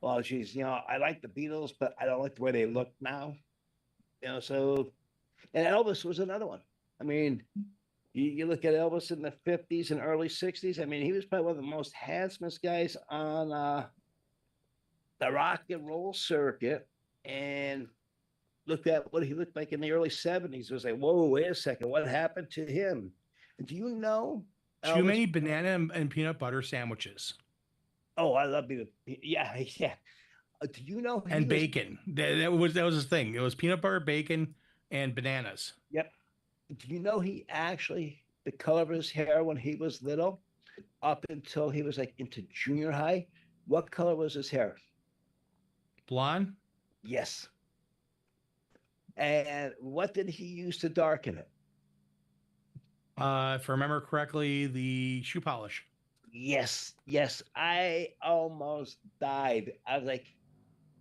S5: well, geez, I like the Beatles, but I don't like the way they look now. So, and Elvis was another one. I mean, you look at Elvis in the 50s and early 60s. I mean, he was probably one of the most handsomest guys on the rock and roll circuit. And looked at what he looked like in the early 70s. It was like, whoa, wait a second, what happened to him? Do you know?
S6: Too
S5: Elvis-
S6: many banana and peanut butter sandwiches
S5: Oh, I love you. Yeah, yeah. Do you know? he
S6: and
S5: was-
S6: bacon. That was his thing. It was peanut butter, bacon, and bananas.
S5: Yep. Do you know he actually, the color of his hair when he was little, up until he was like into junior high, what color was his hair?
S6: Blonde.
S5: Yes. And what did he use to darken it?
S6: If I remember correctly, the shoe polish.
S5: Yes, yes. I almost died. I was like,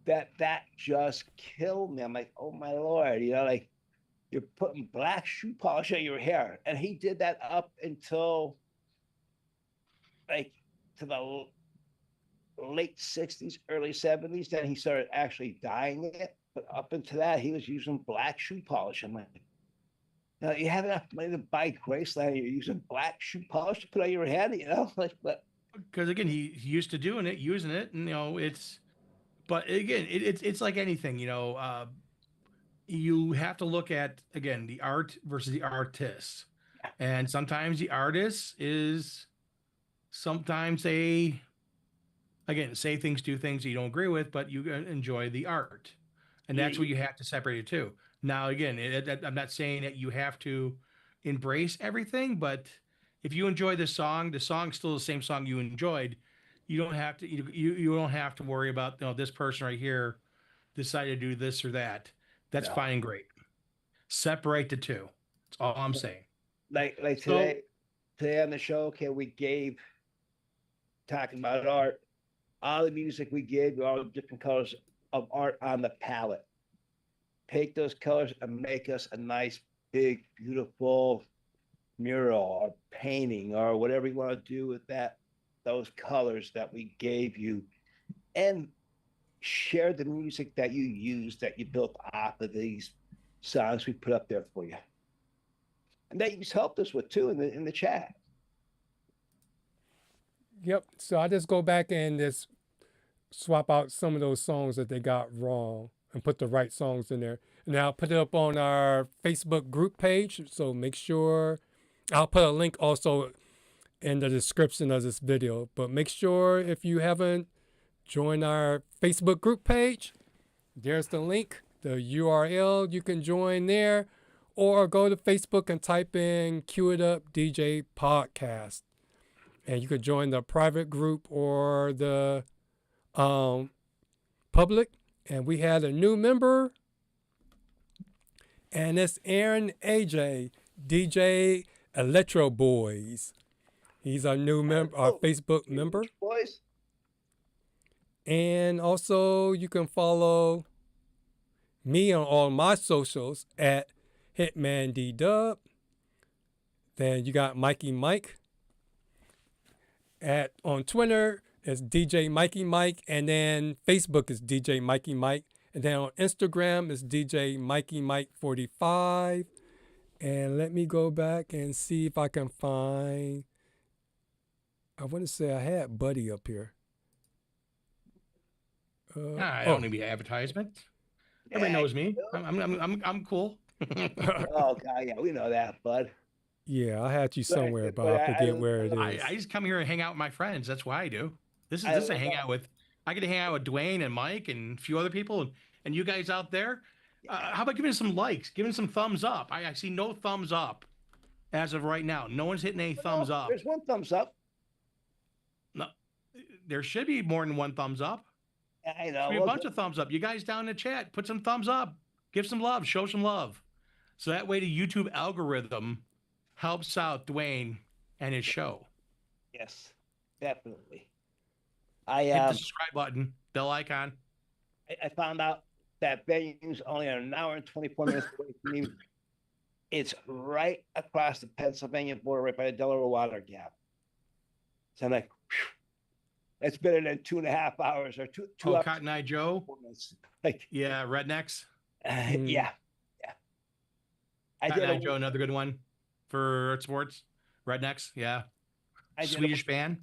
S5: that just killed me. I'm like, oh my Lord, like you're putting black shoe polish on your hair. And he did that up until like to the late 60s, early 70s. Then he started actually dyeing it. But up until that, he was using black shoe polish. I'm like, you have enough money to buy Graceland, you're using black shoe polish to put on your head, like, but
S6: Because again, he's used to doing it, using it, and it's. But again, it's like anything, you have to look at again the art versus the artist, and sometimes the artist is sometimes they again say things, do things you don't agree with, but you enjoy the art, and that's what you have to separate it too. Now, again, I'm not saying that you have to embrace everything, but if you enjoy the song's still the same song you enjoyed. You don't have to you don't have to worry about this person right here decided to do this or that. That's fine and great. Separate the two. That's all I'm saying.
S5: like
S6: So-
S5: today on the show, okay, we gave talking about art, all the music we gave, all the different colors of art on the palette. Take those colors and make us a nice, big, beautiful mural or painting or whatever you want to do with those colors that we gave you, and share the music that you used that you built off of these songs we put up there for you, and that you've helped us with too in the chat.
S4: Yep. So I just go back and just swap out some of those songs that they got wrong and put the right songs in there. And I'll put it up on our Facebook group page. So make sure I'll put a link also in the description of this video. But make sure if you haven't joined our Facebook group page, there's the link, the URL. You can join there, or go to Facebook and type in cueitup DJ podcast. And you could join the private group or the public. And we had a new member, and it's Aaron AJ, DJ Electro Boys. He's our new member, our Facebook member.
S5: Boys,
S4: And also you can follow me on all my socials at HitmanDDub. Then you got Mikey Mike. On Twitter, it's djmikiemike, and then Facebook is djmikiemike, and then on Instagram is djmikiemike45. And let me go back and see if I can find. I want to say I had Buddy up here.
S6: I don't need to be an advertisement. Everybody knows me. I'm cool.
S5: oh god, yeah, we know that, bud.
S4: Yeah, I had you somewhere, but I forget where it is.
S6: I just come here and hang out with my friends. That's why I do. This
S5: I
S6: is a
S5: love
S6: hangout with. I get to hang out with Dwayne and Mike and a few other people, and you guys out there. How about giving us some likes, giving some thumbs up? I see no thumbs up as of right now. No one's hitting any thumbs up.
S5: There's one thumbs up.
S6: No, there should be more than one thumbs up.
S5: I
S6: Should
S5: know.
S6: be a
S5: Well,
S6: bunch of thumbs up. You guys down in the chat, put some thumbs up. Give some love. Show some love. So that way the YouTube algorithm helps out Dwayne and his show.
S5: yes, definitely. I
S6: Hit the subscribe button, bell icon.
S5: I found out that venue's only an hour and 24 minutes away from me. It's right across the Pennsylvania border, right by the Delaware Water Gap. So I'm like, whew, that's better than 2.5 hours or two
S6: Oh,
S5: hours.
S6: Cotton Eye Joe.
S5: Like,
S6: Yeah, Rednecks.
S5: yeah. I
S6: Cotton Eye
S5: did,
S6: Joe, another good one for sports. Rednecks, yeah. Swedish band.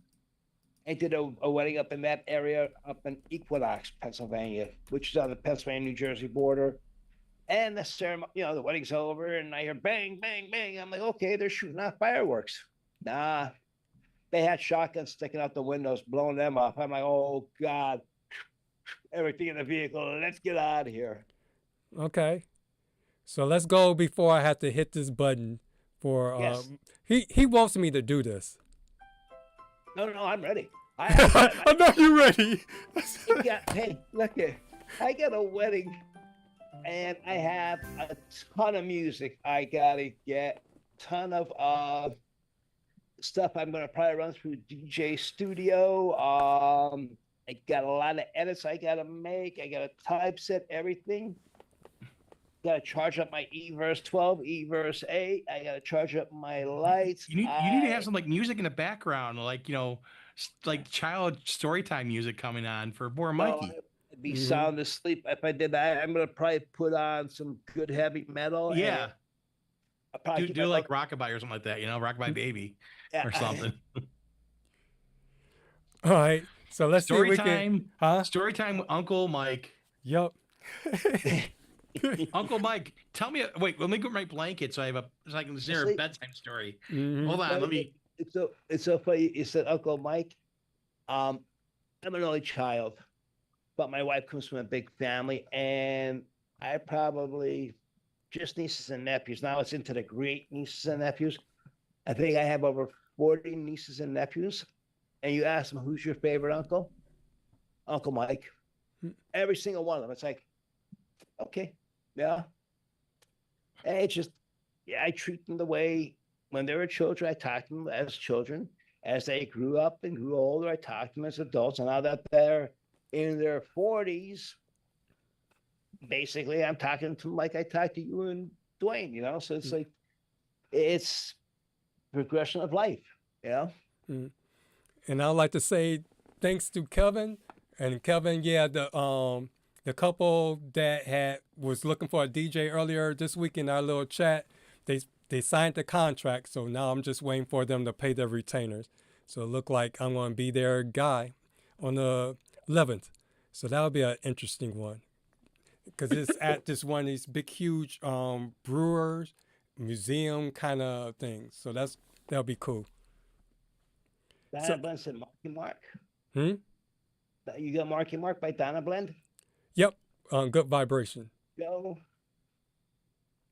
S5: I did a wedding up in that area, up in Equinox, Pennsylvania, which is on the Pennsylvania-New Jersey border. And the ceremony, the wedding's over, and I hear bang, bang, bang. I'm like, okay, they're shooting off fireworks. Nah, they had shotguns sticking out the windows, blowing them off. I'm like, oh God, everything in the vehicle. Let's get out of here.
S4: Okay. So let's go before I have to hit this button for
S5: Yes.
S4: he wants me to do this.
S5: No, I'm ready.
S4: I know you're ready.
S5: Hey, look here. I got a wedding, and I have a ton of music. I gotta get a ton of stuff. I'm gonna probably run through DJ Studio. I got a lot of edits I gotta make. I gotta typeset everything. Gotta charge up my eVerse 12, eVerse 8. I gotta charge up my lights.
S6: You need to have some like music in the background, like like child story time music coming on for poor Mikey.
S5: I'd be sound asleep if I did that. I'm gonna probably put on some good heavy metal.
S6: Yeah.
S5: I'll probably
S6: Do like Rockabye or something like that, Rockabye Baby or something.
S4: All right. So let's see if
S6: Story
S4: we
S6: time.
S4: can.
S6: Story time with Uncle Mike.
S4: Yup.
S6: Uncle Mike, tell me. Wait, let me get my blanket so I can share a bedtime story. Hold on, let me.
S5: It's so funny. You said Uncle Mike. I'm an only child, but my wife comes from a big family, and I probably just nieces and nephews. Now it's into the great nieces and nephews. I think I have over 40 nieces and nephews. And you ask them, who's your favorite uncle? Uncle Mike. Every single one of them. It's like, okay, yeah. And it's just, I treat them the way when they were children, I talk to them as children. As they grew up and grew older, I talk to them as adults. And now that they're in their 40s, basically, I'm talking to them like I talk to you and Dwayne, So it's like, it's progression of life,
S4: And I'd like to say thanks to Kevin. And Kevin, the couple that was looking for a DJ earlier this week in our little chat, they signed the contract. So now I'm just waiting for them to pay their retainers. So it looked like I'm going to be their guy on the 11th. So that'll be an interesting one. Because it's at this one of these big, huge brewers, museum kind of things. So that'll be cool.
S5: Donna Blend said Marky Mark. You got Marky Mark by Donna Blend?
S4: Yep. Good Vibration.
S5: Go.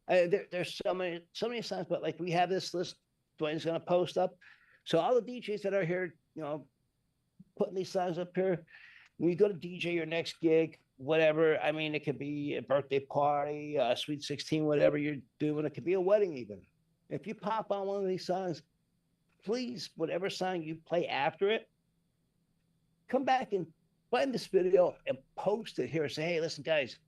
S5: There's so many songs, but like we have this list Dwayne's gonna post up. So all the DJs that are here, putting these songs up here, when you go to DJ your next gig, whatever, I mean, it could be a birthday party, a sweet 16, whatever you're doing. It could be a wedding even. If you pop on one of these songs, please, whatever song you play after it, come back and find this video and post it here. Say, hey, listen, guys,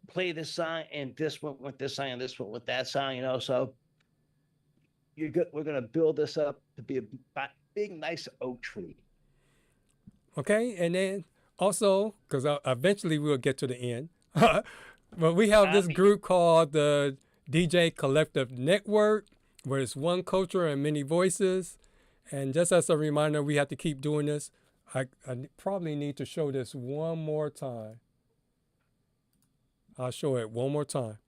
S5: play this song and this one with this song and this one with that song, So you're good. We're going to build this up to be a big, nice oak tree.
S4: Okay. And then also, because eventually we'll get to the end, but we have this group called the DJ Collective Network, where it's one culture and many voices. And just as a reminder, we have to keep doing this. I probably need to show this one more time. I'll show it one more time.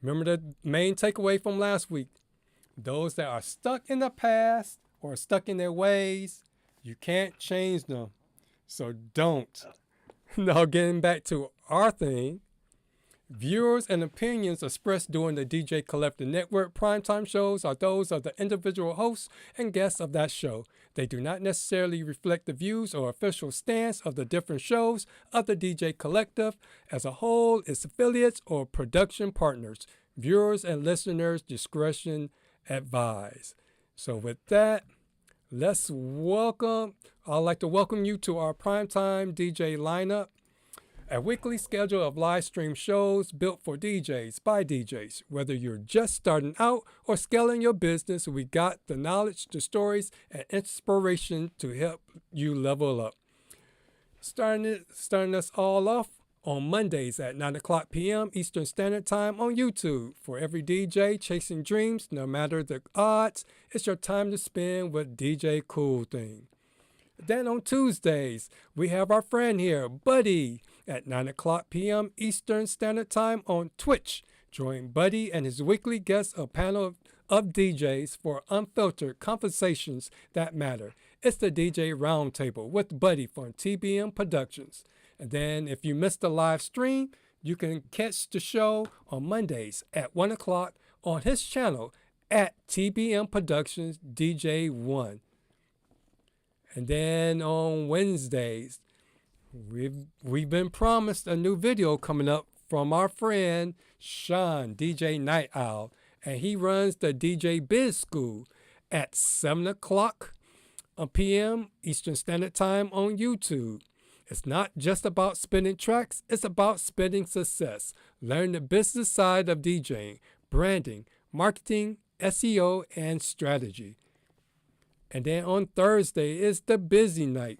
S4: Remember the main takeaway from last week. Those that are stuck in the past or stuck in their ways, you can't change them. So don't. Now getting back to our thing, Viewers and opinions expressed during the DJ Collective Network primetime shows are those of the individual hosts and guests of that show. They do not necessarily reflect the views or official stance of the different shows of the DJ Collective as a whole, its affiliates, or production partners. Viewers and listeners' discretion advised. So with that, I'd like to welcome you to our primetime DJ lineup. A weekly schedule of live stream shows built for DJs by DJs. Whether you're just starting out or scaling your business, we got the knowledge, the stories, and inspiration to help you level up. Starting us all off on Mondays at 9 o'clock p.m. Eastern Standard Time on YouTube. For every DJ chasing dreams, no matter the odds, it's your time to spend with DJ Cool Thing. Then on Tuesdays, we have our friend here, Buddy, at 9 o'clock p.m. Eastern Standard Time on Twitch. Join Buddy and his weekly guests, a panel of DJs for unfiltered conversations that matter. It's the DJ Roundtable with Buddy from TBM Productions. And then if you missed the live stream, you can catch the show on Mondays at 1 o'clock on his channel at TBM Productions DJ1. And then on Wednesdays, we've been promised a new video coming up from our friend Sean, DJ Night Owl. And he runs the DJ Biz School at 7 o'clock p.m. Eastern Standard Time on YouTube. It's not just about spinning tracks, it's about spinning success. Learn the business side of DJing, branding, marketing, SEO, and strategy. And then on Thursday is the busy night.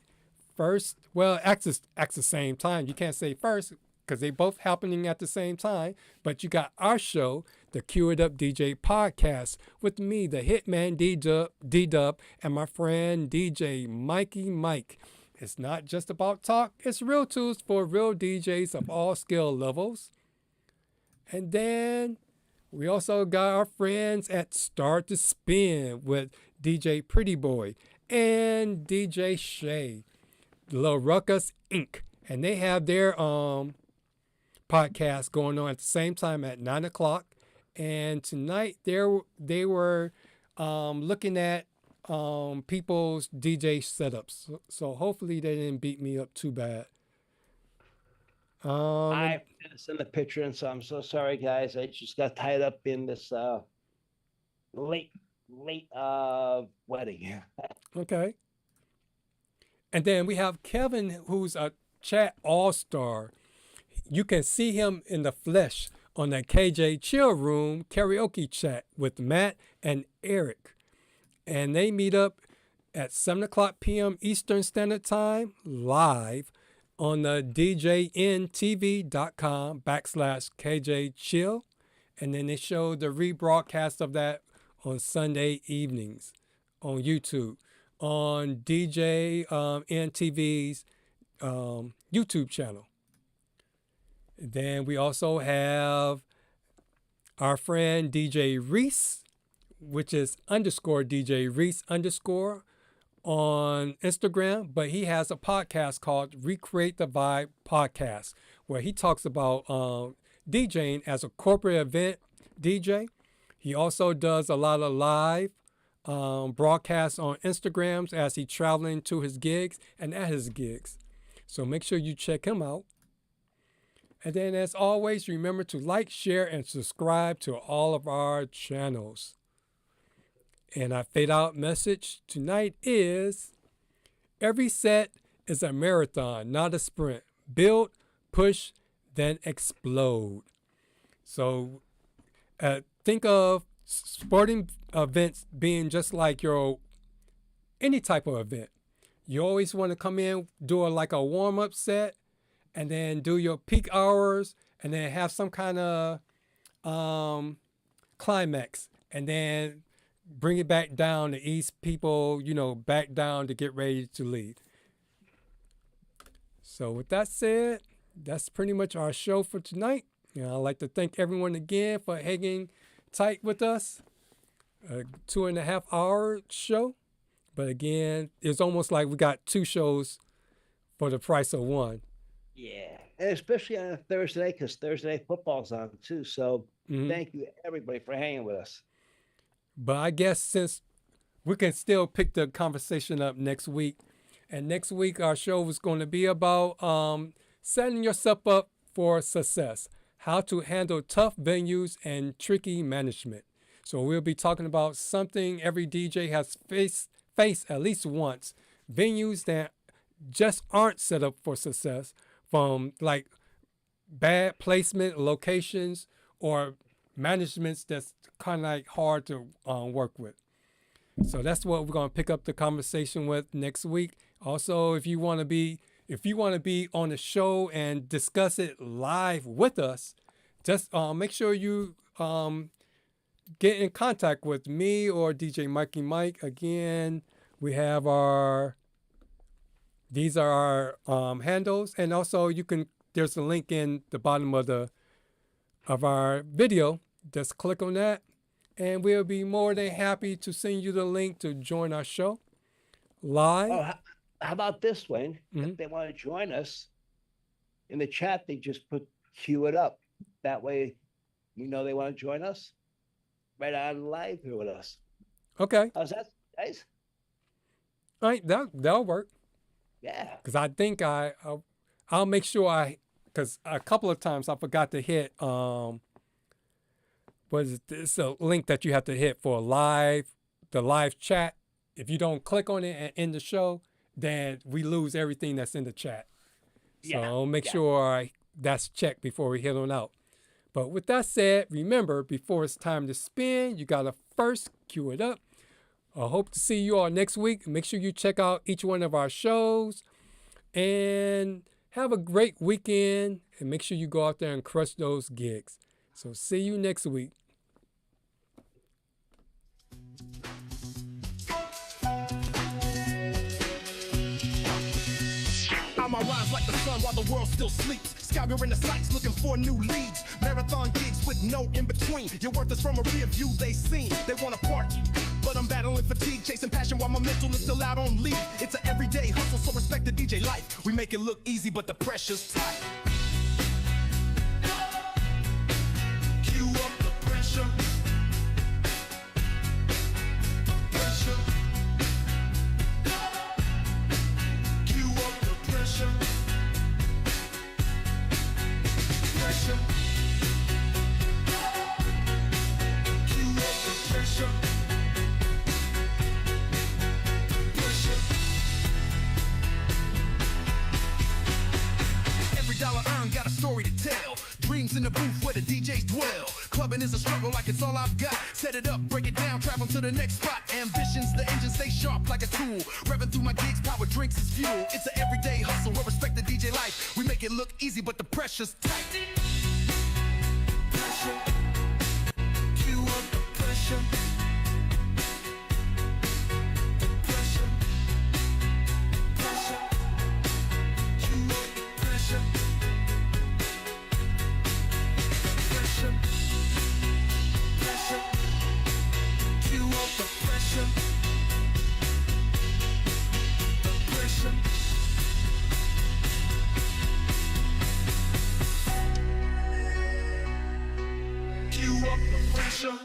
S4: At the same time. You can't say first because they both happening at the same time. But you got our show, the cueitup DJ podcast, with me, the HitmanDDub, and my friend DJ Mike. It's not just about talk. It's real tools for real DJs of all skill levels. And then we also got our friends at Start to Spin with DJ Pretty Boy and DJ Shay, Lil Ruckus Inc. And they have their podcast going on at the same time at 9 o'clock. And tonight they were looking at people's DJ setups. So hopefully they didn't beat me up too bad.
S5: I sent a picture, and so I'm so sorry, guys. I just got tied up in this late wedding.
S4: Okay. And then we have Kevin, who's a chat all-star. You can see him in the flesh on the KJ Chill Room karaoke chat with Matt and Eric. And they meet up at 7 o'clock p.m. Eastern Standard Time live on the djntv.com/KJ Chill. And then they show the rebroadcast of that on Sunday evenings on YouTube, on DJ NTV's YouTube channel. Then we also have our friend DJ Reese, which is _DJ Reese_ on Instagram, but he has a podcast called Recreate the Vibe Podcast, where he talks about DJing as a corporate event DJ. He also does a lot of live broadcasts on Instagrams as he's traveling to his gigs and at his gigs. So make sure you check him out. And then as always, remember to like, share, and subscribe to all of our channels. And our fade out message tonight is, every set is a marathon, not a sprint. Build, push, then explode. So think of sporting events being just like any type of event. You always want to come in, do a warm-up set, and then do your peak hours, and then have some kind of climax, and then bring it back down to ease people, back down to get ready to leave. So with that said, that's pretty much our show for tonight. I'd like to thank everyone again for hanging tight with us. A 2.5 hour show. But again, it's almost like we got two shows for the price of one.
S5: Yeah, and especially on a Thursday because Thursday night football's on too. So thank you everybody for hanging with us.
S4: But I guess since we can still pick the conversation up next week, and next week our show is going to be about setting yourself up for success, how to handle tough venues and tricky management. So we'll be talking about something every DJ has faced at least once, venues that just aren't set up for success, from like bad placement, locations, or managements that's kind of like hard to work with. So that's what we're going to pick up the conversation with next week. Also, if you want to be on the show and discuss it live with us, just make sure you get in contact with me or DJ Mikey Mike. Again, we have these are our handles, and also there's a link in the bottom of our video. Just click on that, and we'll be more than happy to send you the link to join our show live.
S5: Oh, how about this, Wayne? If they want to join us in the chat, they just cue it up. That way, they want to join us right on live here with us.
S4: Okay.
S5: How's that, guys?
S4: All right, that'll work.
S5: Yeah.
S4: Because I think I'll make sure because a couple of times I forgot to hit what is it? It's a link that you have to hit for the live chat. If you don't click on it and end the show, then we lose everything that's in the chat. So I'll make sure that's checked before we head on out. But with that said, remember, before it's time to spin, you got to first cue it up. I hope to see you all next week. Make sure you check out each one of our shows and have a great weekend, and make sure you go out there and crush those gigs. So see you next week.
S7: I'm a rise like the sun while the world still sleeps. Scouring the sights looking for new leads. Marathon gigs with no in between. Your worth is from a rear view they seen. They want to party, but I'm battling fatigue, chasing passion while my mental is still out on leave. It's an everyday hustle, so respect the DJ life. We make it look easy, but the pressure's tight. Cue up the pressure. Pressure. Cue up the pressure. Pressure. Cue up the pressure. $1 earned, got a story to tell. Dreams in the booth where the DJs dwell. Clubbing is a struggle like it's all I've got. Set it up, break it down, travel to the next spot. Ambitions, the engine stay sharp like a tool. Revving through my gigs, power drinks is fuel. It's an everyday hustle, we'll respect the DJ life. We make it look easy, but the pressure's tight. Pressure. Cue up the pressure. Pressure. Pressure. Cue up the pressure. Pressure. Pressure. Cue up the pressure. The pressure. Cue up the pressure.